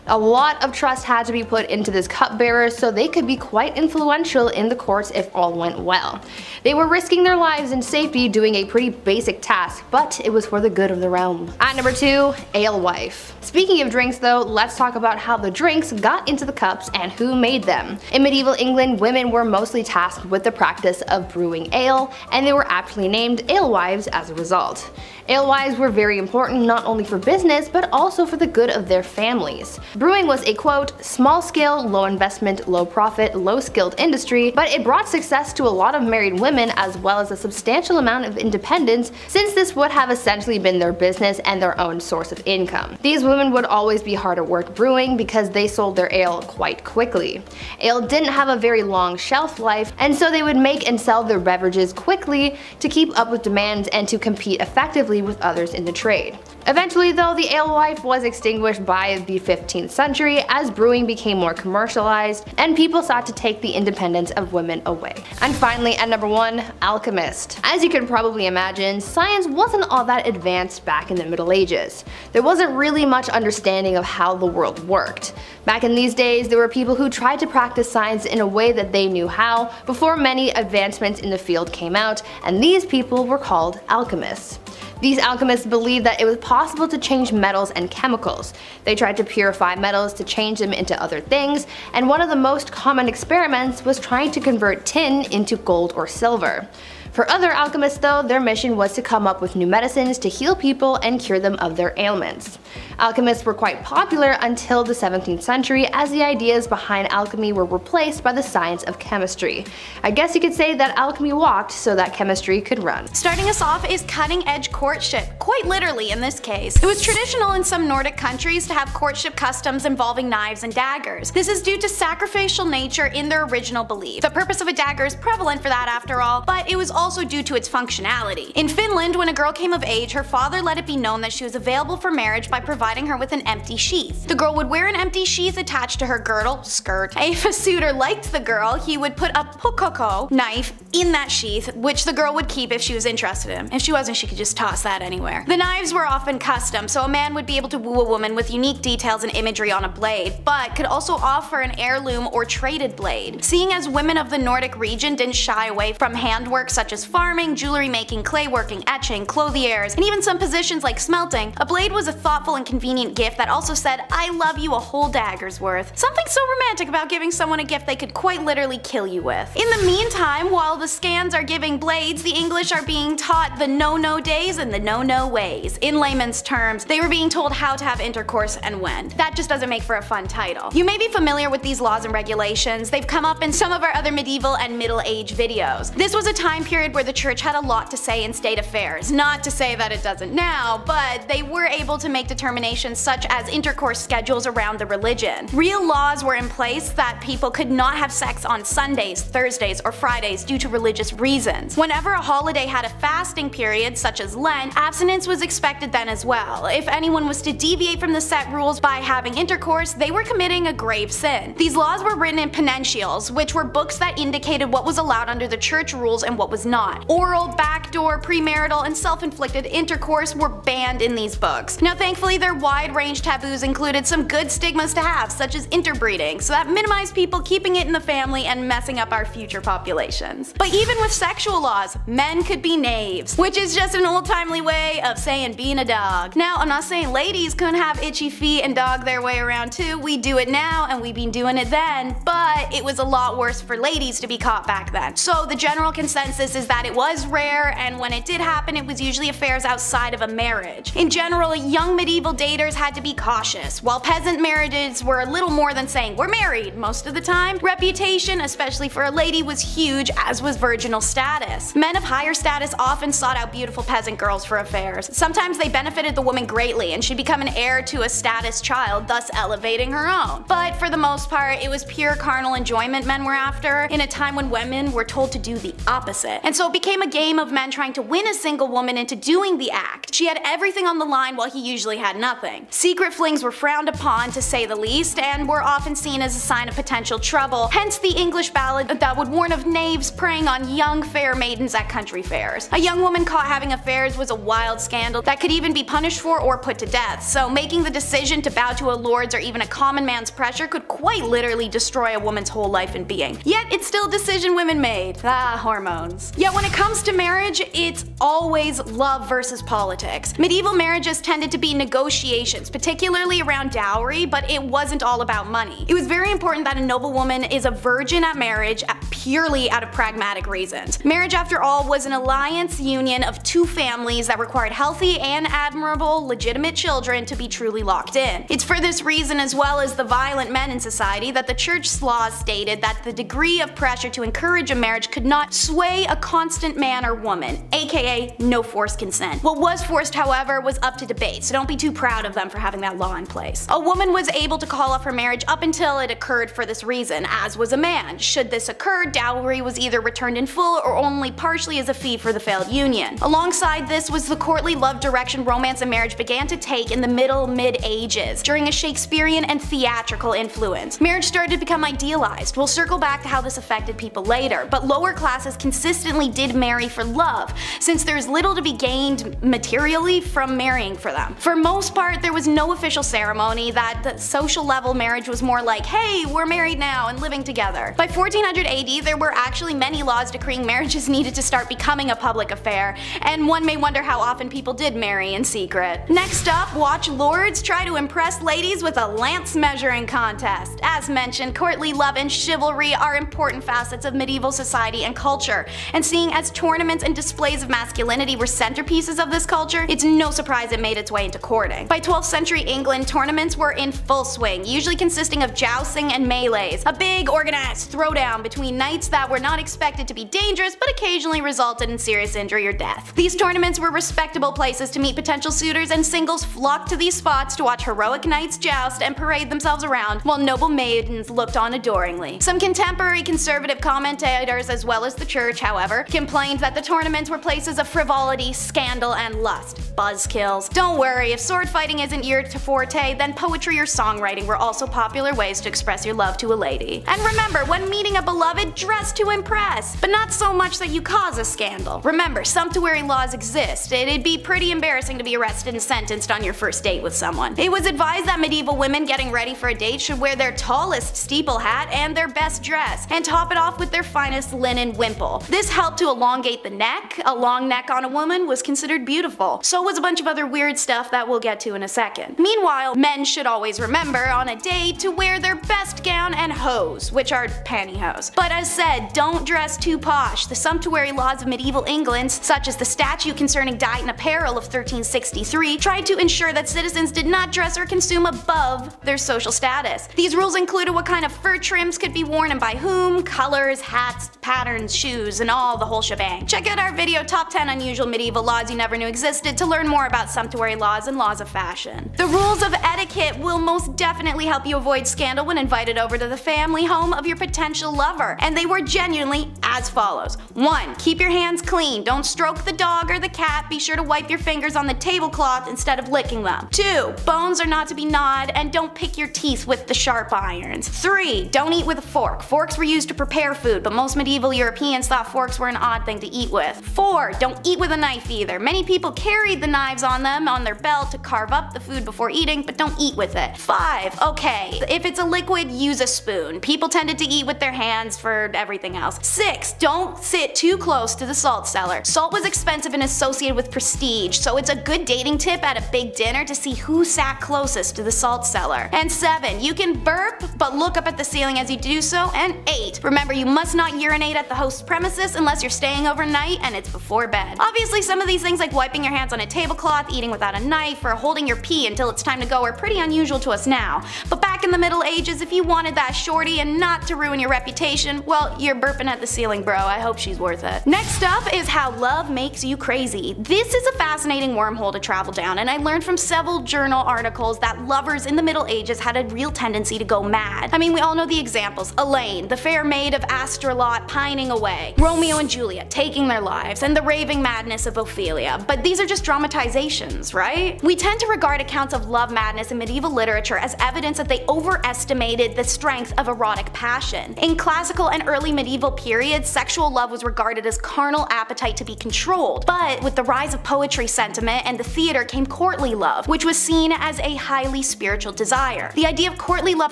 A lot of trust had to be put into this cupbearer so they could be quite influential in the courts if all went well. They were risking their lives and safety doing a pretty basic task, but it was for the good of the realm. At number 2, alewife. Speaking of drinks though, let's talk about how the drinks got into the cups and who made them. In medieval England, women were mostly tasked with the practice of brewing ale, and they were aptly named alewives as a result. Alewives were very important not only for business, but also for the good of their families. Brewing was a quote, small scale, low investment, low profit, low skilled industry, but it brought success to a lot of married women as well as a substantial amount of independence, since this would have essentially been their business and their own source of income. These women would always be hard at work brewing because they sold their ale quite quickly. Ale didn't have a very long shelf life, and so they would make and sell their beverages quickly to keep up with demand and to compete effectively with others in the trade. Eventually though, the alewife was extinguished by the 15th century as brewing became more commercialized and people sought to take the independence of women away. And finally, at number 1, alchemist. As you can probably imagine, science wasn't all that advanced back in the Middle Ages. There wasn't really much understanding of how the world worked. Back in these days, there were people who tried to practice science in a way that they knew how before many advancements in the field came out, and these people were called alchemists. These alchemists believed that it was possible to change metals and chemicals. They tried to purify metals to change them into other things, and one of the most common experiments was trying to convert tin into gold or silver. For other alchemists though, their mission was to come up with new medicines to heal people and cure them of their ailments. Alchemists were quite popular until the 17th century, as the ideas behind alchemy were replaced by the science of chemistry. I guess you could say that alchemy walked so that chemistry could run. Starting us off is cutting-edge courtship, quite literally in this case. It was traditional in some Nordic countries to have courtship customs involving knives and daggers. This is due to sacrificial nature in their original belief. The purpose of a dagger is prevalent for that after all, but it was also due to its functionality. In Finland, when a girl came of age, her father let it be known that she was available for marriage by providing her with an empty sheath. The girl would wear an empty sheath attached to her girdle, skirt. If a suitor liked the girl, he would put a pukkoko knife in that sheath, which the girl would keep if she was interested in him. If she wasn't, she could just toss that anywhere. The knives were often custom, so a man would be able to woo a woman with unique details and imagery on a blade, but could also offer an heirloom or traded blade. Seeing as women of the Nordic region didn't shy away from handwork such as farming, jewelry making, clay working, etching, clothiers, and even some positions like smelting, a blade was a thoughtful and convenient gift that also said, "I love you" a whole dagger's worth. Something so romantic about giving someone a gift they could quite literally kill you with. In the meantime, while the Scans are giving blades, the English are being taught the no-no days and the no-no ways. In layman's terms, they were being told how to have intercourse and when. That just doesn't make for a fun title. You may be familiar with these laws and regulations. They've come up in some of our other medieval and middle age videos. This was a time period period where the church had a lot to say in state affairs. Not to say that it doesn't now, but they were able to make determinations such as intercourse schedules around the religion. Real laws were in place that people could not have sex on Sundays, Thursdays, or Fridays due to religious reasons. Whenever a holiday had a fasting period, such as Lent, abstinence was expected then as well. If anyone was to deviate from the set rules by having intercourse, they were committing a grave sin. These laws were written in penitentials, which were books that indicated what was allowed under the church rules and what was not. Oral, backdoor, premarital, and self-inflicted intercourse were banned in these books. Now thankfully their wide-range taboos included some good stigmas to have, such as interbreeding, so that minimized people keeping it in the family and messing up our future populations. But even with sexual laws, men could be knaves, which is just an old-timely way of saying being a dog. Now I'm not saying ladies couldn't have itchy feet and dog their way around too. We do it now and we've been doing it then, but it was a lot worse for ladies to be caught back then. So the general consensus is that it was rare, and when it did happen it was usually affairs outside of a marriage. In general, young medieval daters had to be cautious. While peasant marriages were a little more than saying we're married most of the time, reputation, especially for a lady, was huge, as was virginal status. Men of higher status often sought out beautiful peasant girls for affairs. Sometimes they benefited the woman greatly and she'd become an heir to a status child, thus elevating her own. But for the most part, it was pure carnal enjoyment men were after, in a time when women were told to do the opposite. And so it became a game of men trying to win a single woman into doing the act. She had everything on the line while he usually had nothing. Secret flings were frowned upon, to say the least, and were often seen as a sign of potential trouble, hence the English ballad that would warn of knaves preying on young fair maidens at country fairs. A young woman caught having affairs was a wild scandal that could even be punished for or put to death, so making the decision to bow to a lord's or even a common man's pressure could quite literally destroy a woman's whole life and being. Yet it's still a decision women made. Ah, hormones. Yet when it comes to marriage, it's always love versus politics. Medieval marriages tended to be negotiations, particularly around dowry, but it wasn't all about money. It was very important that a noble woman is a virgin at marriage purely out of pragmatic reasons. Marriage, after all, was an alliance union of two families that required healthy and admirable legitimate children to be truly locked in. It's for this reason, as well as the violent men in society, that the church's laws stated that the degree of pressure to encourage a marriage could not sway a constant man or woman, aka no forced consent. What was forced, however, was up to debate, so don't be too proud of them for having that law in place. A woman was able to call off her marriage up until it occurred for this reason, as was a man. Should this occur, dowry was either returned in full or only partially as a fee for the failed union. Alongside this was the courtly love direction romance and marriage began to take in the mid-ages, during a Shakespearean and theatrical influence. Marriage started to become idealized. We'll circle back to how this affected people later, but lower classes consistently did marry for love, since there's little to be gained materially from marrying for them. For most part, there was no official ceremony. That the social level marriage was more like, hey, we're married now and living together. By 1400 AD, there were actually many laws decreeing marriages needed to start becoming a public affair, and one may wonder how often people did marry in secret. Next up, watch lords try to impress ladies with a lance measuring contest. As mentioned, courtly love and chivalry are important facets of medieval society and culture, and seeing as tournaments and displays of masculinity were centerpieces of this culture, it's no surprise it made its way into courting. By 12th century England, tournaments were in full swing, usually consisting of jousting and melees, a big organized throwdown between knights that were not expected to be dangerous but occasionally resulted in serious injury or death. These tournaments were respectable places to meet potential suitors, and singles flocked to these spots to watch heroic knights joust and parade themselves around while noble maidens looked on adoringly. Some contemporary conservative commentators, as well as the church, however, complained that the tournaments were places of frivolity, scandal, and lust. Buzzkills. Don't worry, if sword fighting isn't your forte, then poetry or songwriting were also popular ways to express your love to a lady. And remember, when meeting a beloved, dress to impress, but not so much that you cause a scandal. Remember, sumptuary laws exist. It'd be pretty embarrassing to be arrested and sentenced on your first date with someone. It was advised that medieval women getting ready for a date should wear their tallest steeple hat and their best dress, and top it off with their finest linen wimple. This helped to elongate the neck. A long neck on a woman was considered beautiful. So was a bunch of other weird stuff that we'll get to in a second. Meanwhile, men should always remember on a date to wear their best gown and hose, which are pantyhose. But as said, don't dress too posh. The sumptuary laws of medieval England, such as the statute concerning diet and apparel of 1363, tried to ensure that citizens did not dress or consume above their social status. These rules included what kind of fur trims could be worn and by whom, colors, hats, patterns, shoes, and all the whole shebang. Check out our video Top 10 Unusual Medieval Laws You Never Knew Existed to learn more about sumptuary laws and laws of fashion. The rules of etiquette will most definitely help you avoid scandal when invited over to the family home of your potential lover, and they were genuinely as follows. 1. Keep your hands clean. Don't stroke the dog or the cat. Be sure to wipe your fingers on the tablecloth instead of licking them. 2. Bones are not to be gnawed, and don't pick your teeth with the sharp irons. 3. Don't eat with a fork. Forks were used to prepare food, but most medieval Europeans thought forks were an odd thing to eat with. 4. Don't eat with a knife either. Many people carried the knives on them on their belt to carve up the food before eating, but don't eat with it. 5. Okay, if it's a liquid, use a spoon. People tended to eat with their hands for everything else. 6. Don't sit too close to the salt cellar. Salt was expensive and associated with prestige, so it's a good dating tip at a big dinner to see who sat closest to the salt cellar. And 7. You can burp, but look up at the ceiling as you do so. And 8. Remember, you must not urinate at the host's premises unless you're staying overnight and it's before bed. Obviously, some of these things like wiping your hands on a tablecloth, eating without a knife, or holding your pee until it's time to go are pretty unusual to us now. But back in the Middle Ages, if you wanted that shorty and not to ruin your reputation, well, you're burping at the ceiling, bro. I hope she's worth it. Next up is how love makes you crazy. This is a fascinating wormhole to travel down, and I learned from several journal articles that lovers in the Middle Ages had a real tendency to go mad. I mean, we all know the examples. Elaine, the fair maid of Astolat, pining away. Romeo and Juliet taking their lives, and the raving madness of Ophelia. But these are just dramatizations, right? We tend to regard accounts of love madness in medieval literature as evidence that they overestimated the strength of erotic passion. In classical and early medieval periods, sexual love was regarded as carnal appetite to be controlled. But with the rise of poetry sentiment and the theater came courtly love, which was seen as a highly spiritual desire. The idea of courtly love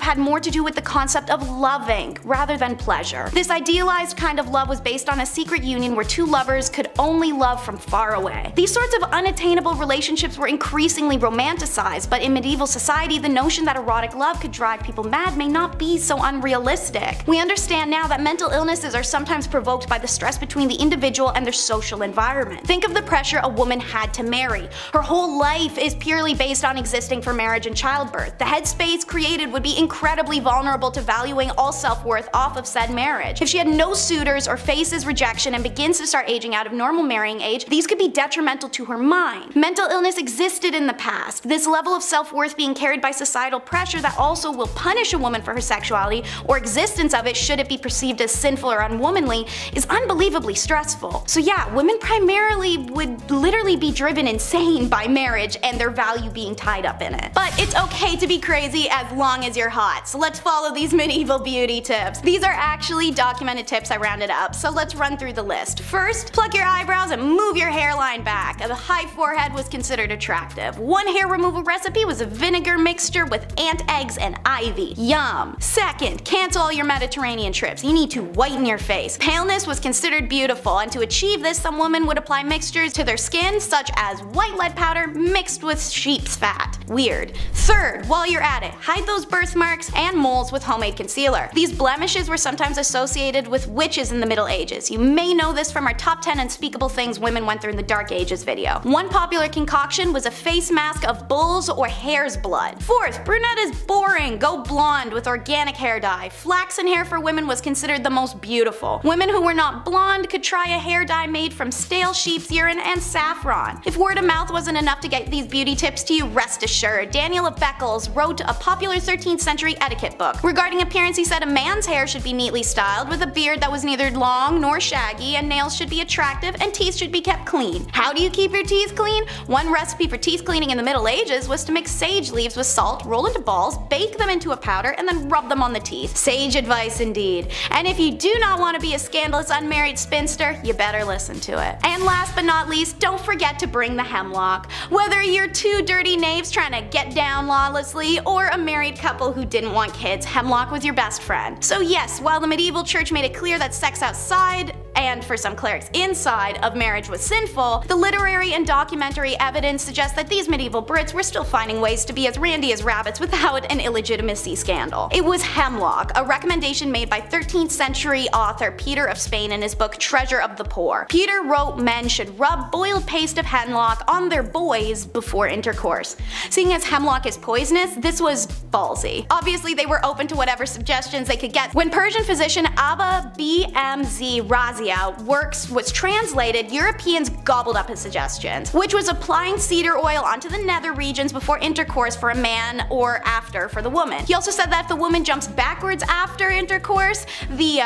had more to do with the concept of loving rather than pleasure. This idealized kind of love was based on a secret union where two lovers could only love from far away. These sorts of unattainable relationships were increasingly romanticized, but in medieval society, the notion that erotic love could drive people mad may not be so unrealistic. We understand now that mental illnesses are sometimes provoked by the stress between the individual and their social environment. Think of the pressure a woman had to marry. Her whole life is purely based on existing for marriage and childbirth. The headspace created would be incredibly vulnerable to valuing all self-worth off of said marriage. If she had no suitors or faces rejection and begins to start aging out of normal marrying age, these could be detrimental to her mind. Mental illness existed in the past. This level of self-worth being carried by societal pressure that also will punish a woman for her sexuality or existence of it should it be perceived as sinful or unwomanly is unbelievably stressful. So yeah, women primarily would literally be driven insane by marriage and their value being tied up in it. But it's okay to be crazy as long as you're hot, so let's follow these medieval beauty tips. These are actually documented tips I rounded up, so let's run through the list. First, pluck your eyebrows and move your hairline back. A high forehead was considered attractive. One hair removal recipe was a vinegar mixture with ant eggs and ivy. Yum. Second, cancel all your Mediterranean trips. You need to whiten your face. Paleness was considered beautiful, and to achieve this, some women would apply mixtures to their skin such as white lead powder mixed with sheep's fat. Weird. Third, while you're at it, hide those birthmarks and moles with homemade concealer. These blemishes were sometimes associated with witches in the Middle Ages. You may know this from our top 10 unspeakable things women went through in the Dark Ages video. One popular concoction was a face mask of bull's or hare's blood. Fourth, brunette is boring. Go blonde with organic hair dye. Flaxen hair for women was considered the most beautiful. Women who were not blonde could try a hair dye made from stale sheep's urine and saffron. If word of mouth wasn't enough to get these beauty tips to you, rest assured, Daniel of Beccles wrote a popular 13th century etiquette book. Regarding appearance, he said a man's hair should be neatly styled with a beard that was neither long nor shaggy, and nails should be attractive and teeth should be kept clean. How do you keep your teeth clean? One recipe for teeth cleaning in the Middle Ages was to mix sage leaves with salt, roll into balls, bake them into a powder, and then rub them on the teeth. Sage advice indeed. And if you do not want to be a scandalous unmarried spinster, you better listen to it. And last but not least, don't forget to bring the hemlock. Whether you're two dirty knaves trying to get down lawlessly, or a married couple who didn't want kids, hemlock was your best friend. So yes, while the medieval church made it clear that sex outside and for some clerics inside, of marriage was sinful, the literary and documentary evidence suggests that these medieval Brits were still finding ways to be as randy as rabbits without an illegitimacy scandal. It was hemlock, a recommendation made by 13th century author Peter of Spain in his book Treasure of the Poor. Peter wrote men should rub boiled paste of hemlock on their boys before intercourse. Seeing as hemlock is poisonous, this was ballsy. Obviously they were open to whatever suggestions they could get. When Persian physician Abba BMZ Razia works was translated, Europeans gobbled up his suggestions, which was applying cedar oil onto the nether regions before intercourse for a man or after for the woman. He also said that if the woman jumps backwards after intercourse, the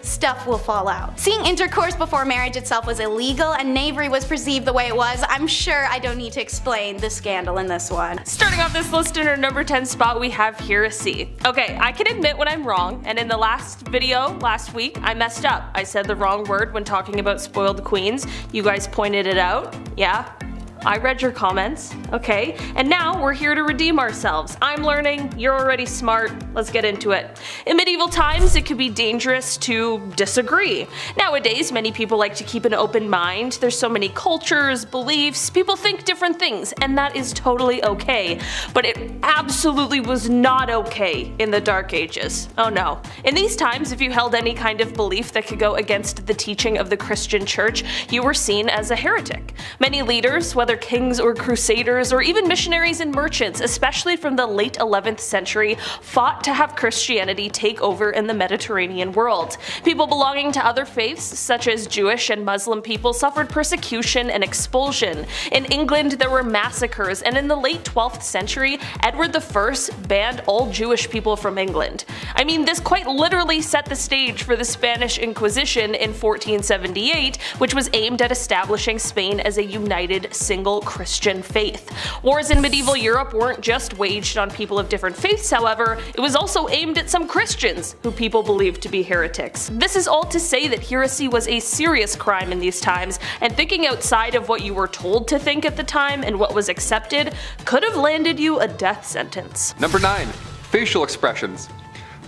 stuff will fall out. Seeing intercourse before marriage itself was illegal and knavery was perceived the way it was, I'm sure I don't need to explain the scandal in this one. Starting off this list in our number 10 spot, we have heresy. Okay, I can admit when I'm wrong, and in the last video last week I messed up. I said the wrong word when talking about spoiled queens. You guys pointed it out. Yeah, I read your comments, okay? And now we're here to redeem ourselves. I'm learning, you're already smart, let's get into it. In medieval times, it could be dangerous to disagree. Nowadays, many people like to keep an open mind. There's so many cultures, beliefs, people think different things, and that is totally okay. But it absolutely was not okay in the Dark Ages. Oh no. In these times, if you held any kind of belief that could go against the teaching of the Christian Church, you were seen as a heretic. Many leaders, whether kings or crusaders or even missionaries and merchants, especially from the late 11th century, fought to have Christianity take over in the Mediterranean world. People belonging to other faiths, such as Jewish and Muslim people, suffered persecution and expulsion. In England there were massacres, and in the late 12th century, Edward I banned all Jewish people from England. I mean, this quite literally set the stage for the Spanish Inquisition in 1478, which was aimed at establishing Spain as a united single Christian faith. Wars in medieval Europe weren't just waged on people of different faiths, however, it was also aimed at some Christians who people believed to be heretics. This is all to say that heresy was a serious crime in these times, and thinking outside of what you were told to think at the time and what was accepted could have landed you a death sentence. Number 9. Facial expressions.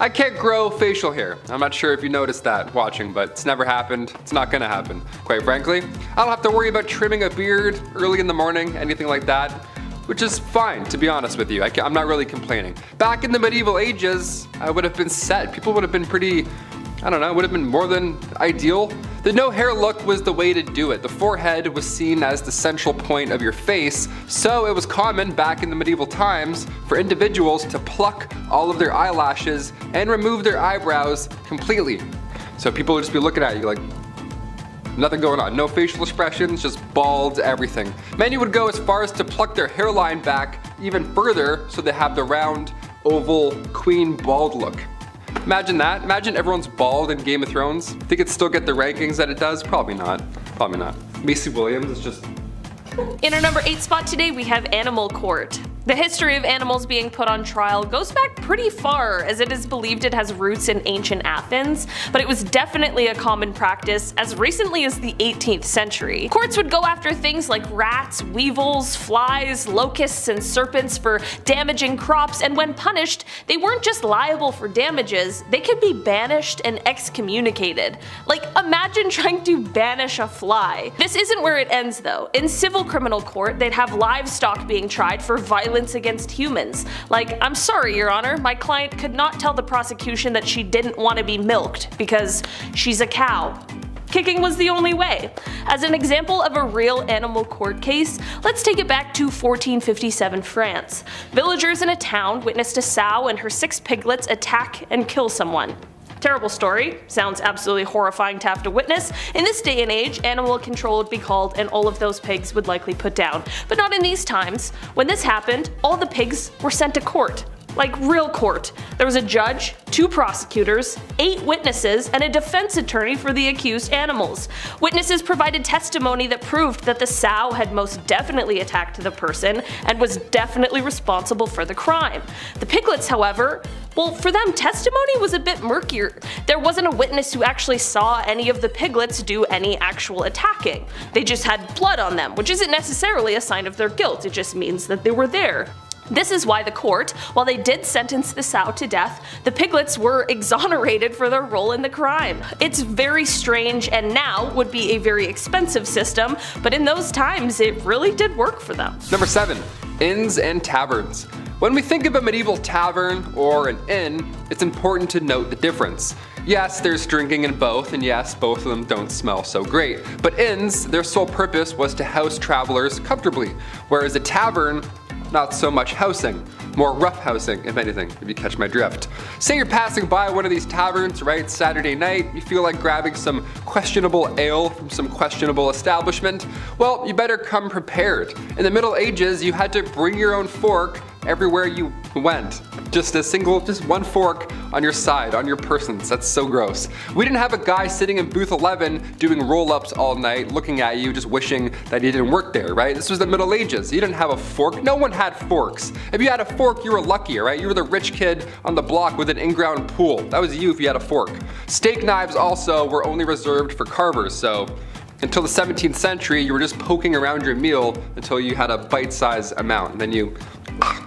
I can't grow facial hair. I'm not sure if you noticed that watching, but it's never happened. It's not gonna happen. Quite frankly, I don't have to worry about trimming a beard early in the morning, anything like that, which is fine, to be honest with you. I'm not really complaining. Back in the medieval ages, I would have been set. People would have been pretty, I don't know, would have been more than ideal. The no hair look was the way to do it. The forehead was seen as the central point of your face, so it was common back in the medieval times for individuals to pluck all of their eyelashes and remove their eyebrows completely. So people would just be looking at you like, nothing going on, no facial expressions, just bald everything. Many would go as far as to pluck their hairline back even further so they have the round, oval, queen bald look. Imagine that. Imagine everyone's bald in Game of Thrones. Think it'd still get the rankings that it does? Probably not. Probably not. Macy Williams is just... In our number 8 spot today, we have Animal Court. The history of animals being put on trial goes back pretty far, as it is believed it has roots in ancient Athens, but it was definitely a common practice as recently as the 18th century. Courts would go after things like rats, weevils, flies, locusts, and serpents for damaging crops, and when punished, they weren't just liable for damages, they could be banished and excommunicated. Like, imagine trying to banish a fly. This isn't where it ends though. In civil criminal court, they'd have livestock being tried for violence against humans. Like, I'm sorry, Your Honor, my client could not tell the prosecution that she didn't want to be milked because she's a cow. Kicking was the only way. As an example of a real animal court case, let's take it back to 1457 France. Villagers in a town witnessed a sow and her 6 piglets attack and kill someone. Terrible story, sounds absolutely horrifying to have to witness. In this day and age, animal control would be called and all of those pigs would likely put down. But not in these times. When this happened, all the pigs were sent to court. Like real court. There was a judge, 2 prosecutors, 8 witnesses, and a defense attorney for the accused animals. Witnesses provided testimony that proved that the sow had most definitely attacked the person and was definitely responsible for the crime. The piglets, however, well, for them, testimony was a bit murkier. There wasn't a witness who actually saw any of the piglets do any actual attacking. They just had blood on them, which isn't necessarily a sign of their guilt, it just means that they were there. This is why the court, while they did sentence the sow to death, the piglets were exonerated for their role in the crime. It's very strange and now would be a very expensive system, but in those times it really did work for them. Number 7. Inns and taverns. When we think of a medieval tavern or an inn, it's important to note the difference. Yes, there's drinking in both, and yes, both of them don't smell so great. But inns, their sole purpose was to house travelers comfortably, whereas a tavern, not so much housing. More rough housing, if anything, if you catch my drift. Say you're passing by one of these taverns, right, Saturday night, you feel like grabbing some questionable ale from some questionable establishment, well, you better come prepared. In the Middle Ages, you had to bring your own fork everywhere you went. Just one fork on your side, on your persons. That's so gross. We didn't have a guy sitting in booth 11 doing roll-ups all night, looking at you, just wishing that he didn't work there, right? This was the Middle Ages. You didn't have a fork. No one had forks. If you had a fork, you were lucky, right? You were the rich kid on the block with an in-ground pool. That was you if you had a fork. Steak knives also were only reserved for carvers, so until the 17th century, you were just poking around your meal until you had a bite-sized amount, and then you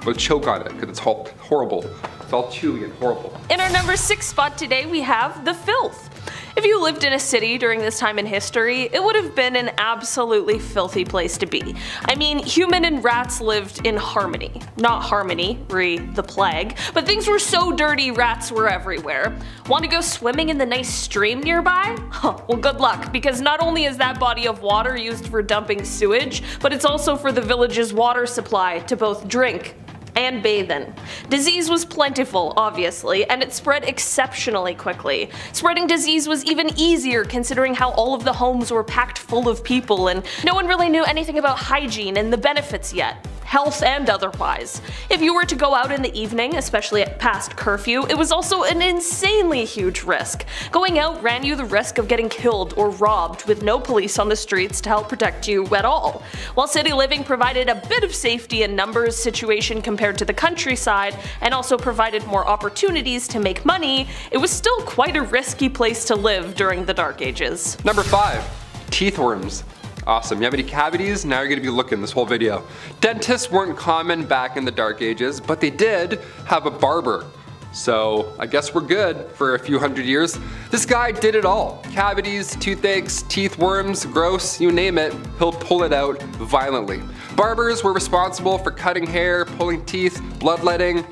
would choke on it because it's horrible. It's all chewy and horrible. In our number 6 spot today, we have the filth. If you lived in a city during this time in history, it would have been an absolutely filthy place to be. I mean, human and rats lived in harmony. Not harmony, re the plague, but things were so dirty rats were everywhere. Want to go swimming in the nice stream nearby? Huh, well good luck, because not only is that body of water used for dumping sewage, but it's also for the village's water supply to both drink and bathe in. Disease was plentiful, obviously, and it spread exceptionally quickly. Spreading disease was even easier considering how all of the homes were packed full of people and no one really knew anything about hygiene and the benefits yet, health and otherwise. If you were to go out in the evening, especially at past curfew, it was also an insanely huge risk. Going out ran you the risk of getting killed or robbed with no police on the streets to help protect you at all. While city living provided a bit of safety in numbers situation compared to the countryside and also provided more opportunities to make money, it was still quite a risky place to live during the Dark Ages. Number 5. Teeth worms. Awesome. You have any cavities? Now you're going to be looking this whole video. Dentists weren't common back in the Dark Ages, but they did have a barber. So I guess we're good for a few hundred years. This guy did it all. Cavities, toothaches, teeth worms, gross, you name it, he'll pull it out violently. Barbers were responsible for cutting hair, pulling teeth, bloodletting,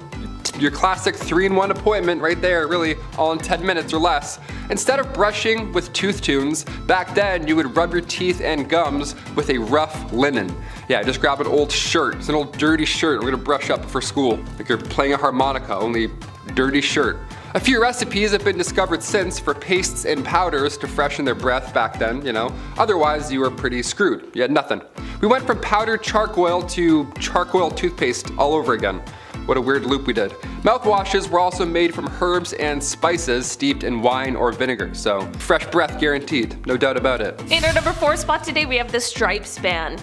your classic 3-in-1 appointment right there, really, all in 10 minutes or less. Instead of brushing with tooth tunes, back then you would rub your teeth and gums with a rough linen. Yeah, just grab an old shirt. It's an old dirty shirt we're gonna brush up for school. Like you're playing a harmonica, only dirty shirt. A few recipes have been discovered since for pastes and powders to freshen their breath back then, you know. Otherwise you were pretty screwed. You had nothing. We went from powdered charcoal to charcoal toothpaste all over again. What a weird loop we did. Mouthwashes were also made from herbs and spices steeped in wine or vinegar, so fresh breath guaranteed, no doubt about it. In our number 4 spot today, we have the stripes ban.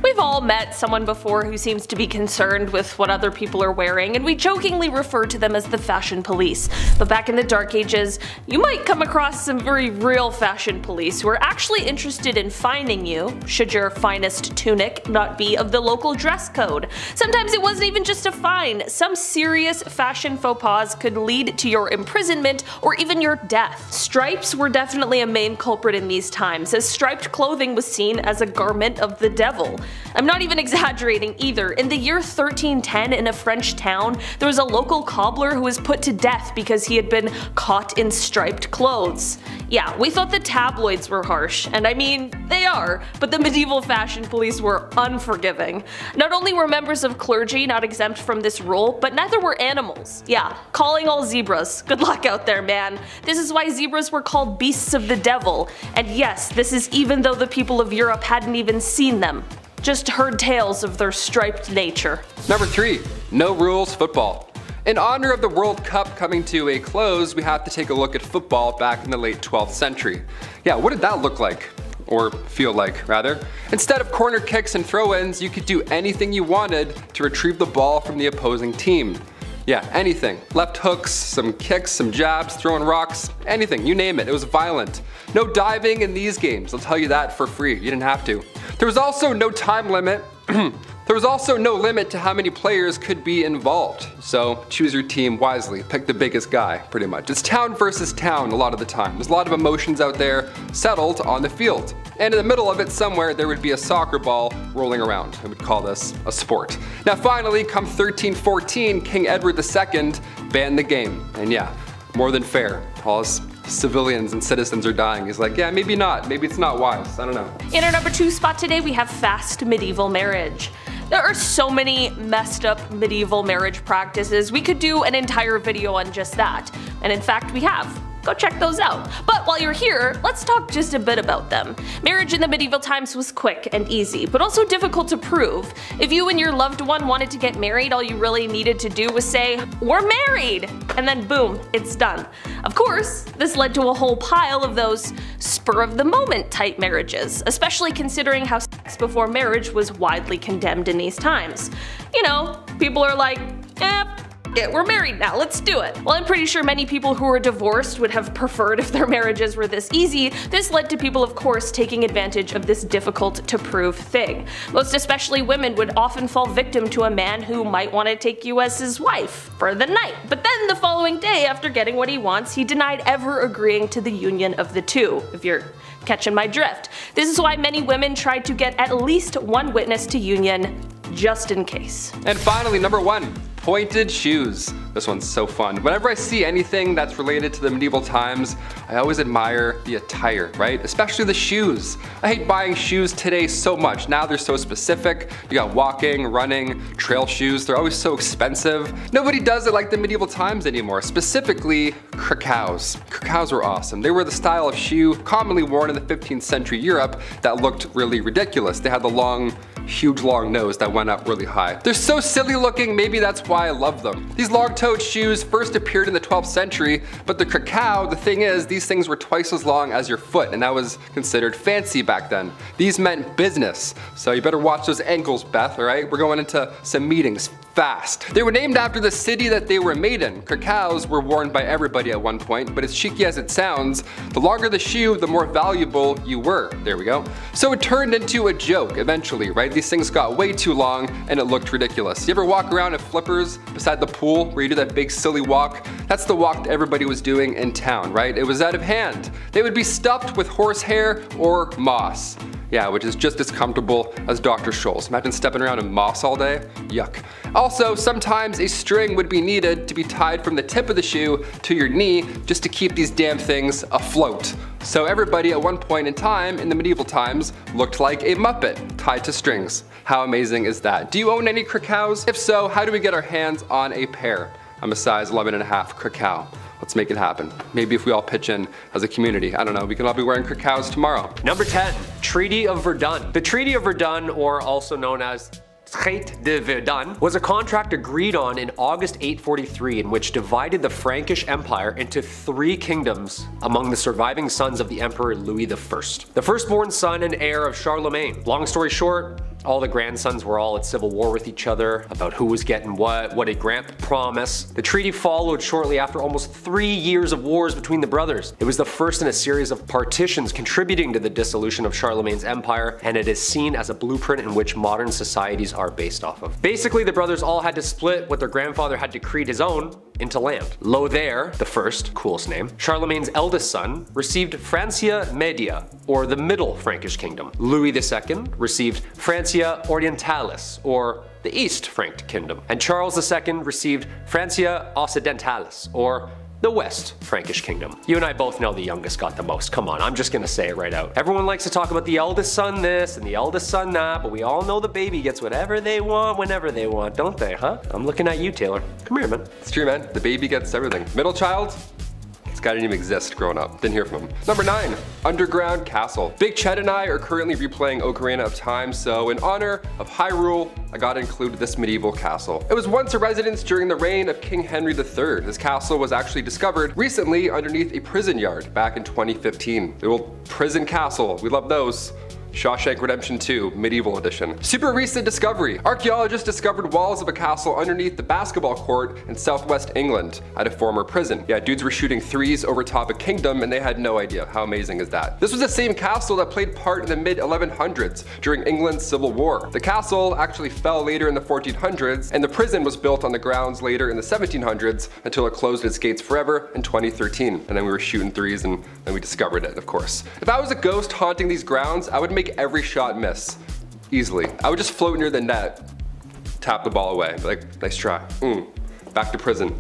We've all met someone before who seems to be concerned with what other people are wearing, and we jokingly refer to them as the fashion police. But back in the Dark Ages, you might come across some very real fashion police who are actually interested in fining you, should your finest tunic not be of the local dress code. Sometimes it wasn't even just a fine. Some serious fashion faux pas could lead to your imprisonment or even your death. Stripes were definitely a main culprit in these times, as striped clothing was seen as a garment of the devil. I'm not even exaggerating either. In the year 1310 in a French town, there was a local cobbler who was put to death because he had been caught in striped clothes. Yeah, we thought the tabloids were harsh, and I mean, they are, but the medieval fashion police were unforgiving. Not only were members of clergy not exempt from this rule, but neither were animals. Yeah, calling all zebras. Good luck out there, man. This is why zebras were called beasts of the devil, and yes, this is even though the people of Europe hadn't even seen them. Just heard tales of their striped nature. Number 3. No rules football. In honor of the World Cup coming to a close, we have to take a look at football back in the late 12th century. Yeah, what did that look like? Or feel like, rather. Instead of corner kicks and throw-ins, you could do anything you wanted to retrieve the ball from the opposing team. Yeah, anything. Left hooks, some kicks, some jabs, throwing rocks, anything, you name it. It was violent. No diving in these games, I'll tell you that for free. You didn't have to. There was also no time limit There was also no limit to how many players could be involved, so choose your team wisely, pick the biggest guy, pretty much. It's town versus town a lot of the time. There's a lot of emotions out there settled on the field. And in the middle of it somewhere there would be a soccer ball rolling around. I would call this a sport. Now finally, come 1314, King Edward II banned the game. And yeah, more than fair. All his civilians and citizens are dying. He's like, yeah, maybe not. Maybe it's not wise. I don't know. In our number 2 spot today, we have fast medieval marriage. There are so many messed up medieval marriage practices. We could do an entire video on just that. And in fact, we have. Go check those out. But while you're here, let's talk just a bit about them. Marriage in the medieval times was quick and easy, but also difficult to prove. If you and your loved one wanted to get married, all you really needed to do was say, "We're married!" and then boom, it's done. Of course, this led to a whole pile of those spur-of-the-moment type marriages, especially considering how sex before marriage was widely condemned in these times. You know, people are like, we're married now, let's do it. Well, I'm pretty sure many people who were divorced would have preferred if their marriages were this easy. This led to people, of course, taking advantage of this difficult to prove thing. Most especially women would often fall victim to a man who might want to take you as his wife for the night. But then the following day, after getting what he wants, he denied ever agreeing to the union of the two, if you're catching my drift. This is why many women tried to get at least one witness to union, just in case. And finally, number 1. Pointed shoes. This one's so fun. Whenever I see anything that's related to the medieval times, I always admire the attire, right? Especially the shoes. I hate buying shoes today so much. Now they're so specific. You got walking, running, trail shoes. They're always so expensive. Nobody does it like the medieval times anymore. Specifically, krakows. Krakows were awesome. They were the style of shoe commonly worn in the 15th century Europe that looked really ridiculous. They had the long, huge long nose that went up really high. They're so silly looking, maybe that's why I love them. These long-toed shoes first appeared in the 12th century, but the krakow, the thing is, these things were twice as long as your foot, and that was considered fancy back then. These meant business, so you better watch those ankles, Beth, alright? We're going into some meetings fast. They were named after the city that they were made in. Krakows were worn by everybody at one point, but as cheeky as it sounds, the longer the shoe, the more valuable you were. There we go. So it turned into a joke eventually, right? These things got way too long and it looked ridiculous. You ever walk around in flippers beside the pool where you do that big silly walk? That's the walk that everybody was doing in town, right? It was out of hand. They would be stuffed with horsehair or moss. Yeah, which is just as comfortable as Dr. Scholl's. Imagine stepping around in moss all day. Yuck. Also, sometimes a string would be needed to be tied from the tip of the shoe to your knee just to keep these damn things afloat. So everybody at one point in time, in the medieval times, looked like a Muppet tied to strings. How amazing is that? Do you own any krakows? If so, how do we get our hands on a pair? I'm a size 11.5 krakow. Let's make it happen. Maybe if we all pitch in as a community, I don't know, we can all be wearing krakows tomorrow. Number 10, Treaty of Verdun. The Treaty of Verdun, or also known as Traité de Verdun, was a contract agreed on in August 843 in which divided the Frankish Empire into 3 kingdoms among the surviving sons of the Emperor Louis I, the firstborn son and heir of Charlemagne. Long story short, all the grandsons were all at civil war with each other about who was getting what did grant promise. The treaty followed shortly after almost 3 years of wars between the brothers. It was the first in a series of partitions contributing to the dissolution of Charlemagne's empire, and it is seen as a blueprint in which modern societies are based off of. Basically, the brothers all had to split what their grandfather had decreed his own into land. Lothair the First, coolest name, Charlemagne's eldest son, received Francia Media, or the Middle Frankish Kingdom. Louis II received Francia Orientalis, or the East Frank Kingdom. And Charles II received Francia Occidentalis, or the West Frankish Kingdom. You and I both know the youngest got the most. Come on, I'm just gonna say it right out. Everyone likes to talk about the eldest son this and the eldest son that, but we all know the baby gets whatever they want whenever they want, don't they, huh? I'm looking at you, Taylor. Come here, man. It's true, man. The baby gets everything. Middle child? This guy didn't even exist growing up. Didn't hear from him. Number 9, Underground Castle. Big Chet and I are currently replaying Ocarina of Time, so in honor of Hyrule, I gotta include this medieval castle. It was once a residence during the reign of King Henry III. This castle was actually discovered recently underneath a prison yard back in 2015. The old prison castle, we love those. Shawshank Redemption 2, Medieval Edition. Super recent discovery. Archaeologists discovered walls of a castle underneath the basketball court in southwest England at a former prison. Yeah, dudes were shooting threes over top a kingdom and they had no idea. How amazing is that? This was the same castle that played part in the mid-1100s during England's Civil War. The castle actually fell later in the 1400s, and the prison was built on the grounds later in the 1700s until it closed its gates forever in 2013. And then we were shooting threes and then we discovered it, of course. If I was a ghost haunting these grounds, I would make every shot miss. Easily. I would just float near the net, tap the ball away, like, nice try. Back to prison.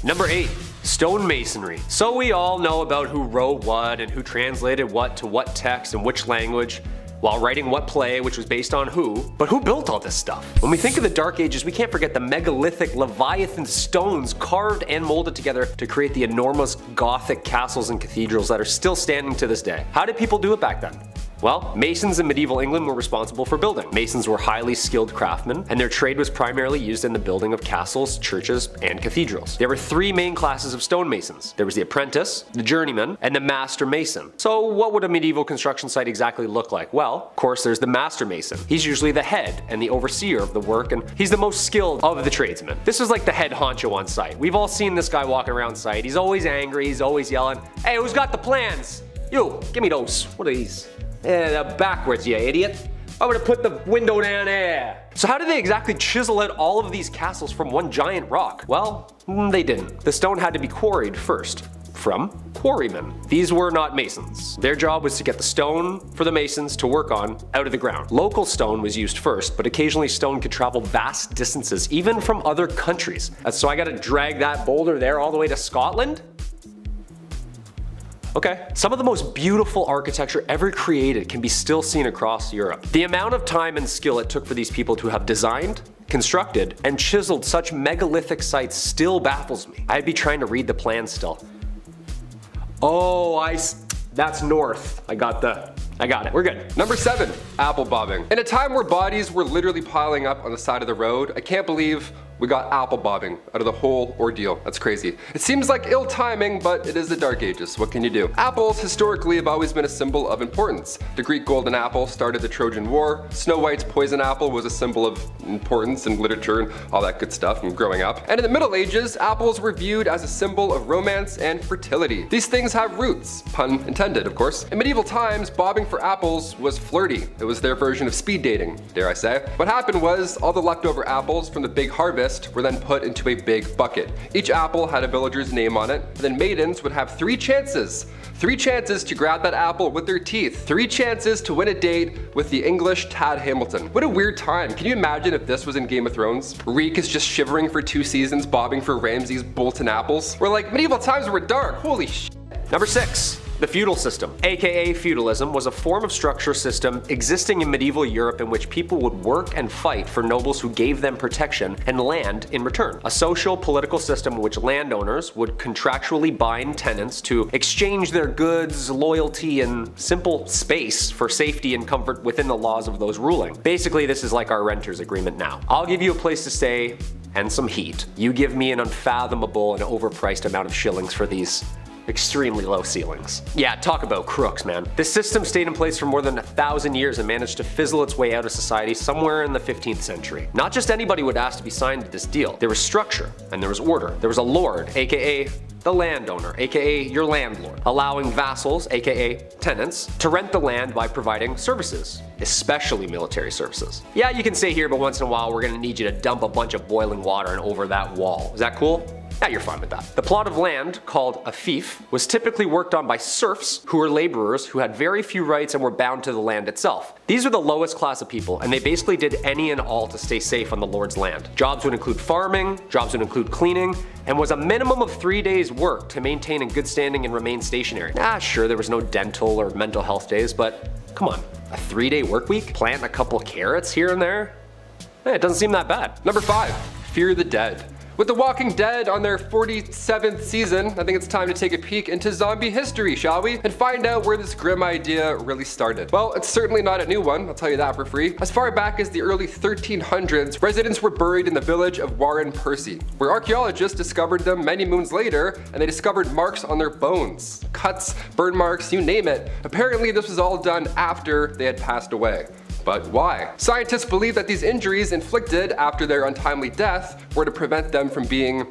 Number 8. Stonemasonry. So we all know about who wrote what and who translated what to what text and which language while writing what play, which was based on who. But who built all this stuff? When we think of the Dark Ages, we can't forget the megalithic Leviathan stones carved and molded together to create the enormous Gothic castles and cathedrals that are still standing to this day. How did people do it back then? Well, masons in medieval England were responsible for building. Masons were highly skilled craftsmen, and their trade was primarily used in the building of castles, churches, and cathedrals. There were 3 main classes of stonemasons. There was the apprentice, the journeyman, and the master mason. So what would a medieval construction site exactly look like? Well, of course there's the master mason. He's usually the head and the overseer of the work, and he's the most skilled of the tradesmen. This is like the head honcho on site. We've all seen this guy walking around site. He's always angry, he's always yelling, "Hey, who's got the plans? You, give me those. What are these? Backwards, you idiot. I'm gonna put the window down there." So how did they exactly chisel out all of these castles from one giant rock? Well, they didn't. The stone had to be quarried first from quarrymen. These were not masons. Their job was to get the stone for the masons to work on out of the ground. Local stone was used first, but occasionally stone could travel vast distances, even from other countries. So I gotta drag that boulder there all the way to Scotland? Okay. Some of the most beautiful architecture ever created can be still seen across Europe. The amount of time and skill it took for these people to have designed, constructed, and chiseled such megalithic sites still baffles me. I'd be trying to read the plans still. Oh, that's north. I got it, we're good. Number 7, apple bobbing. In a time where bodies were literally piling up on the side of the road, I can't believe we got apple bobbing out of the whole ordeal. That's crazy. It seems like ill timing, but it is the Dark Ages. What can you do? Apples historically have always been a symbol of importance. The Greek golden apple started the Trojan War. Snow White's poison apple was a symbol of importance in literature and all that good stuff from growing up. And in the Middle Ages, apples were viewed as a symbol of romance and fertility. These things have roots, pun intended, of course. In medieval times, bobbing for apples was flirty. It was their version of speed dating, dare I say. What happened was all the leftover apples from the big harvest were then put into a big bucket. Each apple had a villager's name on it, and then maidens would have 3 chances. 3 chances to grab that apple with their teeth. 3 chances to win a date with the English Tad Hamilton. What a weird time. Can you imagine if this was in Game of Thrones? Reek is just shivering for 2 seasons bobbing for Ramsay's Bolton apples. We're like, medieval times were dark, holy shit. Number 6. The feudal system, aka feudalism, was a form of structure system existing in medieval Europe in which people would work and fight for nobles who gave them protection and land in return. A social political system in which landowners would contractually bind tenants to exchange their goods, loyalty, and simple space for safety and comfort within the laws of those ruling. Basically, this is like our renter's agreement now. I'll give you a place to stay and some heat. You give me an unfathomable and overpriced amount of shillings for these extremely low ceilings. Yeah, talk about crooks, man. This system stayed in place for more than 1,000 years and managed to fizzle its way out of society somewhere in the 15th century. Not just anybody would ask to be signed to this deal. There was structure and there was order. There was a lord, aka the landowner, aka your landlord, allowing vassals, aka tenants, to rent the land by providing services, especially military services. Yeah, you can stay here, but once in a while we're gonna need you to dump a bunch of boiling water and over that wall. Is that cool? Yeah, you're fine with that. The plot of land, called a fief, was typically worked on by serfs who were laborers who had very few rights and were bound to the land itself. These were the lowest class of people, and they basically did any and all to stay safe on the lord's land. Jobs would include farming, jobs would include cleaning, and was a minimum of 3 days work to maintain in good standing and remain stationary. Sure, there was no dental or mental health days, but come on, a 3-day work week? Planting a couple carrots here and there? It doesn't seem that bad. Number 5, fear the dead. With The Walking Dead on their 47th season, I think it's time to take a peek into zombie history, shall we? And find out where this grim idea really started. Well, it's certainly not a new one, I'll tell you that for free. As far back as the early 1300s, residents were buried in the village of Warren Percy, where archaeologists discovered them many moons later, and they discovered marks on their bones. Cuts, burn marks, you name it. Apparently this was all done after they had passed away. But why? Scientists believe that these injuries inflicted after their untimely death were to prevent them from being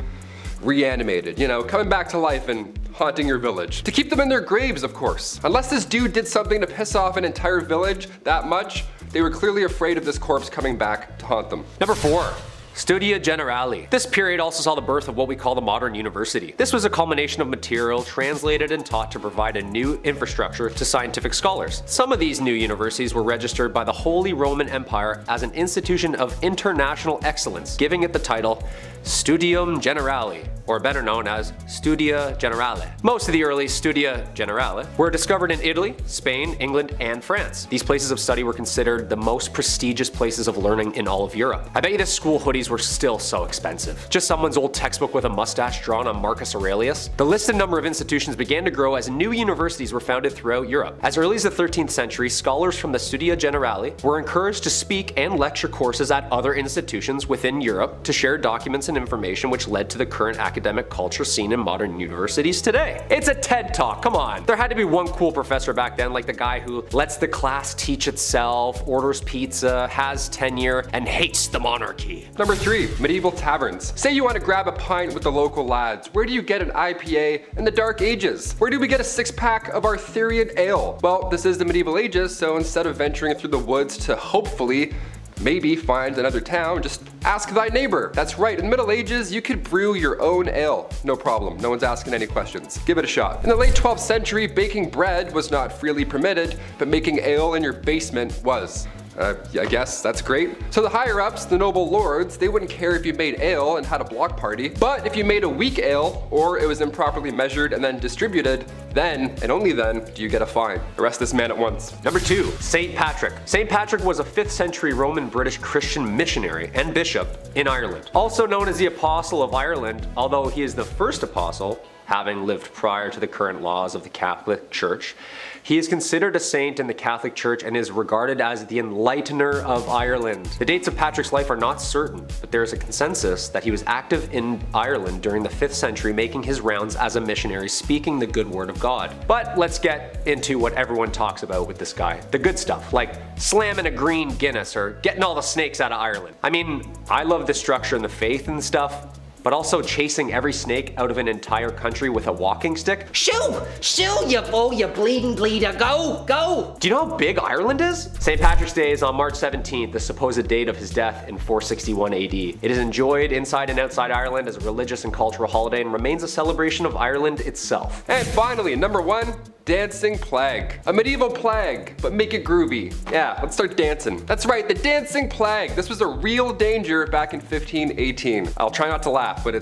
reanimated, you know, coming back to life and haunting your village. To keep them in their graves, of course. Unless this dude did something to piss off an entire village that much, they were clearly afraid of this corpse coming back to haunt them. Number 4. Studia Generale. This period also saw the birth of what we call the modern university. This was a culmination of material translated and taught to provide a new infrastructure to scientific scholars. Some of these new universities were registered by the Holy Roman Empire as an institution of international excellence, giving it the title Studium Generale, or better known as Studia Generale. Most of the early Studia Generale were discovered in Italy, Spain, England, and France. These places of study were considered the most prestigious places of learning in all of Europe. I bet you the school hoodies were still so expensive. Just someone's old textbook with a mustache drawn on Marcus Aurelius. The listed number of institutions began to grow as new universities were founded throughout Europe. As early as the 13th century, scholars from the Studia Generale were encouraged to speak and lecture courses at other institutions within Europe to share documents and information, which led to the current academic culture seen in modern universities today. It's a TED Talk, come on. There had to be one cool professor back then, like the guy who lets the class teach itself, orders pizza, has tenure, and hates the monarchy. Number 3. Medieval taverns. Say you want to grab a pint with the local lads. Where do you get an IPA in the Dark Ages? Where do we get a 6-pack of Arthurian ale? Well, this is the medieval ages, so instead of venturing through the woods to hopefully maybe find another town, just ask thy neighbor. That's right, in the Middle Ages, you could brew your own ale. No problem, no one's asking any questions. Give it a shot. In the late 12th century, baking bread was not freely permitted, but making ale in your basement was. I guess that's great. So the higher ups, the noble lords, they wouldn't care if you made ale and had a block party, but if you made a weak ale, or it was improperly measured and then distributed, then, and only then, do you get a fine. Arrest this man at once. Number 2. St. Patrick. St. Patrick was a 5th century Roman British Christian missionary and bishop in Ireland. Also known as the Apostle of Ireland, although he is the first apostle, having lived prior to the current laws of the Catholic Church. He is considered a saint in the Catholic Church and is regarded as the enlightener of Ireland. The dates of Patrick's life are not certain, but there is a consensus that he was active in Ireland during the 5th century, making his rounds as a missionary, speaking the good word of God. But let's get into what everyone talks about with this guy. The good stuff, like slamming a green Guinness or getting all the snakes out of Ireland. I mean, I love the structure and the faith and stuff, but also chasing every snake out of an entire country with a walking stick? Shoo! Shoo, you fool, you bleeding bleeder, go, go! Do you know how big Ireland is? St. Patrick's Day is on March 17th, the supposed date of his death in 461 AD. It is enjoyed inside and outside Ireland as a religious and cultural holiday and remains a celebration of Ireland itself. And finally, number 1, dancing plague. A medieval plague, but make it groovy. Yeah, let's start dancing. That's right, the dancing plague. This was a real danger back in 1518. I'll try not to laugh, but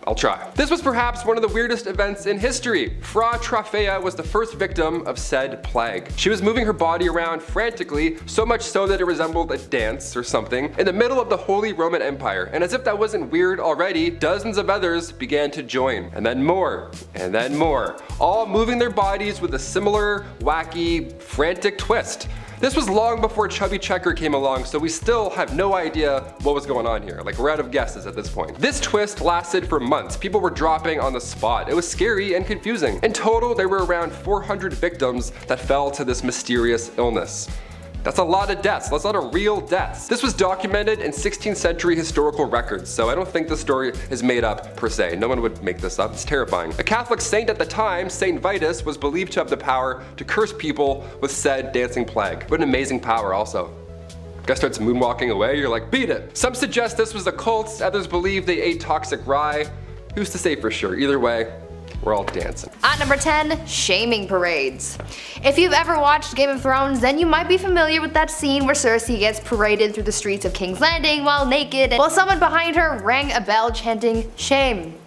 I'll try. This was perhaps one of the weirdest events in history. Fra Trofea was the first victim of said plague. She was moving her body around frantically, so much so that it resembled a dance or something, in the middle of the Holy Roman Empire. And as if that wasn't weird already, dozens of others began to join. And then more, all moving their bodies with a similar, wacky, frantic twist. This was long before Chubby Checker came along, so we still have no idea what was going on here. Like, we're out of guesses at this point. This twist lasted for months. People were dropping on the spot. It was scary and confusing. In total, there were around 400 victims that fell to this mysterious illness. That's a lot of deaths. That's a lot of real deaths. This was documented in 16th century historical records, so I don't think the story is made up per se. No one would make this up. It's terrifying. A Catholic saint at the time, Saint Vitus, was believed to have the power to curse people with said dancing plague. What an amazing power also. Guy starts moonwalking away, you're like, beat it. Some suggest this was a cult, others believe they ate toxic rye. Who's to say for sure? Either way, we're all dancing. At number 10, shaming parades. If you've ever watched Game of Thrones, then you might be familiar with that scene where Cersei gets paraded through the streets of King's Landing while naked, while someone behind her rang a bell chanting, shame.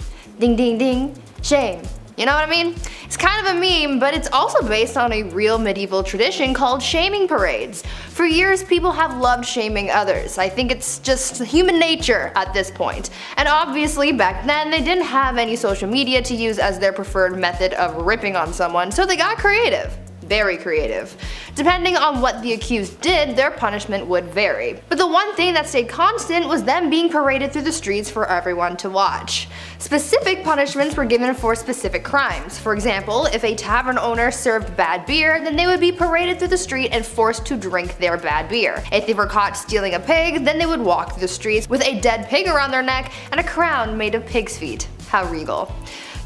Ding ding ding, shame. You know what I mean? It's kind of a meme, but it's also based on a real medieval tradition called shaming parades. For years, people have loved shaming others. I think it's just human nature at this point. And obviously, back then, they didn't have any social media to use as their preferred method of ripping on someone, so they got creative. Very creative. Depending on what the accused did, their punishment would vary. But the one thing that stayed constant was them being paraded through the streets for everyone to watch. Specific punishments were given for specific crimes. For example, if a tavern owner served bad beer, then they would be paraded through the street and forced to drink their bad beer. If they were caught stealing a pig, then they would walk through the streets with a dead pig around their neck and a crown made of pig's feet. How regal.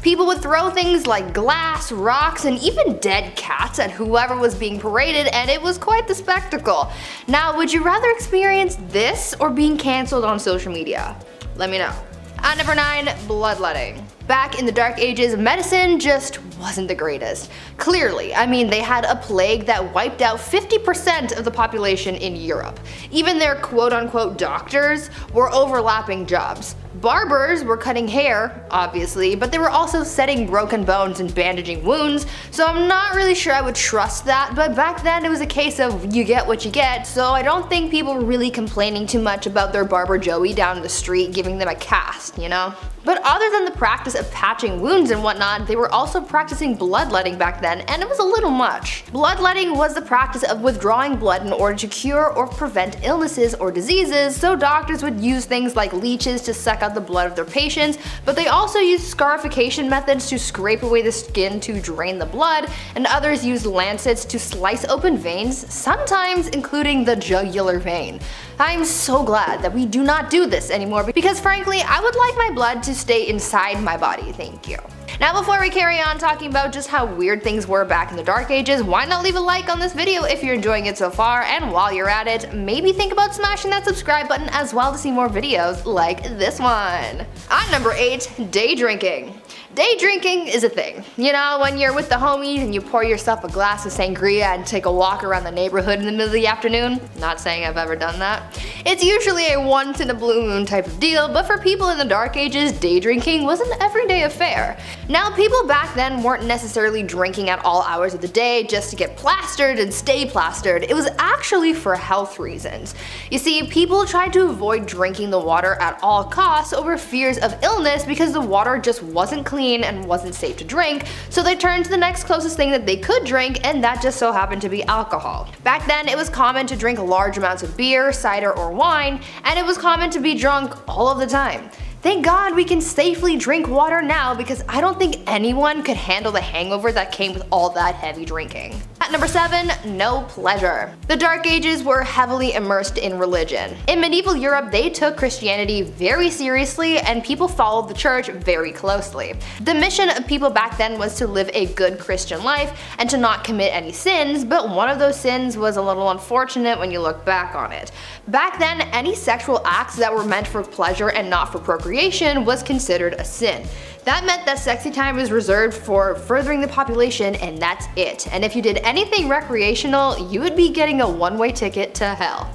People would throw things like glass, rocks, and even dead cats at whoever was being paraded, and it was quite the spectacle. Now, would you rather experience this or being cancelled on social media? Let me know. At number 9, bloodletting. Back in the Dark Ages, medicine just wasn't the greatest. Clearly, I mean, they had a plague that wiped out 50% of the population in Europe. Even their quote-unquote doctors were overlapping jobs. Barbers were cutting hair, obviously, but they were also setting broken bones and bandaging wounds, so I'm not really sure I would trust that, but back then it was a case of you get what you get, so I don't think people were really complaining too much about their barber Joey down the street giving them a cast, you know? But other than the practice of patching wounds and whatnot, they were also practicing bloodletting back then, and it was a little much. Bloodletting was the practice of withdrawing blood in order to cure or prevent illnesses or diseases, so doctors would use things like leeches to suck out the blood of their patients, but they also used scarification methods to scrape away the skin to drain the blood, and others used lancets to slice open veins, sometimes including the jugular vein. I'm so glad that we do not do this anymore because frankly, I would like my blood to stay inside my body, thank you. Now before we carry on talking about just how weird things were back in the Dark Ages, why not leave a like on this video if you're enjoying it so far, and while you're at it, maybe think about smashing that subscribe button as well to see more videos like this one. At number 8, day drinking. Day drinking is a thing. You know, when you're with the homies and you pour yourself a glass of sangria and take a walk around the neighborhood in the middle of the afternoon. Not saying I've ever done that. It's usually a once in a blue moon type of deal, but for people in the Dark Ages, day drinking was an everyday affair. Now, people back then weren't necessarily drinking at all hours of the day just to get plastered and stay plastered. It was actually for health reasons. You see, people tried to avoid drinking the water at all costs over fears of illness because the water just wasn't clean and wasn't safe to drink, so they turned to the next closest thing that they could drink, and that just so happened to be alcohol. Back then, it was common to drink large amounts of beer, cider, or wine, and it was common to be drunk all of the time. Thank God we can safely drink water now because I don't think anyone could handle the hangover that came with all that heavy drinking. At number 7, no pleasure. The Dark Ages were heavily immersed in religion. In medieval Europe, they took Christianity very seriously and people followed the church very closely. The mission of people back then was to live a good Christian life and to not commit any sins, but one of those sins was a little unfortunate when you look back on it. Back then, any sexual acts that were meant for pleasure and not for procreation was considered a sin. That meant that sexy time was reserved for furthering the population, and that's it. And if you did anything recreational, you would be getting a one-way ticket to hell.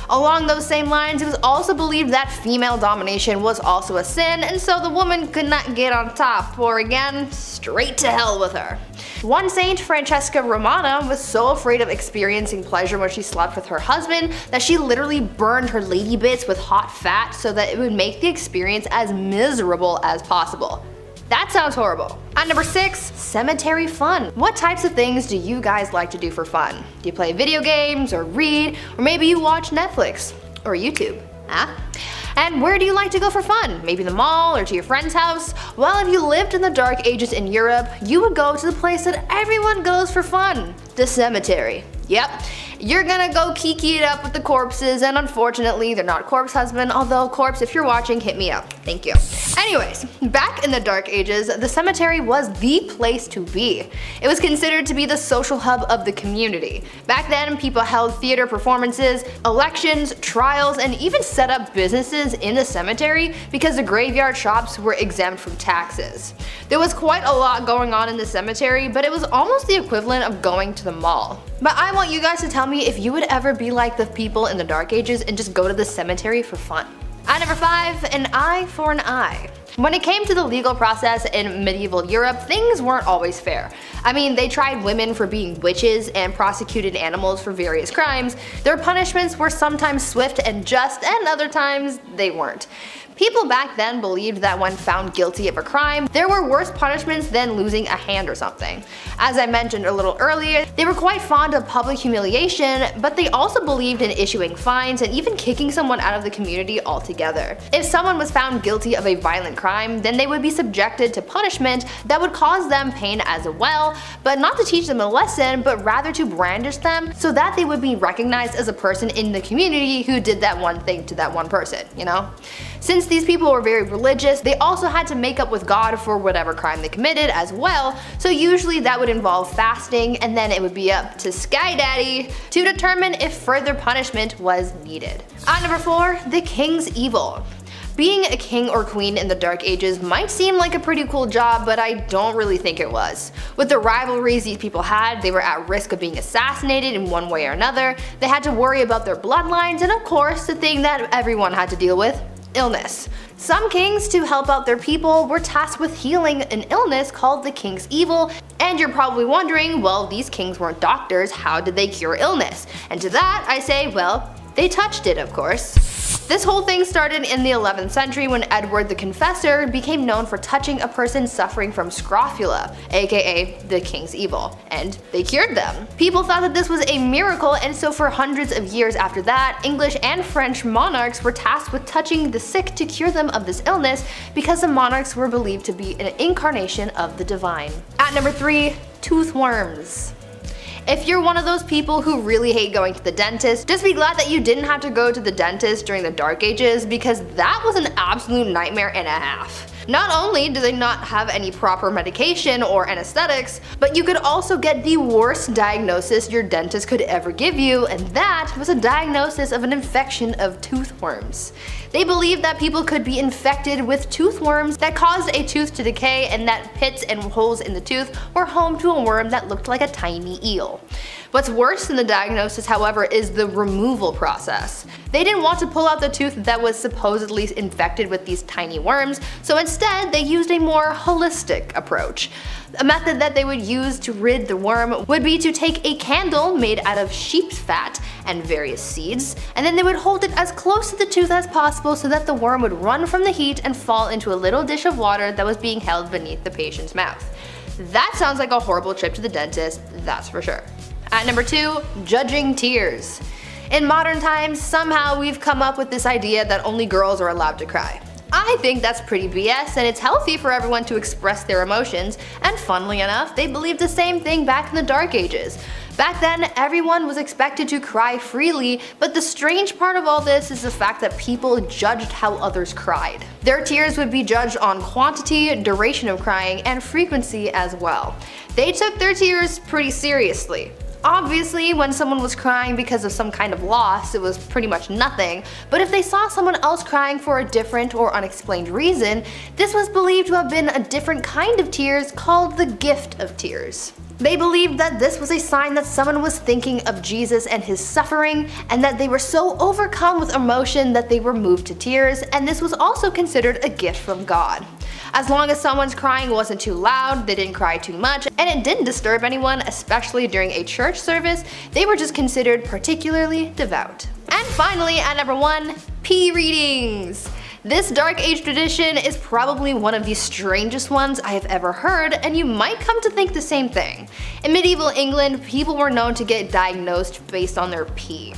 Along those same lines, it was also believed that female domination was also a sin, and so the woman could not get on top, or again, straight to hell with her. One saint, Francesca Romana, was so afraid of experiencing pleasure when she slept with her husband that she literally burned her lady bits with hot fat so that it would make the experience as miserable as possible. That sounds horrible. At number 6, cemetery fun. What types of things do you guys like to do for fun? Do you play video games, or read, or maybe you watch Netflix, or YouTube? Huh? And where do you like to go for fun? Maybe the mall or to your friend's house? Well, if you lived in the Dark Ages in Europe, you would go to the place that everyone goes for fun, the cemetery. Yep. You're gonna go kiki it up with the corpses, and unfortunately they're not corpse husband, although corpse, if you're watching, hit me up. Thank you. Anyways, back in the Dark Ages, the cemetery was the place to be. It was considered to be the social hub of the community. Back then, people held theater performances, elections, trials, and even set up businesses in the cemetery because the graveyard shops were exempt from taxes. There was quite a lot going on in the cemetery, but it was almost the equivalent of going to the mall. But I want you guys to tell me if you would ever be like the people in the Dark Ages and just go to the cemetery for fun. At number 5, an eye for an eye. When it came to the legal process in medieval Europe, things weren't always fair. I mean, they tried women for being witches and prosecuted animals for various crimes. Their punishments were sometimes swift and just, and other times they weren't. People back then believed that when found guilty of a crime, there were worse punishments than losing a hand or something. As I mentioned a little earlier, they were quite fond of public humiliation, but they also believed in issuing fines and even kicking someone out of the community altogether. If someone was found guilty of a violent crime, then they would be subjected to punishment that would cause them pain as well, but not to teach them a lesson, but rather to brandish them so that they would be recognized as a person in the community who did that one thing to that one person, you know? Since these people were very religious, they also had to make up with God for whatever crime they committed as well, so usually that would involve fasting, and then it would be up to Sky Daddy to determine if further punishment was needed. At number 4, the King's Evil. Being a king or queen in the Dark Ages might seem like a pretty cool job, but I don't really think it was. With the rivalries these people had, they were at risk of being assassinated in one way or another, they had to worry about their bloodlines, and of course the thing that everyone had to deal with, illness. Some kings, to help out their people, were tasked with healing an illness called the King's Evil, and you're probably wondering, well, these kings weren't doctors, how did they cure illness? And to that I say, well, they touched it, of course. This whole thing started in the 11th century when Edward the Confessor became known for touching a person suffering from scrofula, aka the King's Evil, and they cured them. People thought that this was a miracle, and so for hundreds of years after that, English and French monarchs were tasked with touching the sick to cure them of this illness because the monarchs were believed to be an incarnation of the divine. At number 3, tooth worms. If you're one of those people who really hate going to the dentist, just be glad that you didn't have to go to the dentist during the Dark Ages, because that was an absolute nightmare and a half. Not only do they not have any proper medication or anesthetics, but you could also get the worst diagnosis your dentist could ever give you, and that was a diagnosis of an infection of tooth worms. They believed that people could be infected with tooth worms that caused a tooth to decay, and that pits and holes in the tooth were home to a worm that looked like a tiny eel. What's worse than the diagnosis, however, is the removal process. They didn't want to pull out the tooth that was supposedly infected with these tiny worms, so instead they used a more holistic approach. A method that they would use to rid the worm would be to take a candle made out of sheep's fat and various seeds, and then they would hold it as close to the tooth as possible so that the worm would run from the heat and fall into a little dish of water that was being held beneath the patient's mouth. That sounds like a horrible trip to the dentist, that's for sure. At number 2, judging tears. In modern times, somehow we've come up with this idea that only girls are allowed to cry. I think that's pretty BS, and it's healthy for everyone to express their emotions, and funnily enough, they believed the same thing back in the Dark Ages. Back then, everyone was expected to cry freely, but the strange part of all this is the fact that people judged how others cried. Their tears would be judged on quantity, duration of crying, and frequency as well. They took their tears pretty seriously. Obviously, when someone was crying because of some kind of loss, it was pretty much nothing, but if they saw someone else crying for a different or unexplained reason, this was believed to have been a different kind of tears called the gift of tears. They believed that this was a sign that someone was thinking of Jesus and his suffering, and that they were so overcome with emotion that they were moved to tears, and this was also considered a gift from God. As long as someone's crying wasn't too loud, they didn't cry too much, and it didn't disturb anyone, especially during a church service, they were just considered particularly devout. And finally, at number 1, pee readings. This Dark Age tradition is probably one of the strangest ones I have ever heard, and you might come to think the same thing. In medieval England, people were known to get diagnosed based on their pee.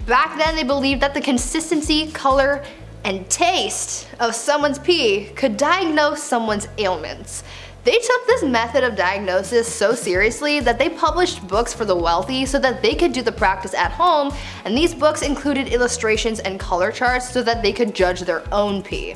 Back then, they believed that the consistency, color, and taste of someone's pee could diagnose someone's ailments. They took this method of diagnosis so seriously that they published books for the wealthy so that they could do the practice at home, and these books included illustrations and color charts so that they could judge their own pee.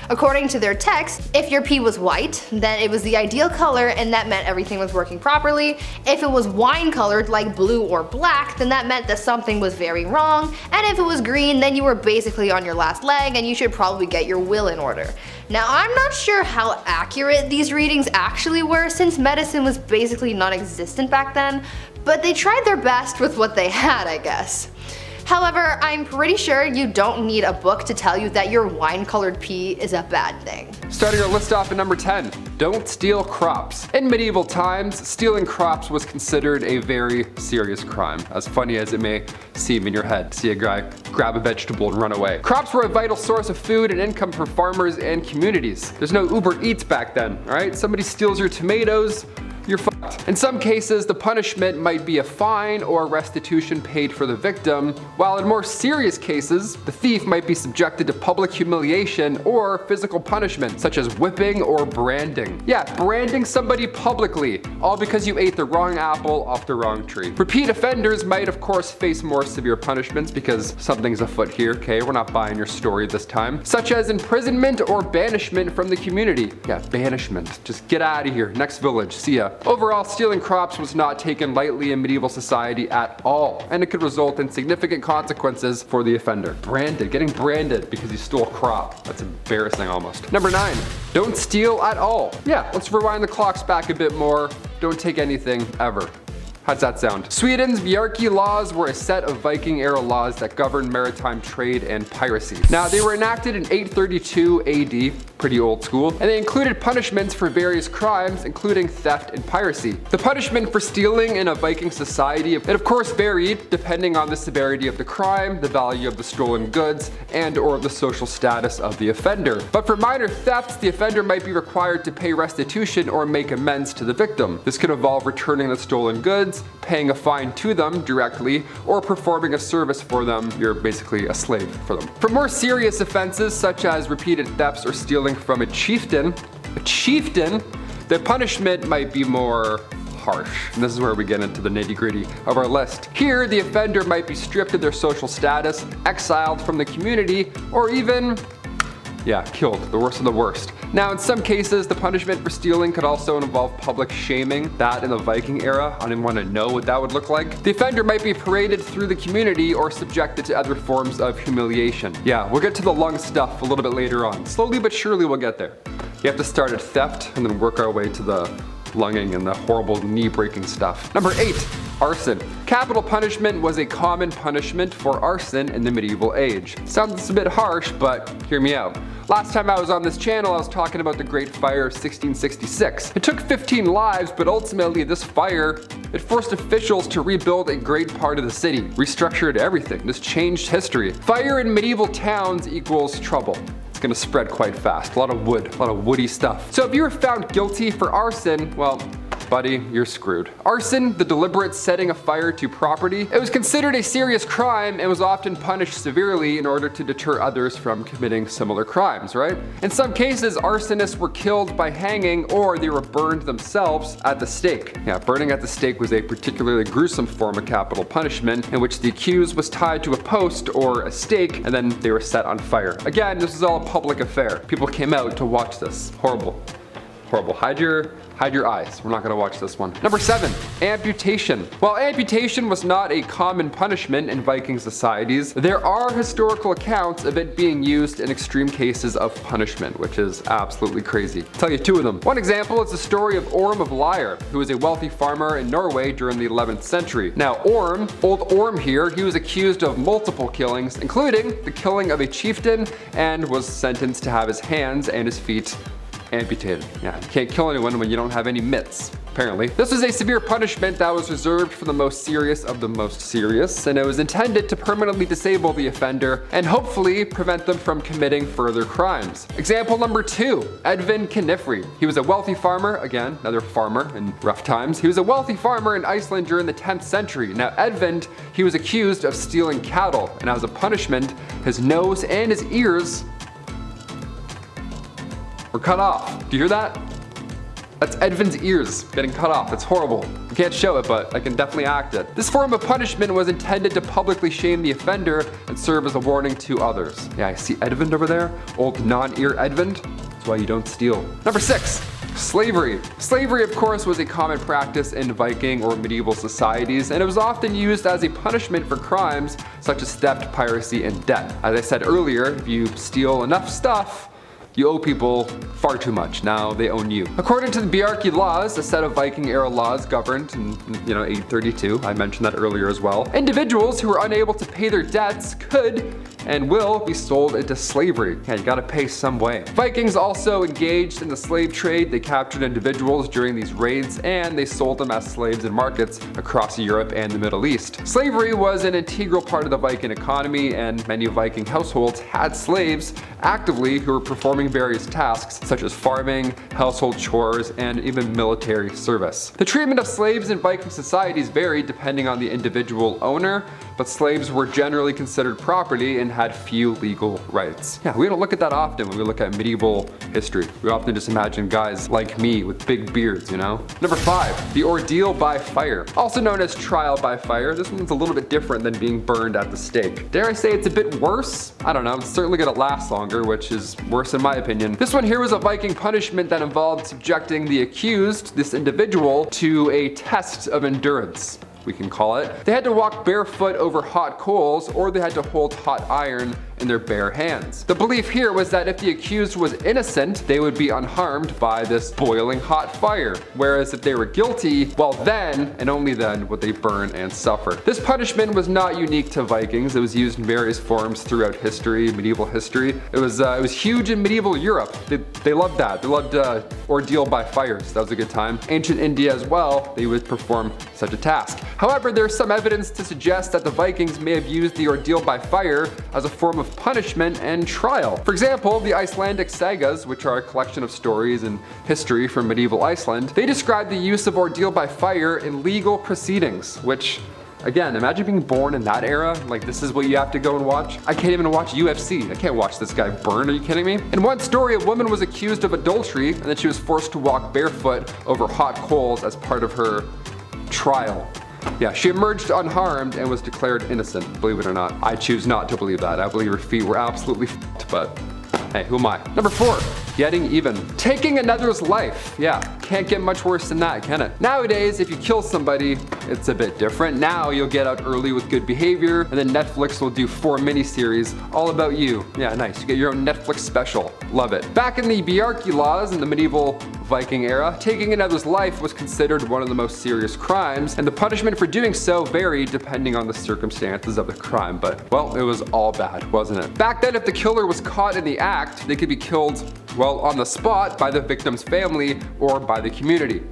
According to their text, if your pee was white, then it was the ideal color and that meant everything was working properly. If it was wine colored like blue or black, then that meant that something was very wrong, and if it was green, then you were basically on your last leg and you should probably get your will in order. Now, I'm not sure how accurate these readings actually were since medicine was basically non-existent back then, but they tried their best with what they had, I guess. However, I'm pretty sure you don't need a book to tell you that your wine-colored pee is a bad thing. Starting our list off at number 10, don't steal crops. In medieval times, stealing crops was considered a very serious crime, as funny as it may seem in your head. See a guy grab a vegetable and run away. Crops were a vital source of food and income for farmers and communities. There's no Uber Eats back then, alright? Somebody steals your tomatoes, you're fucked. In some cases, the punishment might be a fine or restitution paid for the victim, while in more serious cases, the thief might be subjected to public humiliation or physical punishment, such as whipping or branding. Yeah, branding somebody publicly, all because you ate the wrong apple off the wrong tree. Repeat offenders might of course face more severe punishments because something's afoot here, okay? We're not buying your story this time. Such as imprisonment or banishment from the community. Yeah, banishment. Just get out of here. Next village. See ya. Overall, stealing crops was not taken lightly in medieval society at all, and it could result in significant consequences for the offender. Branded, getting branded because you stole a crop. That's embarrassing almost. Number 9, don't steal at all. Yeah, let's rewind the clocks back a bit more. Don't take anything ever. How's that sound? Sweden's Bjarki laws were a set of Viking era laws that governed maritime trade and piracy. Now, they were enacted in 832 AD, pretty old school, and they included punishments for various crimes, including theft and piracy. The punishment for stealing in a Viking society, it of course varied depending on the severity of the crime, the value of the stolen goods, and or the social status of the offender. But for minor thefts, the offender might be required to pay restitution or make amends to the victim. This could involve returning the stolen goods, paying a fine to them directly, or performing a service for them. You're basically a slave for them. For more serious offenses such as repeated thefts or stealing from a chieftain, the punishment might be more harsh. And this is where we get into the nitty-gritty of our list. Here, the offender might be stripped of their social status, exiled from the community, or even killed, the worst of the worst. Now, in some cases, the punishment for stealing could also involve public shaming. That in the Viking era, I didn't want to know what that would look like. The offender might be paraded through the community or subjected to other forms of humiliation. Yeah, we'll get to the lung stuff a little bit later on. Slowly but surely we'll get there. You have to start at theft and then work our way to the lunging and the horrible knee-breaking stuff. Number 8, arson. Capital punishment was a common punishment for arson in the medieval age. Sounds a bit harsh, but hear me out. Last time I was on this channel, I was talking about the Great Fire of 1666. It took 15 lives, but ultimately this fire, it forced officials to rebuild a great part of the city, restructured everything. This changed history. Fire in medieval towns equals trouble. Gonna spread quite fast. A lot of wood, a lot of woody stuff. So if you were found guilty for arson, well, buddy, you're screwed. Arson, the deliberate setting of fire to property, it was considered a serious crime and was often punished severely in order to deter others from committing similar crimes, right? In some cases, arsonists were killed by hanging or they were burned themselves at the stake. Yeah, burning at the stake was a particularly gruesome form of capital punishment in which the accused was tied to a post or a stake and then they were set on fire. Again, this is all a public affair. People came out to watch this. Horrible. Horrible. Hide your eyes. We're not gonna watch this one. Number 7, amputation. While amputation was not a common punishment in Viking societies, there are historical accounts of it being used in extreme cases of punishment, which is absolutely crazy. I'll tell you 2 of them. One example is the story of Orm of Lyre, who was a wealthy farmer in Norway during the 11th century. Now Orm, old Orm here, he was accused of multiple killings, including the killing of a chieftain, and was sentenced to have his hands and his feet amputated. Yeah, you can't kill anyone when you don't have any mitts, apparently. This was a severe punishment that was reserved for the most serious of the most serious, and it was intended to permanently disable the offender and hopefully prevent them from committing further crimes. Example number 2, Edvin Knifri. He was a wealthy farmer, again, another farmer in rough times. He was a wealthy farmer in Iceland during the 10th century. Now Edvin, he was accused of stealing cattle, and as a punishment, his nose and his ears were cut off. Do you hear that? That's Edvin's ears getting cut off. That's horrible. I can't show it, but I can definitely act it. This form of punishment was intended to publicly shame the offender and serve as a warning to others. Yeah, I see Edvin over there. Old non-ear Edvin. That's why you don't steal. Number 6. Slavery. Slavery, of course, was a common practice in Viking or medieval societies, and it was often used as a punishment for crimes such as theft, piracy, and debt. As I said earlier, if you steal enough stuff, You owe people far too much. Now they own you. According to the Bjarki laws, a set of Viking era laws governed in 832. I mentioned that earlier as well. Individuals who are unable to pay their debts could and will be sold into slavery. Yeah, you gotta pay some way. Vikings also engaged in the slave trade. They captured individuals during these raids and they sold them as slaves in markets across Europe and the Middle East. Slavery was an integral part of the Viking economy, and many Viking households had slaves actively who were performing various tasks such as farming, household chores, and even military service. The treatment of slaves in Viking societies varied depending on the individual owner, but slaves were generally considered property and had few legal rights. Yeah, we don't look at that often when we look at medieval history. We often just imagine guys like me with big beards, you know? Number 5, the ordeal by fire. Also known as trial by fire, this one's a little bit different than being burned at the stake. Dare I say it's a bit worse? I don't know, it's certainly gonna last longer, which is worse in my opinion. This one here was a Viking punishment that involved subjecting the accused, this individual, to a test of endurance, we can call it. They had to walk barefoot over hot coals, or they had to hold hot iron in their bare hands. The belief here was that if the accused was innocent, they would be unharmed by this boiling hot fire, whereas if they were guilty, well then, and only then, would they burn and suffer. This punishment was not unique to Vikings. It was used in various forms throughout history, medieval history. It was huge in medieval Europe. They loved that. They loved ordeal by fires. That was a good time. Ancient India as well, they would perform such a task. However, there's some evidence to suggest that the Vikings may have used the ordeal by fire as a form of punishment and trial. For example, the Icelandic sagas, which are a collection of stories and history from medieval Iceland, they describe the use of ordeal by fire in legal proceedings, which, again, imagine being born in that era. Like, this is what you have to go and watch. I can't even watch UFC. I can't watch this guy burn. Are you kidding me? In one story, a woman was accused of adultery and then she was forced to walk barefoot over hot coals as part of her trial. Yeah, she emerged unharmed and was declared innocent, believe it or not. I choose not to believe that. I believe her feet were absolutely f***ed, but hey, who am I? Number 4, getting even. Taking another's life. Yeah, can't get much worse than that, can it? Nowadays, if you kill somebody, it's a bit different. Now you'll get out early with good behavior, and then Netflix will do 4 miniseries all about you. Yeah, nice. You get your own Netflix special. Love it. Back in the Bjarki laws in the medieval Viking era, taking another's life was considered one of the most serious crimes, and the punishment for doing so varied depending on the circumstances of the crime, but, well, it was all bad, wasn't it? Back then, if the killer was caught in the act, they could be killed, well, on the spot by the victim's family or by the community.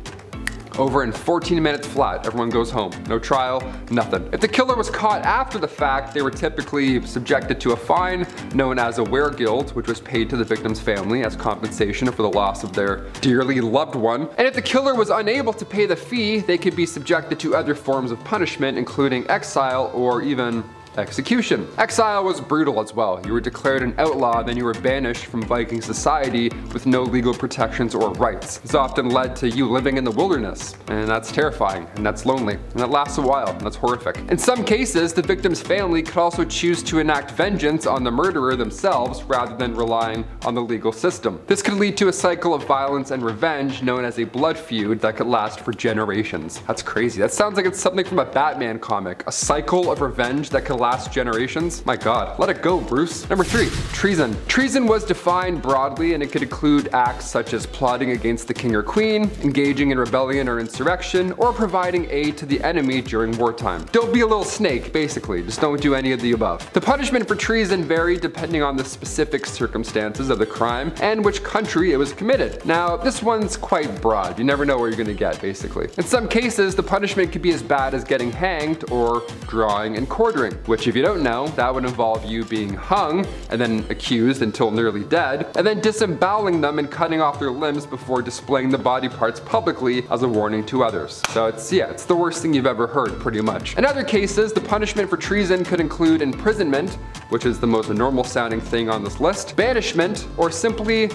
Over in 14 minutes flat, everyone goes home. No trial, nothing. If the killer was caught after the fact, they were typically subjected to a fine known as a weregild, which was paid to the victim's family as compensation for the loss of their dearly loved one. And if the killer was unable to pay the fee, they could be subjected to other forms of punishment, including exile or even execution. Exile was brutal as well. You were declared an outlaw, then you were banished from Viking society with no legal protections or rights. This often led to you living in the wilderness, and that's terrifying, and that's lonely, and that lasts a while, and that's horrific. In some cases, the victim's family could also choose to enact vengeance on the murderer themselves rather than relying on the legal system. This could lead to a cycle of violence and revenge known as a blood feud that could last for generations. That's crazy. That sounds like it's something from a Batman comic. A cycle of revenge that could last generations? My god, let it go, Bruce. Number 3, treason. Treason was defined broadly, and it could include acts such as plotting against the king or queen, engaging in rebellion or insurrection, or providing aid to the enemy during wartime. Don't be a little snake, basically. Just don't do any of the above. The punishment for treason varied depending on the specific circumstances of the crime and which country it was committed. Now, this one's quite broad. You never know where you're gonna get, basically. In some cases, the punishment could be as bad as getting hanged or drawing and quartering, which, if you don't know, that would involve you being hung and then accused until nearly dead, and then disemboweling them and cutting off their limbs before displaying the body parts publicly as a warning to others. So it's the worst thing you've ever heard, pretty much. In other cases, the punishment for treason could include imprisonment, which is the most normal sounding thing on this list, banishment, or simply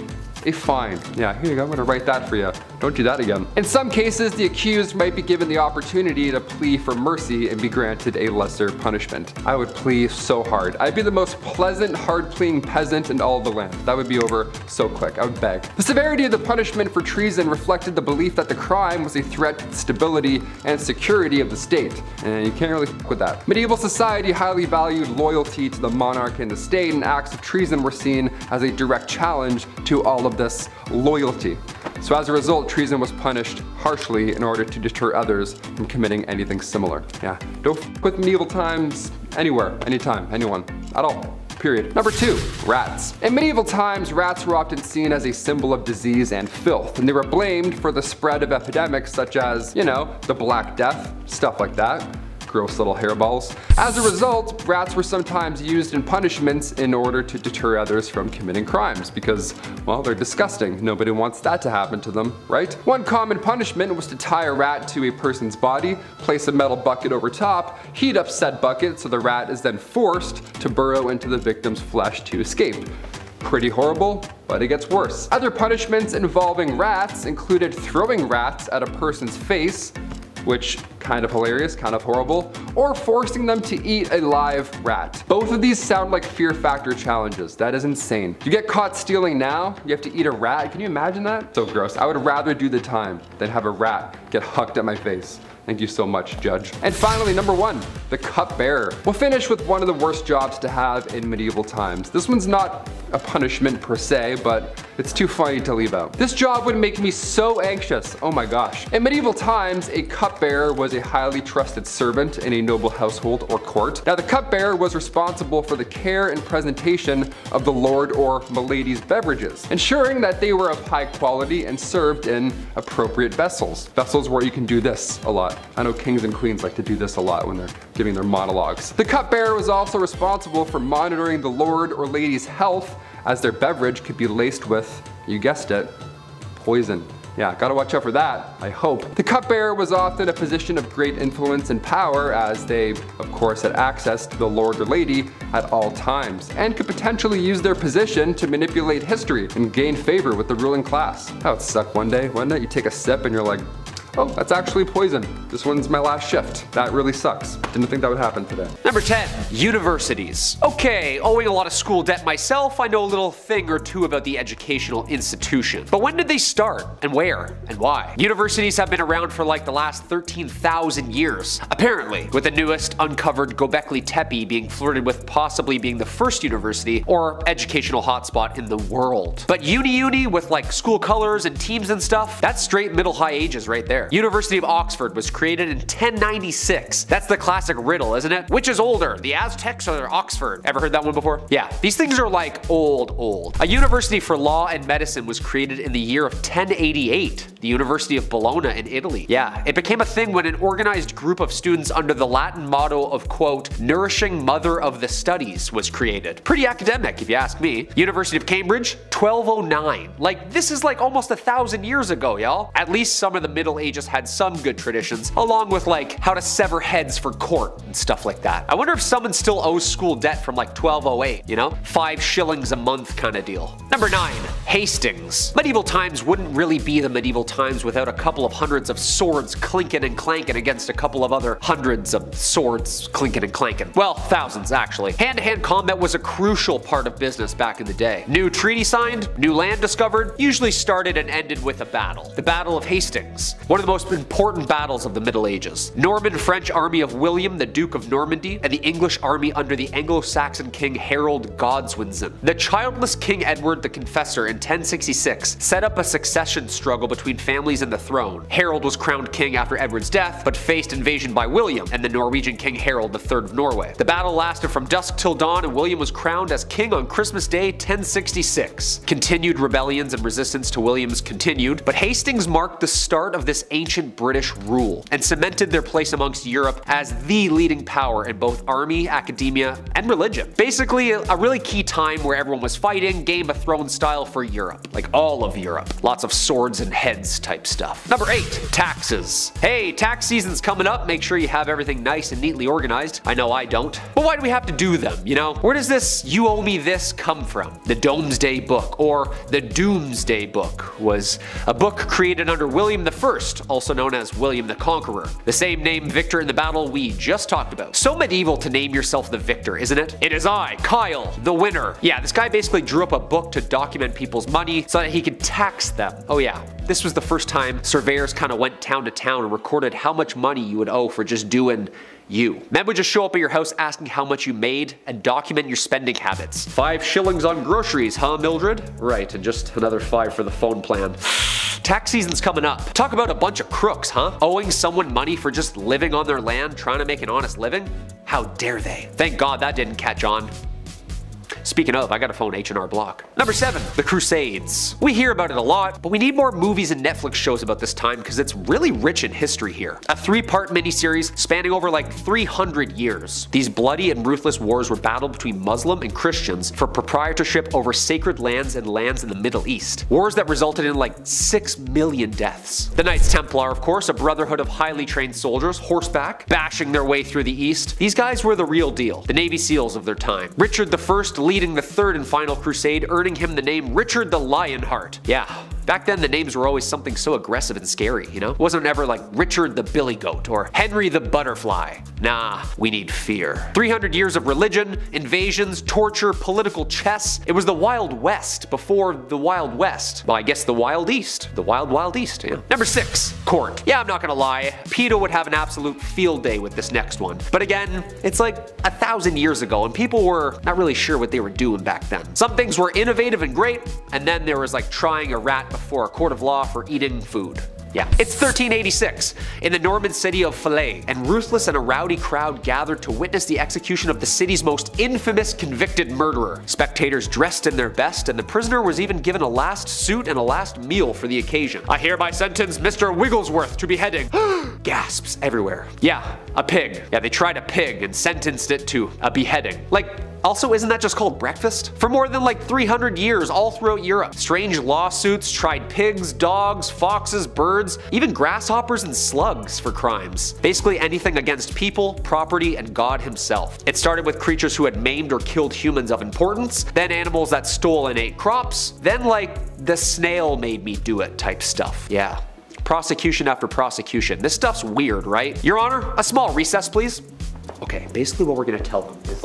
a fine. Yeah, here you go, I'm gonna write that for you. don't do that again. In some cases, the accused might be given the opportunity to plea for mercy and be granted a lesser punishment. I would plea so hard. I'd be the most pleasant, hard-pleading peasant in all of the land. That would be over so quick. I would beg. The severity of the punishment for treason reflected the belief that the crime was a threat to the stability and security of the state, and you can't really fuck with that. Medieval society highly valued loyalty to the monarch and the state, and acts of treason were seen as a direct challenge to all of this loyalty. So as a result, treason was punished harshly in order to deter others from committing anything similar. Yeah, don't f with medieval times anywhere, anytime, anyone, at all. Period. Number 2, rats. In medieval times, rats were often seen as a symbol of disease and filth, and they were blamed for the spread of epidemics such as, you know, the Black Death, stuff like that. Gross little hairballs. As a result, rats were sometimes used in punishments in order to deter others from committing crimes because, well, they're disgusting. Nobody wants that to happen to them, right? One common punishment was to tie a rat to a person's body, place a metal bucket over top, heat up said bucket so the rat is then forced to burrow into the victim's flesh to escape. Pretty horrible, but it gets worse. Other punishments involving rats included throwing rats at a person's face, which kind of hilarious, kind of horrible, or forcing them to eat a live rat. Both of these sound like fear factor challenges. That is insane. You get caught stealing now, you have to eat a rat. Can you imagine that? So gross. I would rather do the time than have a rat get hucked at my face. Thank you so much, Judge. And finally, number 1, the cupbearer. We'll finish with one of the worst jobs to have in medieval times. This one's not a punishment per se, but it's too funny to leave out. This job would make me so anxious, oh my gosh. In medieval times, a cupbearer was a highly trusted servant in a noble household or court. Now the cupbearer was responsible for the care and presentation of the lord or milady's beverages, ensuring that they were of high quality and served in appropriate vessels. Vessels where you can do this a lot. I know kings and queens like to do this a lot when they're giving their monologues. The cupbearer was also responsible for monitoring the lord or lady's health, as their beverage could be laced with, you guessed it, poison. Yeah, gotta watch out for that, I hope. The cupbearer was often a position of great influence and power, as they, of course, had access to the lord or lady at all times, and could potentially use their position to manipulate history and gain favor with the ruling class. That would suck one day, wouldn't it? You take a sip and you're like, oh, that's actually poison. This one's my last shift. That really sucks. Didn't think that would happen today. Number 10, universities. Okay, owing a lot of school debt myself, I know a little thing or two about the educational institution. But when did they start? And where? And why? Universities have been around for like the last 13,000 years. Apparently, with the newest uncovered Göbekli Tepe being flirted with possibly being the first university or educational hotspot in the world. But uni with like school colors and teams and stuff, that's straight middle high ages right there. University of Oxford was created in 1096. That's the classic riddle, isn't it? Which is older, the Aztecs or Oxford? Ever heard that one before? Yeah, these things are like old. A university for law and medicine was created in the year of 1088. The University of Bologna in Italy. Yeah, it became a thing when an organized group of students under the Latin motto of, quote, nourishing mother of the studies was created. Pretty academic, if you ask me. University of Cambridge, 1209. Like, this is like almost 1,000 years ago, y'all. At least some of the Middle Ages had some good traditions, along with like how to sever heads for court and stuff like that. I wonder if someone still owes school debt from like 1208, you know? 5 shillings a month kind of deal. Number 9, Hastings. Medieval times wouldn't really be the medieval times without a couple of hundreds of swords clinking and clanking against a couple of other hundreds of swords clinking and clanking. Well, thousands actually. Hand-to-hand combat was a crucial part of business back in the day. New treaty signed, new land discovered, usually started and ended with a battle. The Battle of Hastings. One of the most important battles of the Middle Ages. Norman-French army of William, the Duke of Normandy, and the English army under the Anglo-Saxon king Harold Godwinson. The childless King Edward the Confessor in 1066 set up a succession struggle between families and the throne. Harold was crowned king after Edward's death, but faced invasion by William and the Norwegian king Harold III of Norway. The battle lasted from dusk till dawn, and William was crowned as king on Christmas Day 1066. Continued rebellions and resistance to William's continued, but Hastings marked the start of this ancient British rule, and cemented their place amongst Europe as the leading power in both army, academia, and religion. Basically, a really key time where everyone was fighting, Game of Thrones style for Europe. Like all of Europe. Lots of swords and heads type stuff. Number 8. Taxes. Hey, tax season's coming up. Make sure you have everything nice and neatly organized. I know I don't. But why do we have to do them, you know? Where does this "you owe me this" come from? The Domesday Book, or the Doomsday Book, was a book created under William I, also known as William the Conqueror. The same name victor in the battle we just talked about. So medieval to name yourself the victor, isn't it? It is I, Kyle, the winner. Yeah, this guy basically drew up a book to document people's money so that he could tax them. Oh yeah, this was the first time surveyors kind of went town to town and recorded how much money you would owe for just doing you. Men would just show up at your house asking how much you made and document your spending habits. 5 shillings on groceries, huh, Mildred? Right, and just another 5 for the phone plan. Tax season's coming up. Talk about a bunch of crooks, huh? Owing someone money for just living on their land, trying to make an honest living? How dare they? Thank God that didn't catch on. Speaking of, I gotta phone H&R Block. Number 7. The Crusades. We hear about it a lot, but we need more movies and Netflix shows about this time because it's really rich in history here. A 3-part miniseries spanning over like 300 years. These bloody and ruthless wars were battled between Muslim and Christians for proprietorship over sacred lands and lands in the Middle East. Wars that resulted in like 6 million deaths. The Knights Templar, of course, a brotherhood of highly trained soldiers, horseback, bashing their way through the East. These guys were the real deal, the Navy SEALs of their time. Richard I leading the 3rd and final crusade, earning him the name Richard the Lionheart. Yeah. Back then, the names were always something so aggressive and scary, you know? It wasn't ever like Richard the Billy Goat or Henry the Butterfly. Nah, we need fear. 300 years of religion, invasions, torture, political chess. It was the Wild West before the Wild West. Well, I guess the Wild East. The Wild Wild East, yeah. Number 6. Court. Yeah, I'm not gonna lie. PETA would have an absolute field day with this next one. But again, it's like 1,000 years ago and people were not really sure what they were doing back then. Some things were innovative and great, and then there was like trying a rat before a court of law for eating food. Yeah. It's 1386 in the Norman city of Falaise, and ruthless and a rowdy crowd gathered to witness the execution of the city's most infamous convicted murderer. Spectators dressed in their best, and the prisoner was even given a last suit and a last meal for the occasion. I hereby sentence Mr. Wigglesworth to beheading. Gasps everywhere. Yeah, a pig. Yeah, they tried a pig and sentenced it to a beheading. Like, also, isn't that just called breakfast? For more than like 300 years all throughout Europe, strange lawsuits tried pigs, dogs, foxes, birds, even grasshoppers and slugs for crimes. Basically anything against people, property, and God himself. It started with creatures who had maimed or killed humans of importance, then animals that stole and ate crops, then like the snail made me do it type stuff. Yeah. Prosecution after prosecution. This stuff's weird, right? Your Honor, a small recess, please. Okay, basically what we're gonna tell them is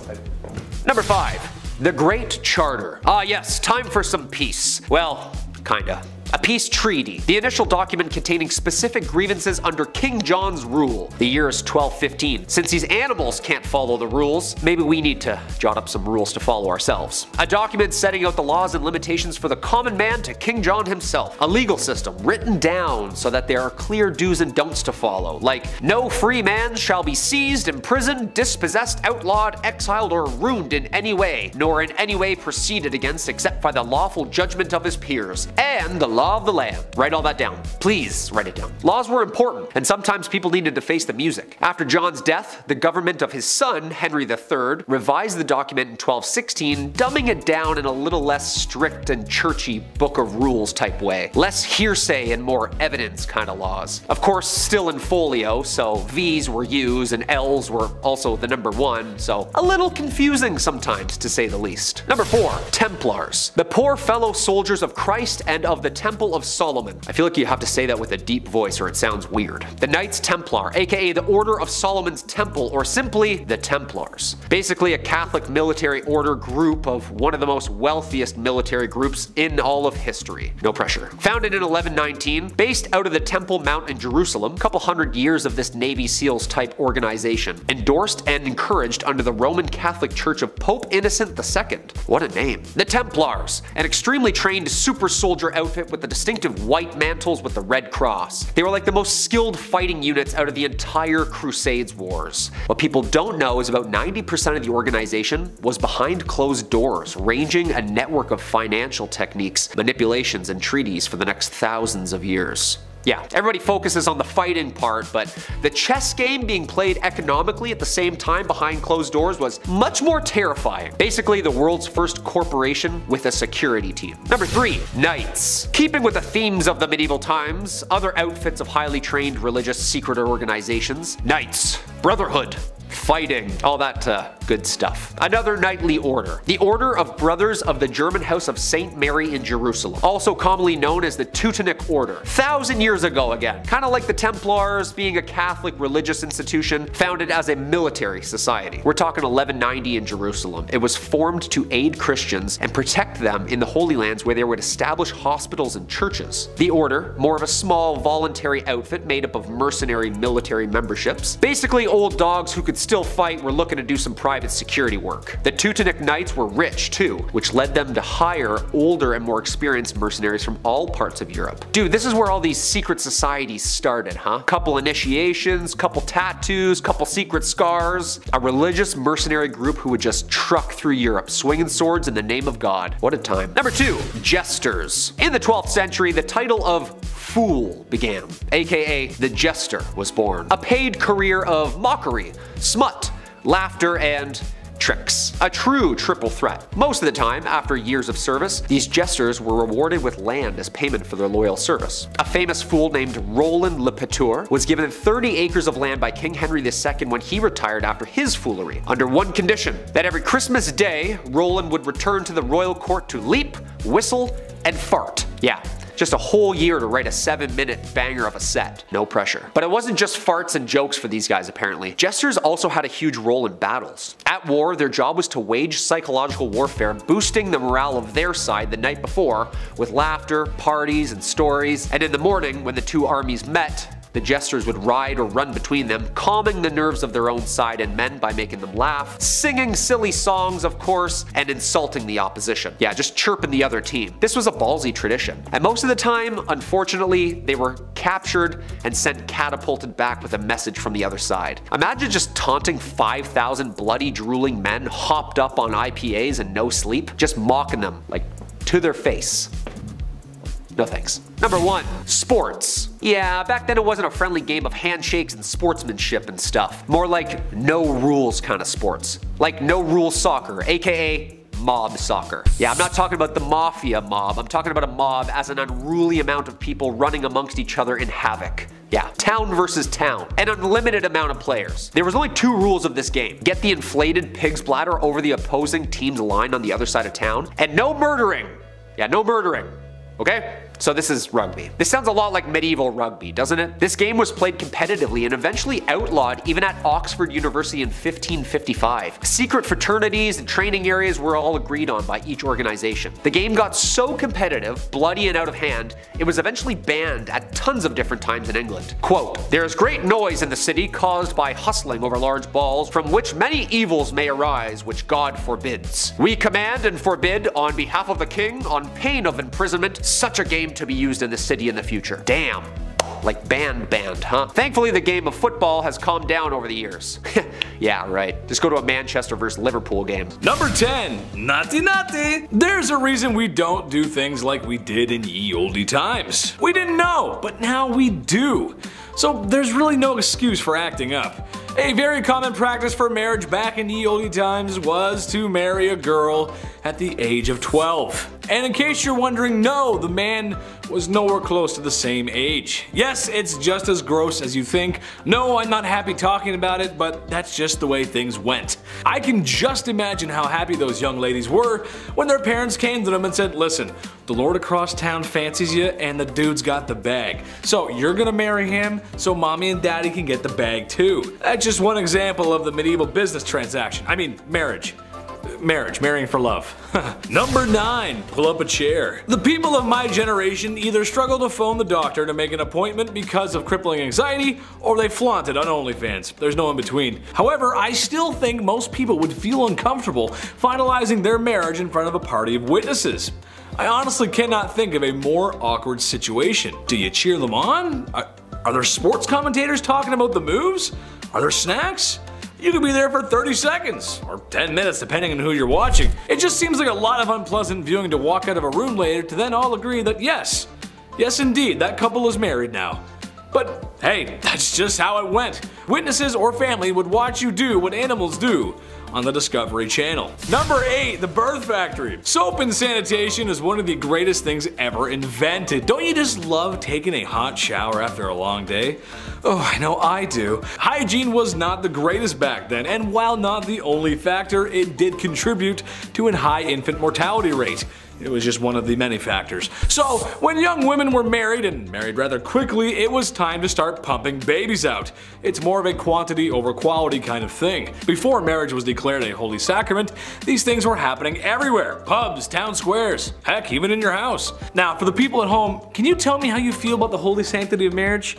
Number 5. The Great Charter. Ah yes, time for some peace. Well, kinda. A peace treaty, the initial document containing specific grievances under King John's rule. The year is 1215. Since these animals can't follow the rules, maybe we need to jot up some rules to follow ourselves. A document setting out the laws and limitations for the common man to King John himself. A legal system written down so that there are clear do's and don'ts to follow, like no free man shall be seized, imprisoned, dispossessed, outlawed, exiled, or ruined in any way, nor in any way proceeded against except by the lawful judgment of his peers, and the law of the land. Write all that down. Please write it down. Laws were important, and sometimes people needed to face the music. After John's death, the government of his son, Henry III, revised the document in 1216, dumbing it down in a little less strict and churchy book of rules type way. Less hearsay and more evidence kind of laws. Of course, still in folio, so V's were U's and L's were also the number 1, so a little confusing sometimes to say the least. Number 4. Templars. The poor fellow soldiers of Christ and of the Temple of Solomon. I feel like you have to say that with a deep voice or it sounds weird. The Knights Templar, aka the Order of Solomon's Temple, or simply the Templars. Basically a Catholic military order group of one of the most wealthiest military groups in all of history. No pressure. Founded in 1119, based out of the Temple Mount in Jerusalem, couple hundred years of this Navy SEALs type organization. Endorsed and encouraged under the Roman Catholic Church of Pope Innocent II. What a name. The Templars, an extremely trained super soldier outfit with the distinctive white mantles with the red cross. They were like the most skilled fighting units out of the entire Crusades wars. What people don't know is about 90% of the organization was behind closed doors, ranging a network of financial techniques, manipulations, and treaties for the next thousands of years. Yeah, everybody focuses on the fighting part, but the chess game being played economically at the same time behind closed doors was much more terrifying. Basically, the world's first corporation with a security team. Number 3, knights. Keeping with the themes of the medieval times, other outfits of highly trained religious secret organizations. Knights, brotherhood, fighting, all that good stuff. Another knightly order, the Order of Brothers of the German House of St. Mary in Jerusalem, also commonly known as the Teutonic Order. 1,000 years ago again, kind of like the Templars being a Catholic religious institution founded as a military society. We're talking 1190 in Jerusalem. It was formed to aid Christians and protect them in the Holy Lands where they would establish hospitals and churches. The order, more of a small voluntary outfit made up of mercenary military memberships. Basically old dogs who could still fight were looking to do some private security work. The Teutonic Knights were rich too, which led them to hire older and more experienced mercenaries from all parts of Europe. Dude, this is where all these secret societies started, huh? Couple initiations, couple tattoos, couple secret scars. A religious mercenary group who would just truck through Europe, swinging swords in the name of God. What a time. Number 2, jesters. In the 12th century, the title of fool began, aka the jester was born. A paid career of mockery, smut, laughter, and tricks. A true triple threat. Most of the time, after years of service, these jesters were rewarded with land as payment for their loyal service. A famous fool named Roland Le Petour was given 30 acres of land by King Henry II when he retired after his foolery, under one condition, that every Christmas Day, Roland would return to the royal court to leap, whistle, and fart. Yeah. Just a whole year to write a 7-minute banger of a set. No pressure. But it wasn't just farts and jokes for these guys apparently. Jesters also had a huge role in battles. At war, their job was to wage psychological warfare, boosting the morale of their side the night before with laughter, parties, and stories. And in the morning, when the two armies met, the jesters would ride or run between them, calming the nerves of their own side and men by making them laugh, singing silly songs of course, and insulting the opposition. Yeah, just chirping the other team. This was a ballsy tradition. And most of the time, unfortunately, they were captured and sent catapulted back with a message from the other side. Imagine just taunting 5,000 bloody drooling men hopped up on IPAs and no sleep, just mocking them, like, to their face. No thanks. Number 1, sports. Yeah, back then it wasn't a friendly game of handshakes and sportsmanship and stuff. More like no rules kind of sports. Like no rules soccer, aka mob soccer. Yeah, I'm not talking about the mafia mob, I'm talking about a mob as an unruly amount of people running amongst each other in havoc. Yeah, town versus town. An unlimited amount of players. There was only 2 rules of this game. Get the inflated pig's bladder over the opposing team's line on the other side of town, and no murdering. Yeah, no murdering. Okay? So this is rugby. This sounds a lot like medieval rugby, doesn't it? This game was played competitively and eventually outlawed even at Oxford University in 1555. Secret fraternities and training areas were all agreed on by each organization. The game got so competitive, bloody and out of hand, it was eventually banned at tons of different times in England. Quote, "There is great noise in the city caused by hustling over large balls, from which many evils may arise, which God forbids. We command and forbid on behalf of the king, on pain of imprisonment, such a game to be used in the city in the future." Damn. Like band, huh? Thankfully the game of football has calmed down over the years. Yeah, right. Just go to a Manchester vs Liverpool game. Number 10, naughty naughty. There's a reason we don't do things like we did in ye olde times. We didn't know, but now we do. So there's really no excuse for acting up. A very common practice for marriage back in ye olde times was to marry a girl at the age of 12. And in case you're wondering, no, the man was nowhere close to the same age. Yes, it's just as gross as you think. No, I'm not happy talking about it, but that's just the way things went. I can just imagine how happy those young ladies were when their parents came to them and said, listen, the lord across town fancies you and the dude's got the bag. So you're gonna marry him so mommy and daddy can get the bag too. That's just one example of the medieval business transaction. I mean, marriage. Marrying for love. Number 9, pull up a chair. The people of my generation either struggle to phone the doctor to make an appointment because of crippling anxiety, or they flaunt it on OnlyFans. There's no in between. However, I still think most people would feel uncomfortable finalizing their marriage in front of a party of witnesses. I honestly cannot think of a more awkward situation. Do you cheer them on? Are there sports commentators talking about the moves? Are there snacks? You could be there for 30 seconds, or 10 minutes depending on who you're watching. It just seems like a lot of unpleasant viewing to walk out of a room later to then all agree that yes, Yes indeed, that couple is married now. But hey, that's just how it went. Witnesses or family would watch you do what animals do on the Discovery Channel. Number 8, the birth factory. Soap and sanitation is one of the greatest things ever invented. Don't you just love taking a hot shower after a long day? Oh, I know I do. Hygiene was not the greatest back then, and while not the only factor, it did contribute to a high infant mortality rate. It was just one of the many factors. So, when young women were married, and married rather quickly, it was time to start pumping babies out. It's more of a quantity over quality kind of thing. Before marriage was declared a holy sacrament, these things were happening everywhere. Pubs, town squares, heck, even in your house. Now, for the people at home, can you tell me how you feel about the holy sanctity of marriage?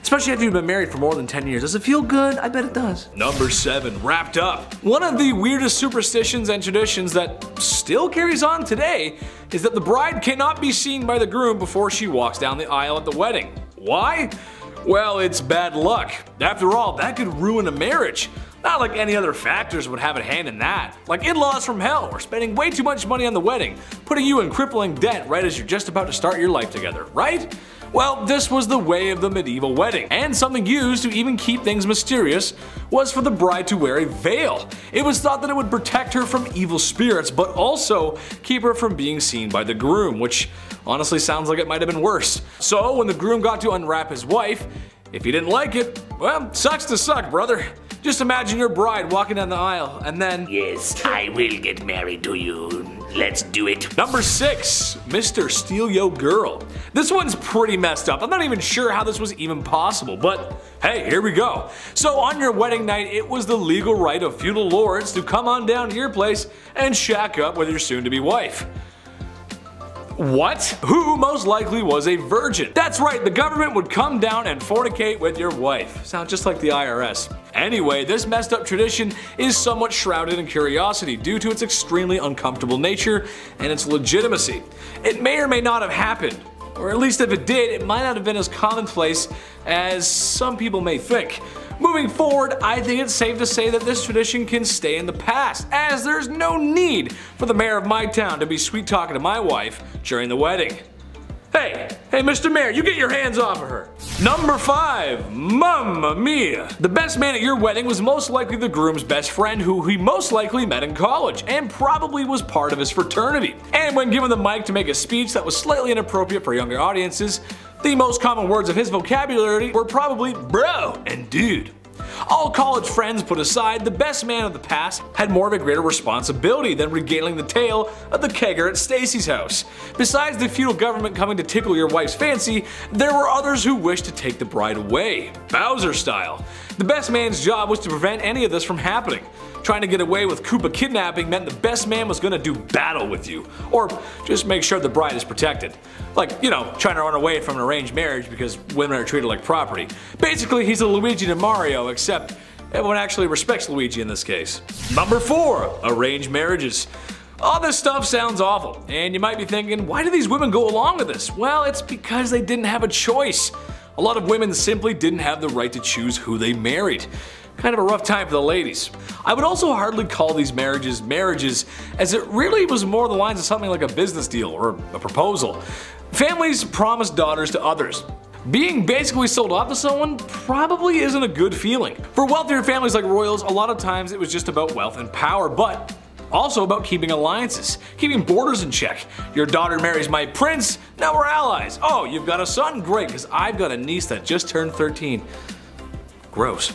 Especially after you've been married for more than 10 years. Does it feel good? I bet it does. Number 7, wrapped up. One of the weirdest superstitions and traditions that still carries on today is that the bride cannot be seen by the groom before she walks down the aisle at the wedding. Why? Well, it's bad luck. After all, that could ruin a marriage. Not like any other factors would have a hand in that. Like in-laws from hell, or spending way too much money on the wedding, putting you in crippling debt right as you're just about to start your life together, right? Well, this was the way of the medieval wedding, and something used to even keep things mysterious was for the bride to wear a veil. It was thought that it would protect her from evil spirits, but also keep her from being seen by the groom, which honestly sounds like it might have been worse. So when the groom got to unwrap his wife, if he didn't like it, well, sucks to suck, brother. Just imagine your bride walking down the aisle, and then... Yes, I will get married to you. Let's do it. Number 6, Mr. Steal Yo Girl. This one's pretty messed up. I'm not even sure how this was even possible, but hey, here we go. So on your wedding night, it was the legal right of feudal lords to come on down to your place and shack up with your soon-to-be wife. What? Who most likely was a virgin? That's right, the government would come down and fornicate with your wife. Sounds just like the IRS. Anyway, this messed up tradition is somewhat shrouded in curiosity due to its extremely uncomfortable nature and its legitimacy. It may or may not have happened, or at least if it did, it might not have been as commonplace as some people may think. Moving forward, I think it's safe to say that this tradition can stay in the past, as there's no need for the mayor of my town to be sweet talking to my wife during the wedding. Hey, Mr. Mayor, you get your hands off of her. Number 5, Mamma Mia. The best man at your wedding was most likely the groom's best friend who he most likely met in college and probably was part of his fraternity. And when given the mic to make a speech that was slightly inappropriate for younger audiences, the most common words of his vocabulary were probably bro and dude. All college friends put aside, the best man of the past had more of a greater responsibility than regaling the tale of the kegger at Stacy's house. Besides the feudal government coming to tickle your wife's fancy, there were others who wished to take the bride away, Bowser style. The best man's job was to prevent any of this from happening. Trying to get away with Koopa kidnapping meant the best man was gonna do battle with you, or just make sure the bride is protected. Like, you know, trying to run away from an arranged marriage because women are treated like property. Basically, he's a Luigi to Mario, except everyone actually respects Luigi in this case. Number 4, arranged marriages. All this stuff sounds awful, and you might be thinking, why do these women go along with this? Well, it's because they didn't have a choice. A lot of women simply didn't have the right to choose who they married. Kind of a rough time for the ladies. I would also hardly call these marriages marriages, as it really was more the lines of something like a business deal or a proposal. Families promised daughters to others. Being basically sold off to someone probably isn't a good feeling. For wealthier families like royals, a lot of times it was just about wealth and power, but also about keeping alliances, keeping borders in check. Your daughter marries my prince, now we're allies. Oh, you've got a son? Great, because I've got a niece that just turned 13. Gross.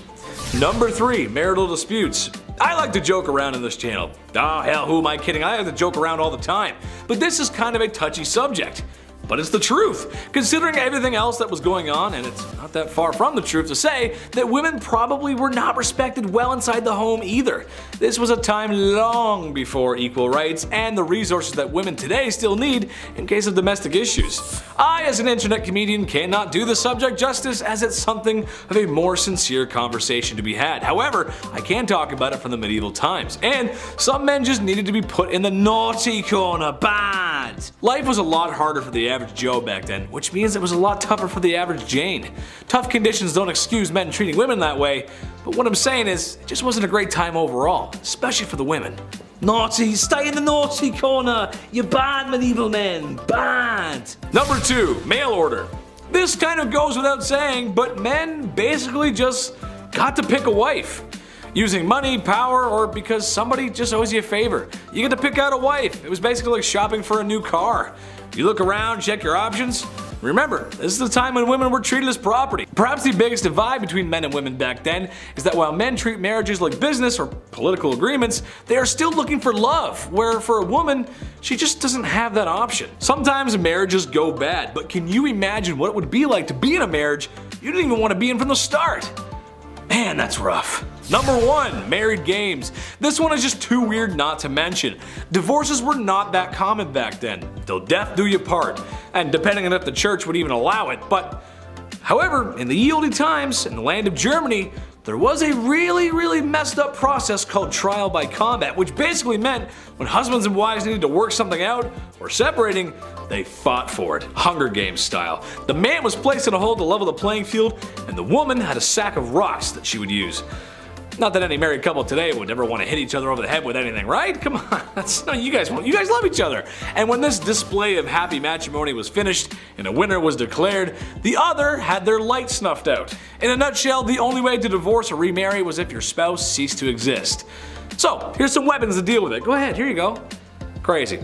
Number 3, marital disputes. I like to joke around in this channel. Oh hell, who am I kidding? I like to joke around all the time. But this is kind of a touchy subject. But it's the truth, considering everything else that was going on, and it's not that far from the truth to say that women probably were not respected well inside the home either. This was a time long before equal rights and the resources that women today still need in case of domestic issues. I, as an internet comedian, cannot do the subject justice, as it's something of a more sincere conversation to be had. However, I can talk about it from the medieval times, and some men just needed to be put in the naughty corner. Bang! bad. Life was a lot harder for the average Joe back then, which means it was a lot tougher for the average Jane. Tough conditions don't excuse men treating women that way, but what I'm saying is, it just wasn't a great time overall, especially for the women. Naughty, stay in the naughty corner. You bad medieval men, bad. Number 2, mail order. This kind of goes without saying, but men basically just got to pick a wife. Using money, power, or because somebody just owes you a favor. You get to pick out a wife. It was basically like shopping for a new car. You look around, check your options. Remember, this is the time when women were treated as property. Perhaps the biggest divide between men and women back then is that while men treat marriages like business or political agreements, they are still looking for love, where for a woman, she just doesn't have that option. Sometimes marriages go bad, but can you imagine what it would be like to be in a marriage you didn't even want to be in from the start? Man, that's rough. Number 1, married games. This one is just too weird not to mention. Divorces were not that common back then. Till death do you part, and depending on if the church would even allow it, but however, in the ye olde times, in the land of Germany, there was a really messed up process called trial by combat, which basically meant when husbands and wives needed to work something out, or separating, they fought for it, Hunger Games style. The man was placed in a hole to level the playing field, and the woman had a sack of rocks that she would use. Not that any married couple today would ever want to hit each other over the head with anything, right? Come on, no, you guys love each other. And when this display of happy matrimony was finished and a winner was declared, the other had their light snuffed out. In a nutshell, the only way to divorce or remarry was if your spouse ceased to exist. So, here's some weapons to deal with it. Go ahead, here you go. Crazy.